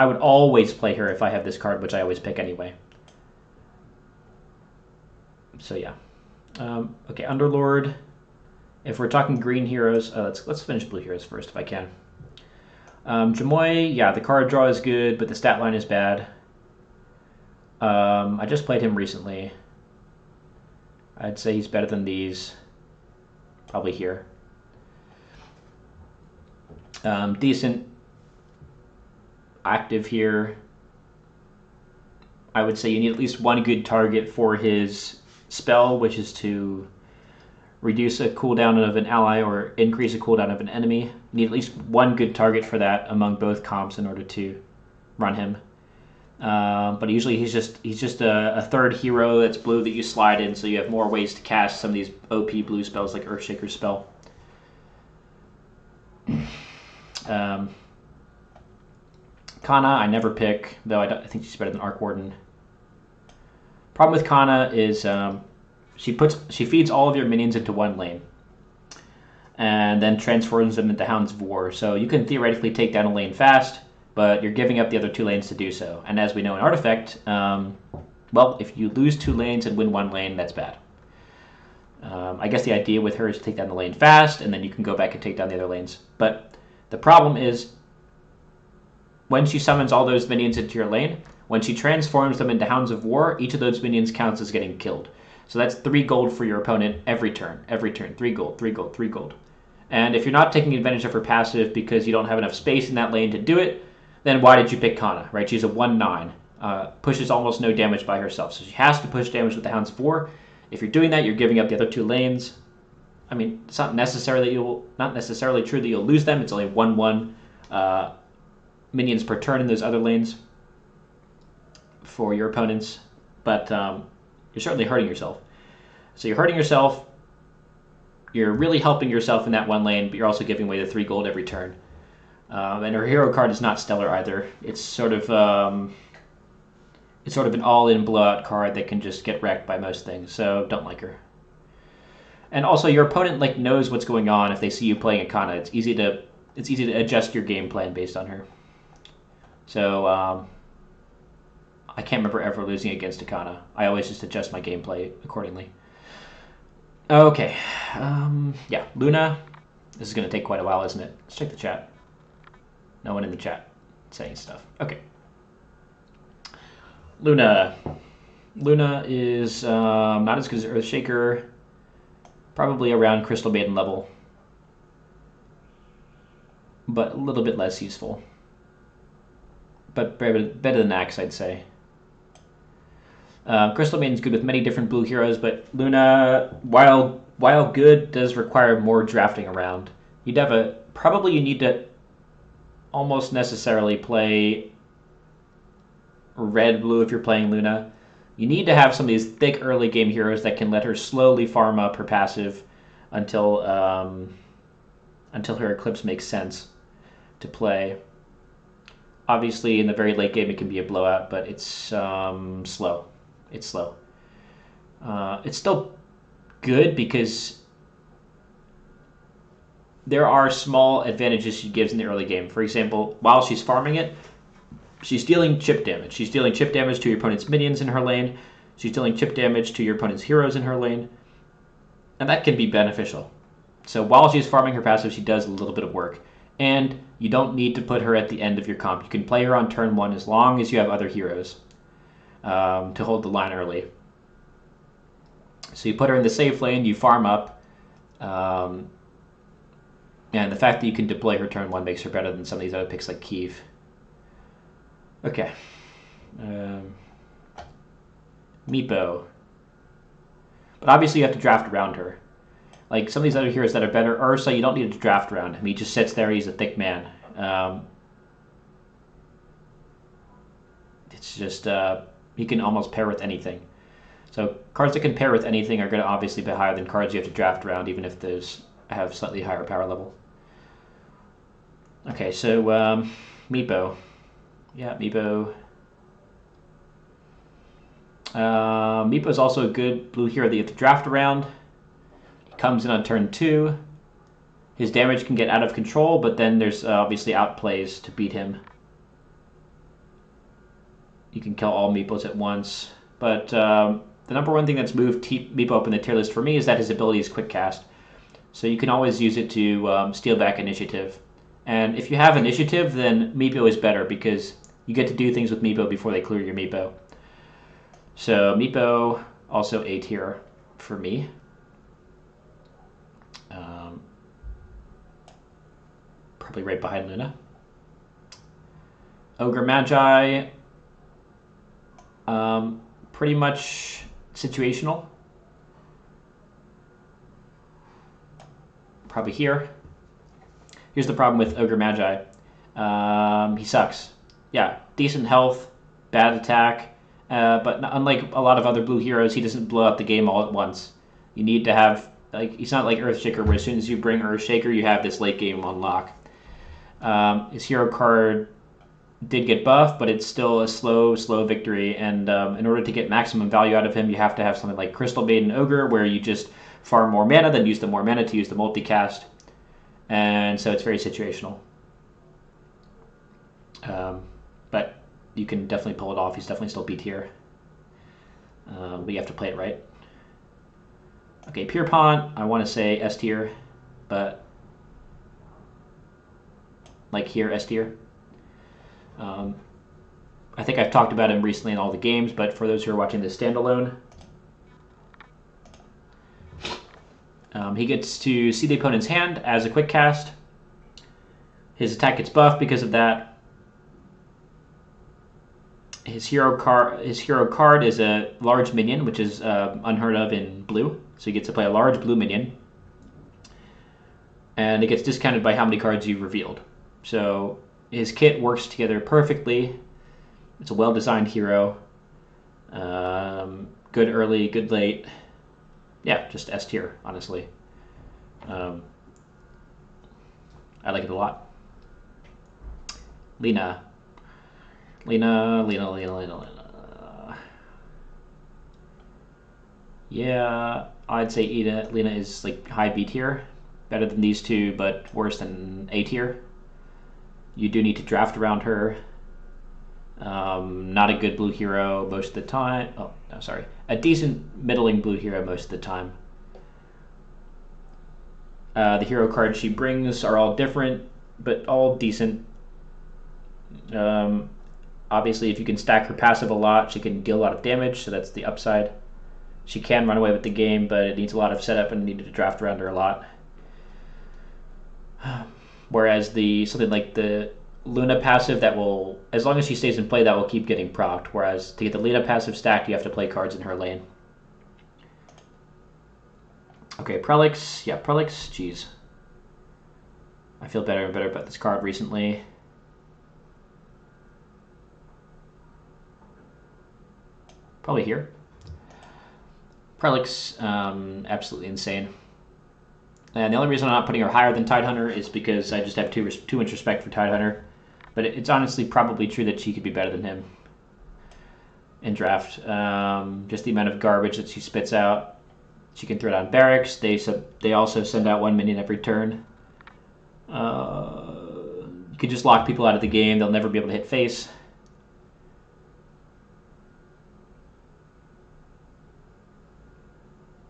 would always play her if I have this card, which I always pick anyway. So yeah. Okay, Underlord. If we're talking green heroes, let's finish blue heroes first if I can. Jamoy, yeah, the card draw is good, but the stat line is bad. I just played him recently. I'd say he's better than these. Probably here. Decent. Active here. I would say you need at least one good target for his spell, which is to reduce a cooldown of an ally or increase a cooldown of an enemy. You need at least one good target for that among both comps in order to run him. But usually he's just a third hero that's blue that you slide in, so you have more ways to cast some of these OP blue spells like Earthshaker's spell. Kana, I never pick, though I think she's better than Arc Warden. Problem with Kana is she feeds all of your minions into one lane, and then transforms them into Hounds of War. So you can theoretically take down a lane fast, but you're giving up the other 2 lanes to do so. And as we know in Artifact, well, if you lose 2 lanes and win 1 lane, that's bad. I guess the idea with her is to take down the lane fast, and then you can go back and take down the other lanes. But the problem is, when she summons all those minions into your lane, when she transforms them into Hounds of War, each of those minions counts as getting killed. So that's 3 gold for your opponent every turn. 3 gold, 3 gold, 3 gold. And if you're not taking advantage of her passive because you don't have enough space in that lane to do it, then why did you pick Kana, right? She's a 1/9. Pushes almost no damage by herself. So she has to push damage with the Hounds of War. If you're doing that, you're giving up the other 2 lanes. I mean, it's not necessarily true that you'll lose them. It's only 1/1 minions per turn in those other lanes for your opponents. But you're certainly hurting yourself. So you're hurting yourself. You're really helping yourself in that 1 lane, but you're also giving away the 3 gold every turn. And her hero card is not stellar either. It's sort of an all-in blowout card that can just get wrecked by most things. So don't like her. And also, your opponent knows what's going on if they see you playing a Kana. It's easy to adjust your game plan based on her. So I can't remember ever losing against a Kana. I always just adjust my gameplay accordingly. Okay, yeah, Luna. This is going to take quite a while, isn't it? Let's check the chat. No one in the chat saying stuff. Okay. Luna. Luna is not as good as Earthshaker. Probably around Crystal Maiden level. But a little bit less useful. But better than Axe, I'd say. Crystal Maiden's good with many different blue heroes, but Luna, while while good, does require more drafting around. You'd have probably you need to almost necessarily play red-blue if you're playing Luna. You need to have some of these thick early game heroes that can let her slowly farm up her passive until her Eclipse makes sense to play. Obviously, in the very late game, it can be a blowout, but it's slow. It's slow. It's still good because there are small advantages she gives in the early game. For example, while she's farming it, she's dealing chip damage. She's dealing chip damage to your opponent's minions in her lane. She's dealing chip damage to your opponent's heroes in her lane. And that can be beneficial. So while she's farming her passive, she does a little bit of work. And you don't need to put her at the end of your comp. You can play her on turn 1 as long as you have other heroes to hold the line early. So you put her in the safe lane, you farm up. And the fact that you can deploy her turn 1 makes her better than some of these other picks like Kiev. Okay. Meepo. But obviously you have to draft around her. Like some of these other heroes that are better, Ursa, you don't need to draft around him. He just sits there, he's a thick man. It's just, he can almost pair with anything. So cards that can pair with anything are going to obviously be higher than cards you have to draft around, even if those have slightly higher power level. Okay, so Meepo. Yeah, Meepo. Meepo is also a good blue hero that you have to draft around. He comes in on turn 2. His damage can get out of control, but then there's obviously outplays to beat him. You can kill all Meepos at once. But the number one thing that's moved Meepo up in the tier list for me is that his ability is quick cast. So you can always use it to steal back initiative. And if you have initiative, then Meepo is better because you get to do things with Meepo before they clear your Meepo. So Meepo, also A tier for me. Probably right behind Lina. Ogre Magi, pretty much situational. Probably here. Here's the problem with Ogre Magi. He sucks. Yeah, decent health, bad attack, but unlike a lot of other blue heroes, he doesn't blow up the game all at once. You need to have, like, he's not like Earthshaker, where as soon as you bring Earthshaker, you have this late game unlock. His hero card did get buffed, but it's still a slow victory, and in order to get maximum value out of him, you have to have something like Crystal Maiden Ogre, where you just farm more mana, then use the more mana to use the multicast, and so it's very situational. But you can definitely pull it off. He's definitely still B tier, but you have to play it right. Okay, Pierpont, I want to say S tier, but like here, S tier. I think I've talked about him recently in all the games, but for those who are watching this standalone, he gets to see the opponent's hand as a quick cast. His attack gets buffed because of that. His hero card is a large minion, which is unheard of in blue. So he gets to play a large blue minion. And it gets discounted by how many cards you've revealed. So his kit works together perfectly. It's a well-designed hero. Good early, good late. Yeah, just S tier, honestly. I like it a lot. Lina. Yeah, I'd say Lina is like high B tier. Better than these two, but worse than A tier. You do need to draft around her. Not a good blue hero most of the time. Oh, no, sorry. A decent middling blue hero most of the time. The hero cards she brings are all different, but all decent. Obviously, if you can stack her passive a lot, she can deal a lot of damage, so that's the upside. She can run away with the game, but it needs a lot of setup and needed to draft around her a lot. Whereas something like the Luna passive, that will, as long as she stays in play, that will keep getting procced. Whereas to get the Lina passive stacked, you have to play cards in her lane. Okay, Prelix. Yeah, Prelix. Jeez. I feel better and better about this card recently. Probably here. Prelix, absolutely insane. And the only reason I'm not putting her higher than Tidehunter is because I just have too much respect for Tidehunter. But it's honestly probably true that she could be better than him in draft. Just the amount of garbage that she spits out. She can throw down barracks. They also send out 1 minion every turn. You could just lock people out of the game. They'll never be able to hit face.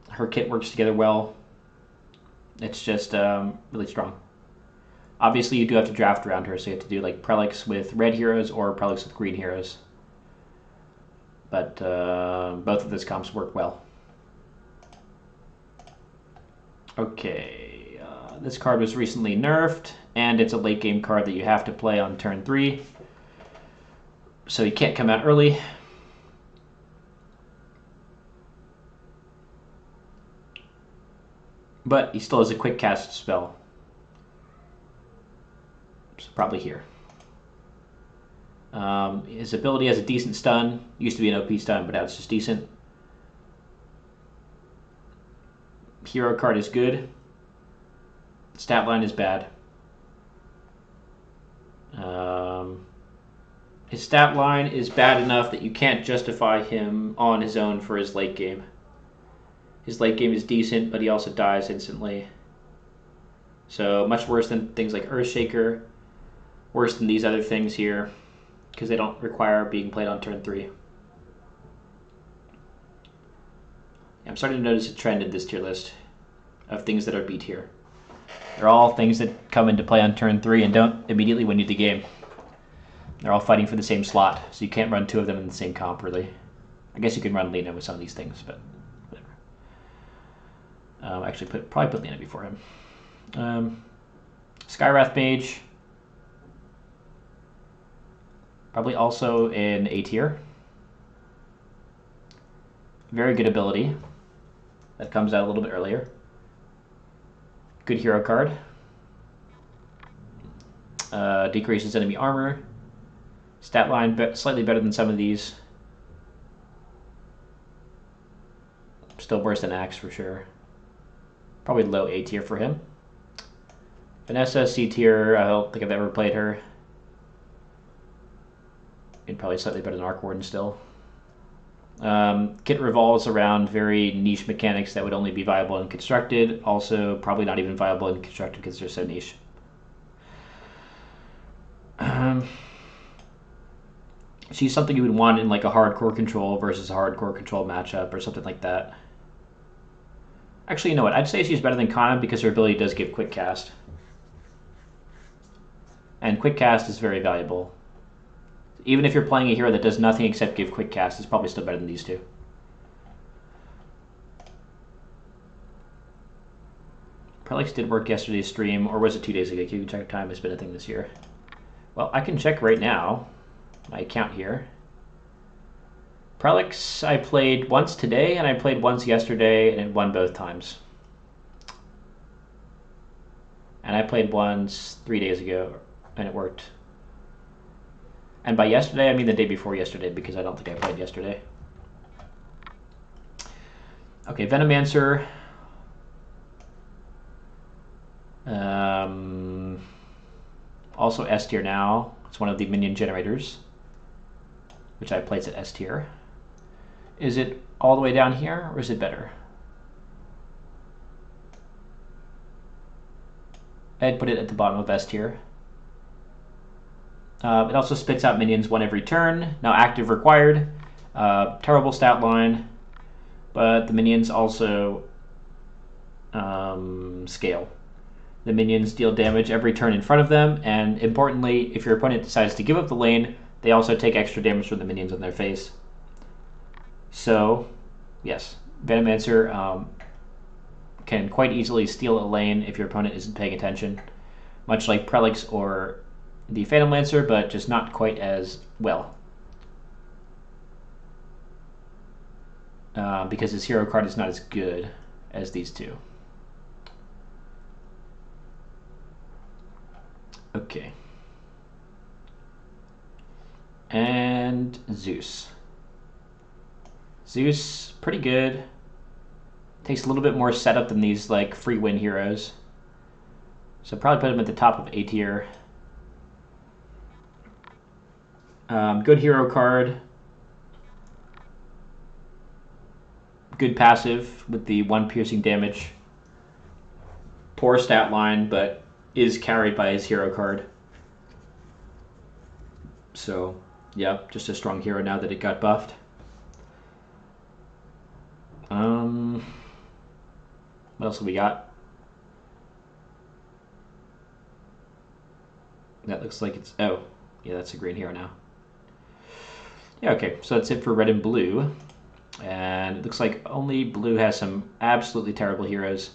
Her kit works together well. It's just really strong. Obviously, you do have to draft around her, so you have to do like Prelix with red heroes or Prelix with green heroes. But both of those comps work well. Okay, this card was recently nerfed, and it's a late game card that you have to play on turn 3. So you can't come out early. But he still has a quick cast spell. So probably here. His ability has a decent stun. Used to be an OP stun, but now it's just decent. Hero card is good. Stat line is bad. His stat line is bad enough that you can't justify him on his own for his late game. His late game is decent, but he also dies instantly. So much worse than things like Earthshaker. Worse than these other things here, because they don't require being played on turn 3. I'm starting to notice a trend in this tier list of things that are B tier. They're all things that come into play on turn 3 and don't immediately win you the game. They're all fighting for the same slot, so you can't run 2 of them in the same comp, really. I guess you can run Lena with some of these things, but whatever. Actually, probably put Lena before him. Skywrath Mage. Probably also in A tier. Very good ability. That comes out a little bit earlier. Good hero card. Decreases enemy armor. Stat line slightly better than some of these. Still worse than Axe for sure. Probably low A tier for him. Vanessa, C tier. I don't think I've ever played her. And probably slightly better than Arc Warden still. Kit revolves around very niche mechanics that would only be viable in Constructed. Also, probably not even viable in Constructed because they're so niche. She's something you would want in like a hardcore control versus a hardcore control matchup or something like that. Actually, you know what? I'd say she's better than Kana because her ability does give quick cast. And quick cast is very valuable. Even if you're playing a hero that does nothing except give quick cast, it's probably still better than these two. Prelix did work yesterday's stream, or was it 2 days ago? You can check time. It's been a thing this year. Well, I can check right now. My account here. Prelix, I played once today, and I played once yesterday, and it won both times. And I played once 3 days ago, and it worked. And by yesterday, I mean the day before yesterday, because I don't think I played yesterday. Okay, Venomancer. Also S tier now. It's one of the minion generators, which I place at S tier. Is it all the way down here, or is it better? I'd put it at the bottom of S tier. It also spits out minions 1 every turn. Now active required. Terrible stat line. But the minions also scale. The minions deal damage every turn in front of them. And importantly, if your opponent decides to give up the lane, they also take extra damage from the minions on their face. So, yes, Venomancer can quite easily steal a lane if your opponent isn't paying attention. Much like Prelix or the Venomancer, but just not quite as well. Because his hero card is not as good as these two. Okay. And Zeus. Zeus, pretty good. Takes a little bit more setup than these like free win heroes. So probably put him at the top of A tier. Good hero card. Good passive with the 1 piercing damage. Poor stat line, but is carried by his hero card. So, yeah, just a strong hero now that it got buffed. What else have we got? That looks like it's... Oh, yeah, that's a green hero now. Yeah, okay, so that's it for red and blue. And it looks like only blue has some absolutely terrible heroes.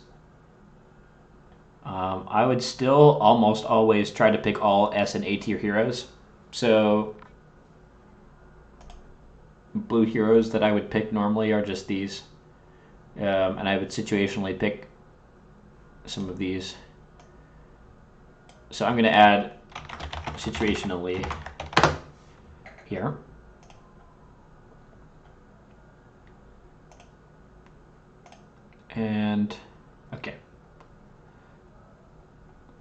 I would still almost always try to pick all S and A tier heroes. So blue heroes that I would pick normally are just these. And I would situationally pick some of these. So I'm going to add situationally here. And, okay.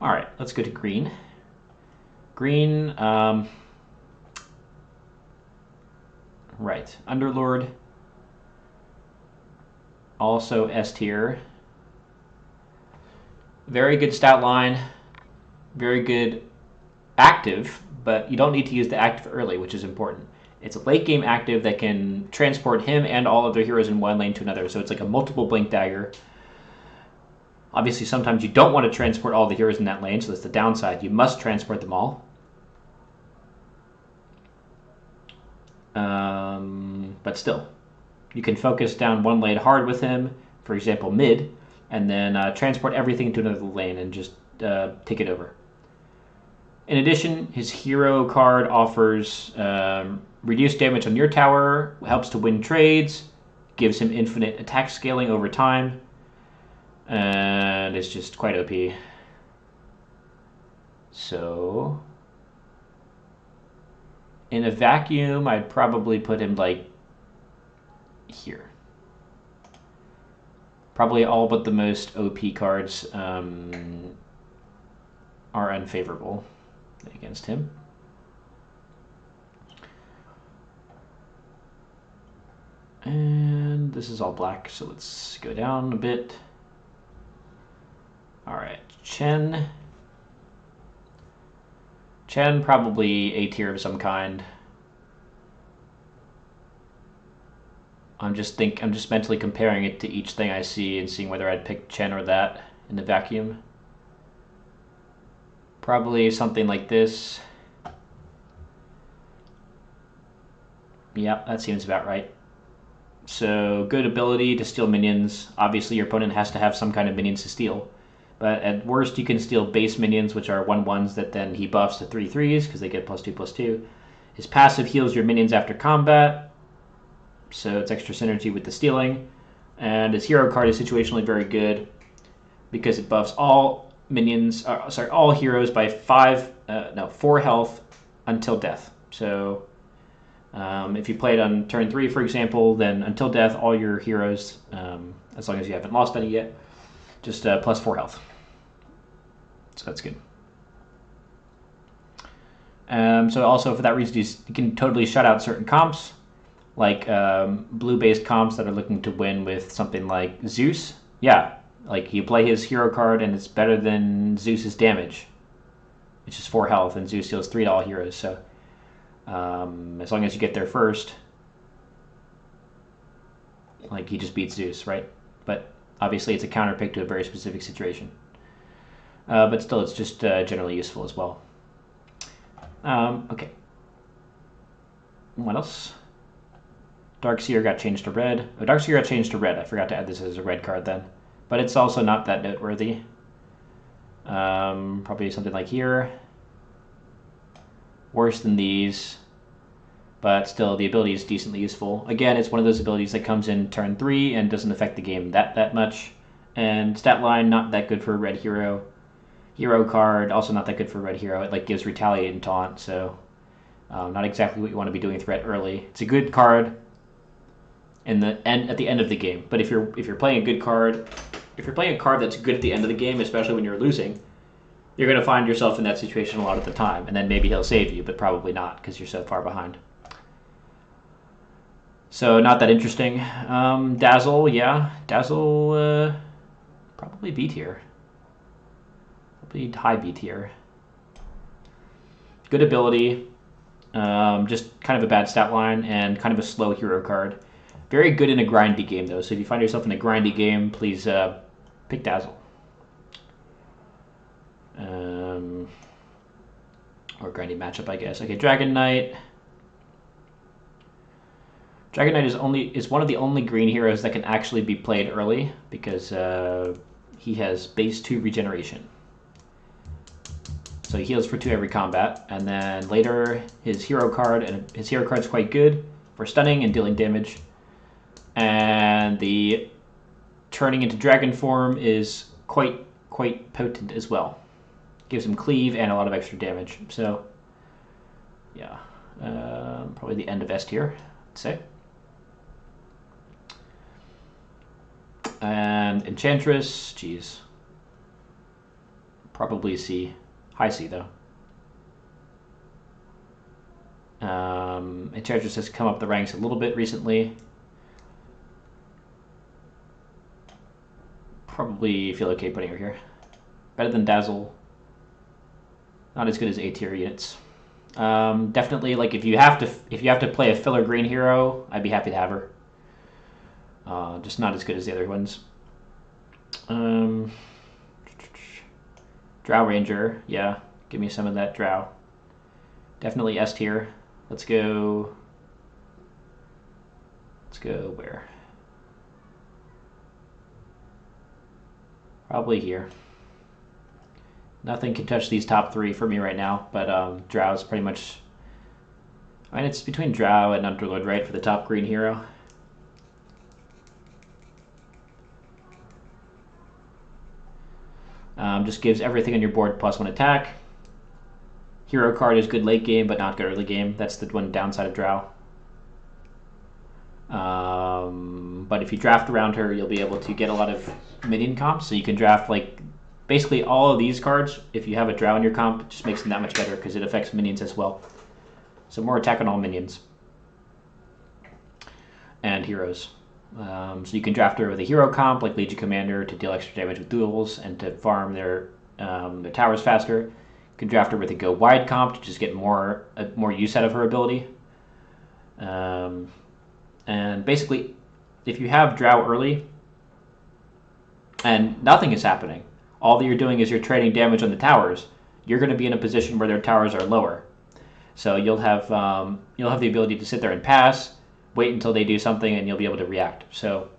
All right, let's go to green. Green, right, Underlord, also S tier. Very good stat line, very good active, but you don't need to use the active early, which is important. It's a late game active that can transport him and all other heroes in one lane to another, so it's like a multiple blink dagger. Obviously, sometimes you don't want to transport all the heroes in that lane, so that's the downside. You must transport them all. But still, you can focus down one lane hard with him, for example, mid, and then transport everything to another lane and just take it over. In addition, his hero card offers reduced damage on your tower, helps to win trades, gives him infinite attack scaling over time, and it's just quite OP. So, in a vacuum, I'd probably put him like here. Probably all but the most OP cards are unfavorable against him. And this is all black, so let's go down a bit. All right, Chen. Chen, probably A tier of some kind. I'm just mentally comparing it to each thing I see and seeing whether I'd pick Chen or that in the vacuum. Probably something like this. Yeah, that seems about right. So, good ability to steal minions. Obviously, your opponent has to have some kind of minions to steal. But at worst, you can steal base minions, which are 1/1s that then he buffs to 3/3s because they get +2/+2. His passive heals your minions after combat, so it's extra synergy with the stealing. And his hero card is situationally very good because it buffs all minions, all heroes by 4 health until death. So if you play it on turn 3, for example, then until death, all your heroes, as long as you haven't lost any yet, just +4 health. So that's good. So also for that reason, you can totally shut out certain comps, like blue-based comps that are looking to win with something like Zeus. Yeah, like you play his hero card and it's better than Zeus's damage, which is 4 health, and Zeus deals 3 to all heroes. So as long as you get there first, like he just beats Zeus, right? But obviously it's a counter pick to a very specific situation. But still, it's just generally useful as well. Okay. What else? Darkseer got changed to red. Oh, Darkseer got changed to red. I forgot to add this as a red card then. But it's also not that noteworthy. Probably something like here. Worse than these. But still, the ability is decently useful. Again, it's one of those abilities that comes in turn 3 and doesn't affect the game that much. And stat line, not that good for a red hero. Hero card, also not that good for red hero. It like gives retaliate and taunt, so not exactly what you want to be doing threat early. It's a good card in the end at the end of the game. But if you're playing a good card, if you're playing a card that's good at the end of the game, especially when you're losing, you're going to find yourself in that situation a lot of the time, and then maybe he'll save you, but probably not because you're so far behind. So not that interesting. Dazzle, yeah, Dazzle probably B tier. Probably high B tier. Good ability, just kind of a bad stat line and kind of a slow hero card. Very good in a grindy game though. So if you find yourself in a grindy game, please pick Dazzle. Or grindy matchup, I guess. Okay, Dragon Knight. Dragon Knight is one of the only green heroes that can actually be played early because he has base 2 regeneration. So he heals for 2 every combat, and then later his hero card's quite good for stunning and dealing damage. And the turning into dragon form is quite potent as well. Gives him cleave and a lot of extra damage. So yeah, probably the end of S tier, I'd say. And Enchantress, geez, probably C. High C, though. Enchantress has come up the ranks a little bit recently. Probably feel okay putting her here. Better than Dazzle. Not as good as A tier units. Definitely, like if you have to play a filler green hero, I'd be happy to have her. Just not as good as the other ones. Drow Ranger, yeah, give me some of that Drow. Definitely S tier. Let's go where? Probably here. Nothing can touch these top 3 for me right now, but Drow is pretty much... I mean, it's between Drow and Underlord, right, for the top green hero. Just gives everything on your board +1 attack. Hero card is good late game, but not good early game. That's the one downside of Drow. But if you draft around her, you'll be able to get a lot of minion comps. So you can draft like basically all of these cards. If you have a Drow in your comp, it just makes them that much better because it affects minions as well. So more attack on all minions and heroes. So you can draft her with a hero comp like Legion Commander to deal extra damage with duels and to farm their towers faster. You can draft her with a go wide comp to just get more use out of her ability. And basically, if you have Drow early and nothing is happening, all that you're doing is you're trading damage on the towers, you're going to be in a position where their towers are lower. So you'll have the ability to sit there and pass, wait until they do something, and you'll be able to react. So,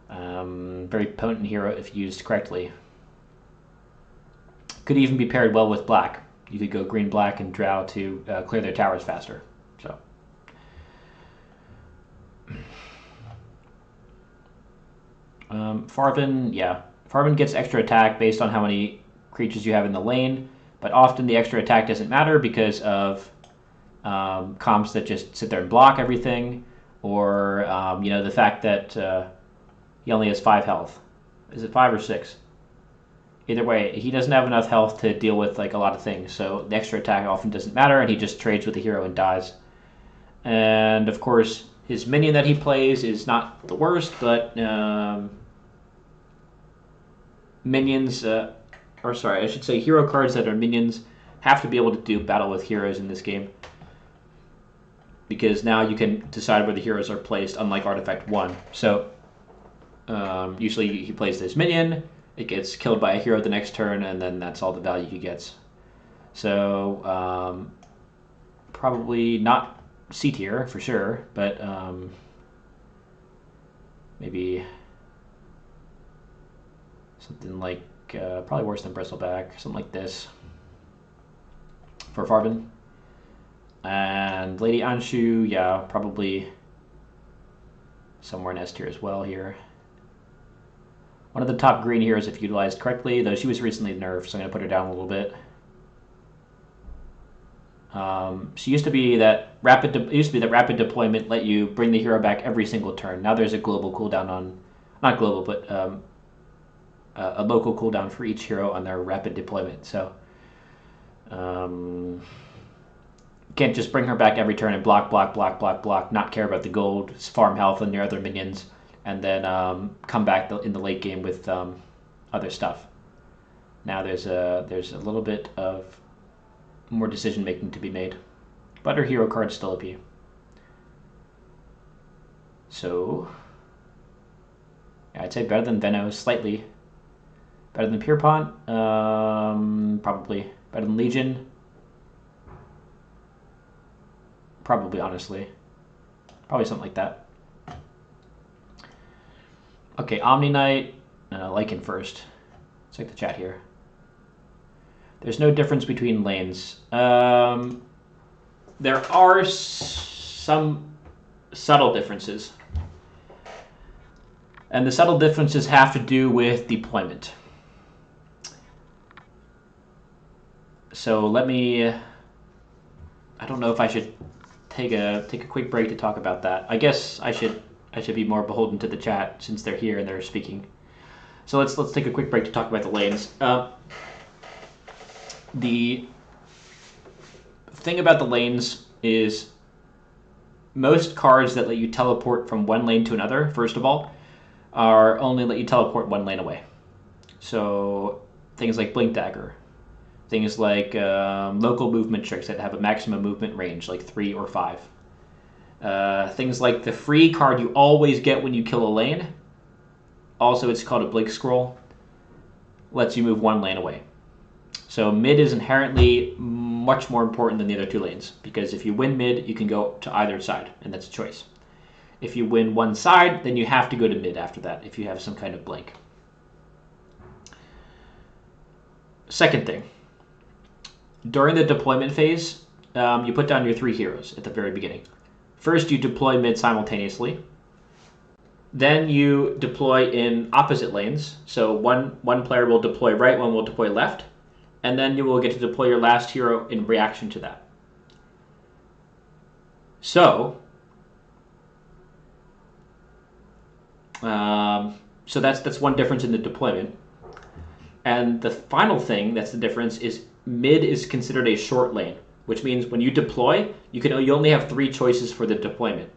very potent hero if used correctly. Could even be paired well with black. You could go green, black, and Drow to clear their towers faster. So, Farben, yeah. Farben gets extra attack based on how many creatures you have in the lane, but often the extra attack doesn't matter because of comps that just sit there and block everything, or the fact that he only has 5 health. Is it 5 or 6? Either way, he doesn't have enough health to deal with like a lot of things, so the extra attack often doesn't matter, and he just trades with the hero and dies. And of course, his minion that he plays is not the worst, but minions, or sorry, I should say hero cards that are minions have to be able to do battle with heroes in this game, because now you can decide where the heroes are placed, unlike Artifact 1. So usually he plays this minion, it gets killed by a hero the next turn, and then that's all the value he gets. So probably not C tier for sure, but maybe something like probably worse than Bristleback, something like this for Farben. And Lady Anshu, yeah, probably somewhere in S tier as well here. One of the top green heroes, if utilized correctly, though she was recently nerfed, so I'm going to put her down a little bit. She used to be that rapid deployment let you bring the hero back every single turn. Now there's a global cooldown on, not global, but a local cooldown for each hero on their rapid deployment. So can't just bring her back every turn and block, not care about the gold, farm health and your other minions, and then come back in the late game with other stuff. Now there's a little bit of more decision making to be made, but her hero card's still OP. So yeah, I'd say better than Veno, slightly. Better than Pierpont, probably. Better than Legion, probably, honestly. Probably something like that. Okay, Omni Knight, Lycan first. Let's check the chat here. There's no difference between lanes. There are some subtle differences. And the subtle differences have to do with deployment. So let me... I don't know if I should take a quick break to talk about that. I guess I should be more beholden to the chat since they're here and they're speaking. So let's take a quick break to talk about the lanes. The thing about the lanes is most cards that let you teleport from one lane to another, first of all, are only let you teleport one lane away. So things like Blink Dagger, things like local movement tricks that have a maximum movement range, like 3 or 5. Things like the free card you always get when you kill a lane, also it's called a Blink Scroll, lets you move one lane away. So mid is inherently much more important than the other two lanes, because if you win mid, you can go to either side, and that's a choice. If you win one side, then you have to go to mid after that, if you have some kind of blink. Second thing, during the deployment phase, you put down your 3 heroes at the very beginning. First, you deploy mid simultaneously. Then you deploy in opposite lanes. So one player will deploy right, one will deploy left. And then you will get to deploy your last hero in reaction to that. So that's one difference in the deployment. And the final thing that's the difference is mid is considered a short lane, which means when you deploy, you only have 3 choices for the deployment.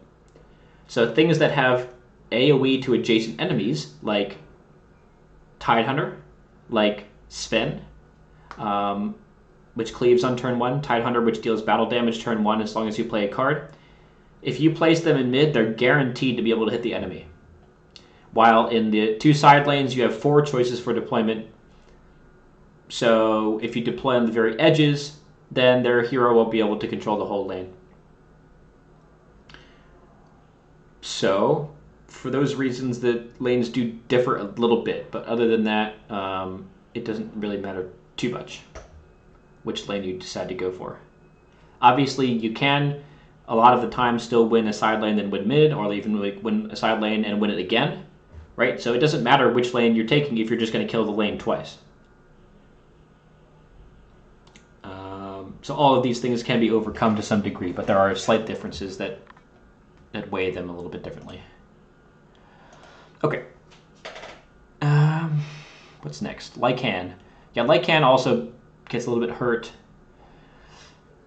So things that have AoE to adjacent enemies, like Tidehunter, like Sven, which cleaves on turn 1, Tidehunter, which deals battle damage turn 1 as long as you play a card. If you place them in mid, they're guaranteed to be able to hit the enemy. While in the 2 side lanes, you have 4 choices for deployment. So if you deploy on the very edges, then their hero won't be able to control the whole lane. So for those reasons, the lanes do differ a little bit, but other than that, it doesn't really matter too much which lane you decide to go for. Obviously, you can a lot of the time still win a side lane then win mid, or even win a side lane and win it again, right? So it doesn't matter which lane you're taking if you're just going to kill the lane twice. So all of these things can be overcome to some degree, but there are slight differences that weigh them a little bit differently. Okay. What's next? Lycan. Yeah, Lycan also gets a little bit hurt,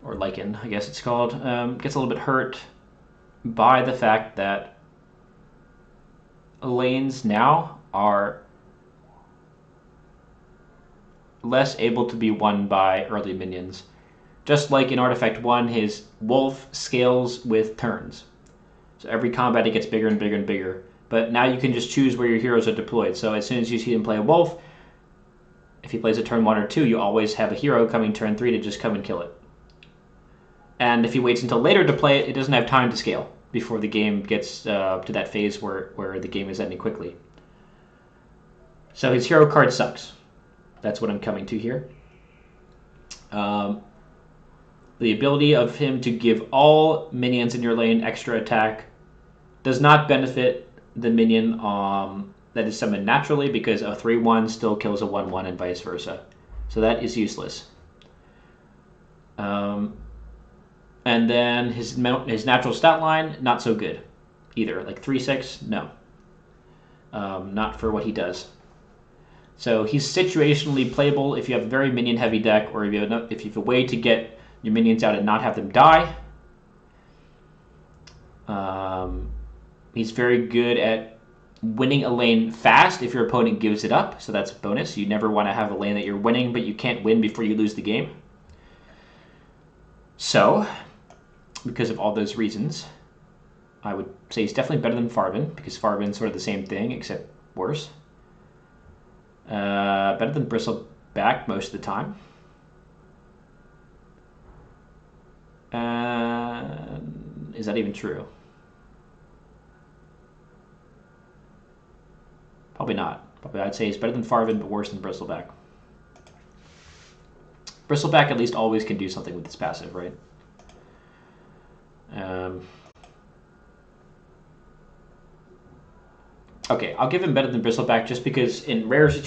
or Lycan, I guess it's called, gets a little bit hurt by the fact that lanes now are less able to be won by early minions. Just like in Artifact 1, his wolf scales with turns. So every combat it gets bigger and bigger and bigger. But now you can just choose where your heroes are deployed. So as soon as you see him play a wolf, if he plays a turn 1 or 2, you always have a hero coming turn 3 to just come and kill it. And if he waits until later to play it, it doesn't have time to scale before the game gets to that phase where the game is ending quickly. So his hero card sucks. That's what I'm coming to here. The ability of him to give all minions in your lane extra attack does not benefit the minion that is summoned naturally because a 3/1 still kills a 1/1 and vice versa. So that is useless. And then his natural stat line, not so good either. Like 3/6, no. Not for what he does. So he's situationally playable if you have a very minion-heavy deck, or if you have a way to get your minions out and not have them die. He's very good at winning a lane fast if your opponent gives it up, so that's a bonus. You never want to have a lane that you're winning, but you can't win before you lose the game. So, because of all those reasons, I would say he's definitely better than Farben, because Farben's sort of the same thing, except worse. Better than Bristleback most of the time. Is that even true? Probably not. Probably I'd say he's better than Farben, but worse than Bristleback. Bristleback at least always can do something with his passive, right? Okay, I'll give him better than Bristleback just because in rare situations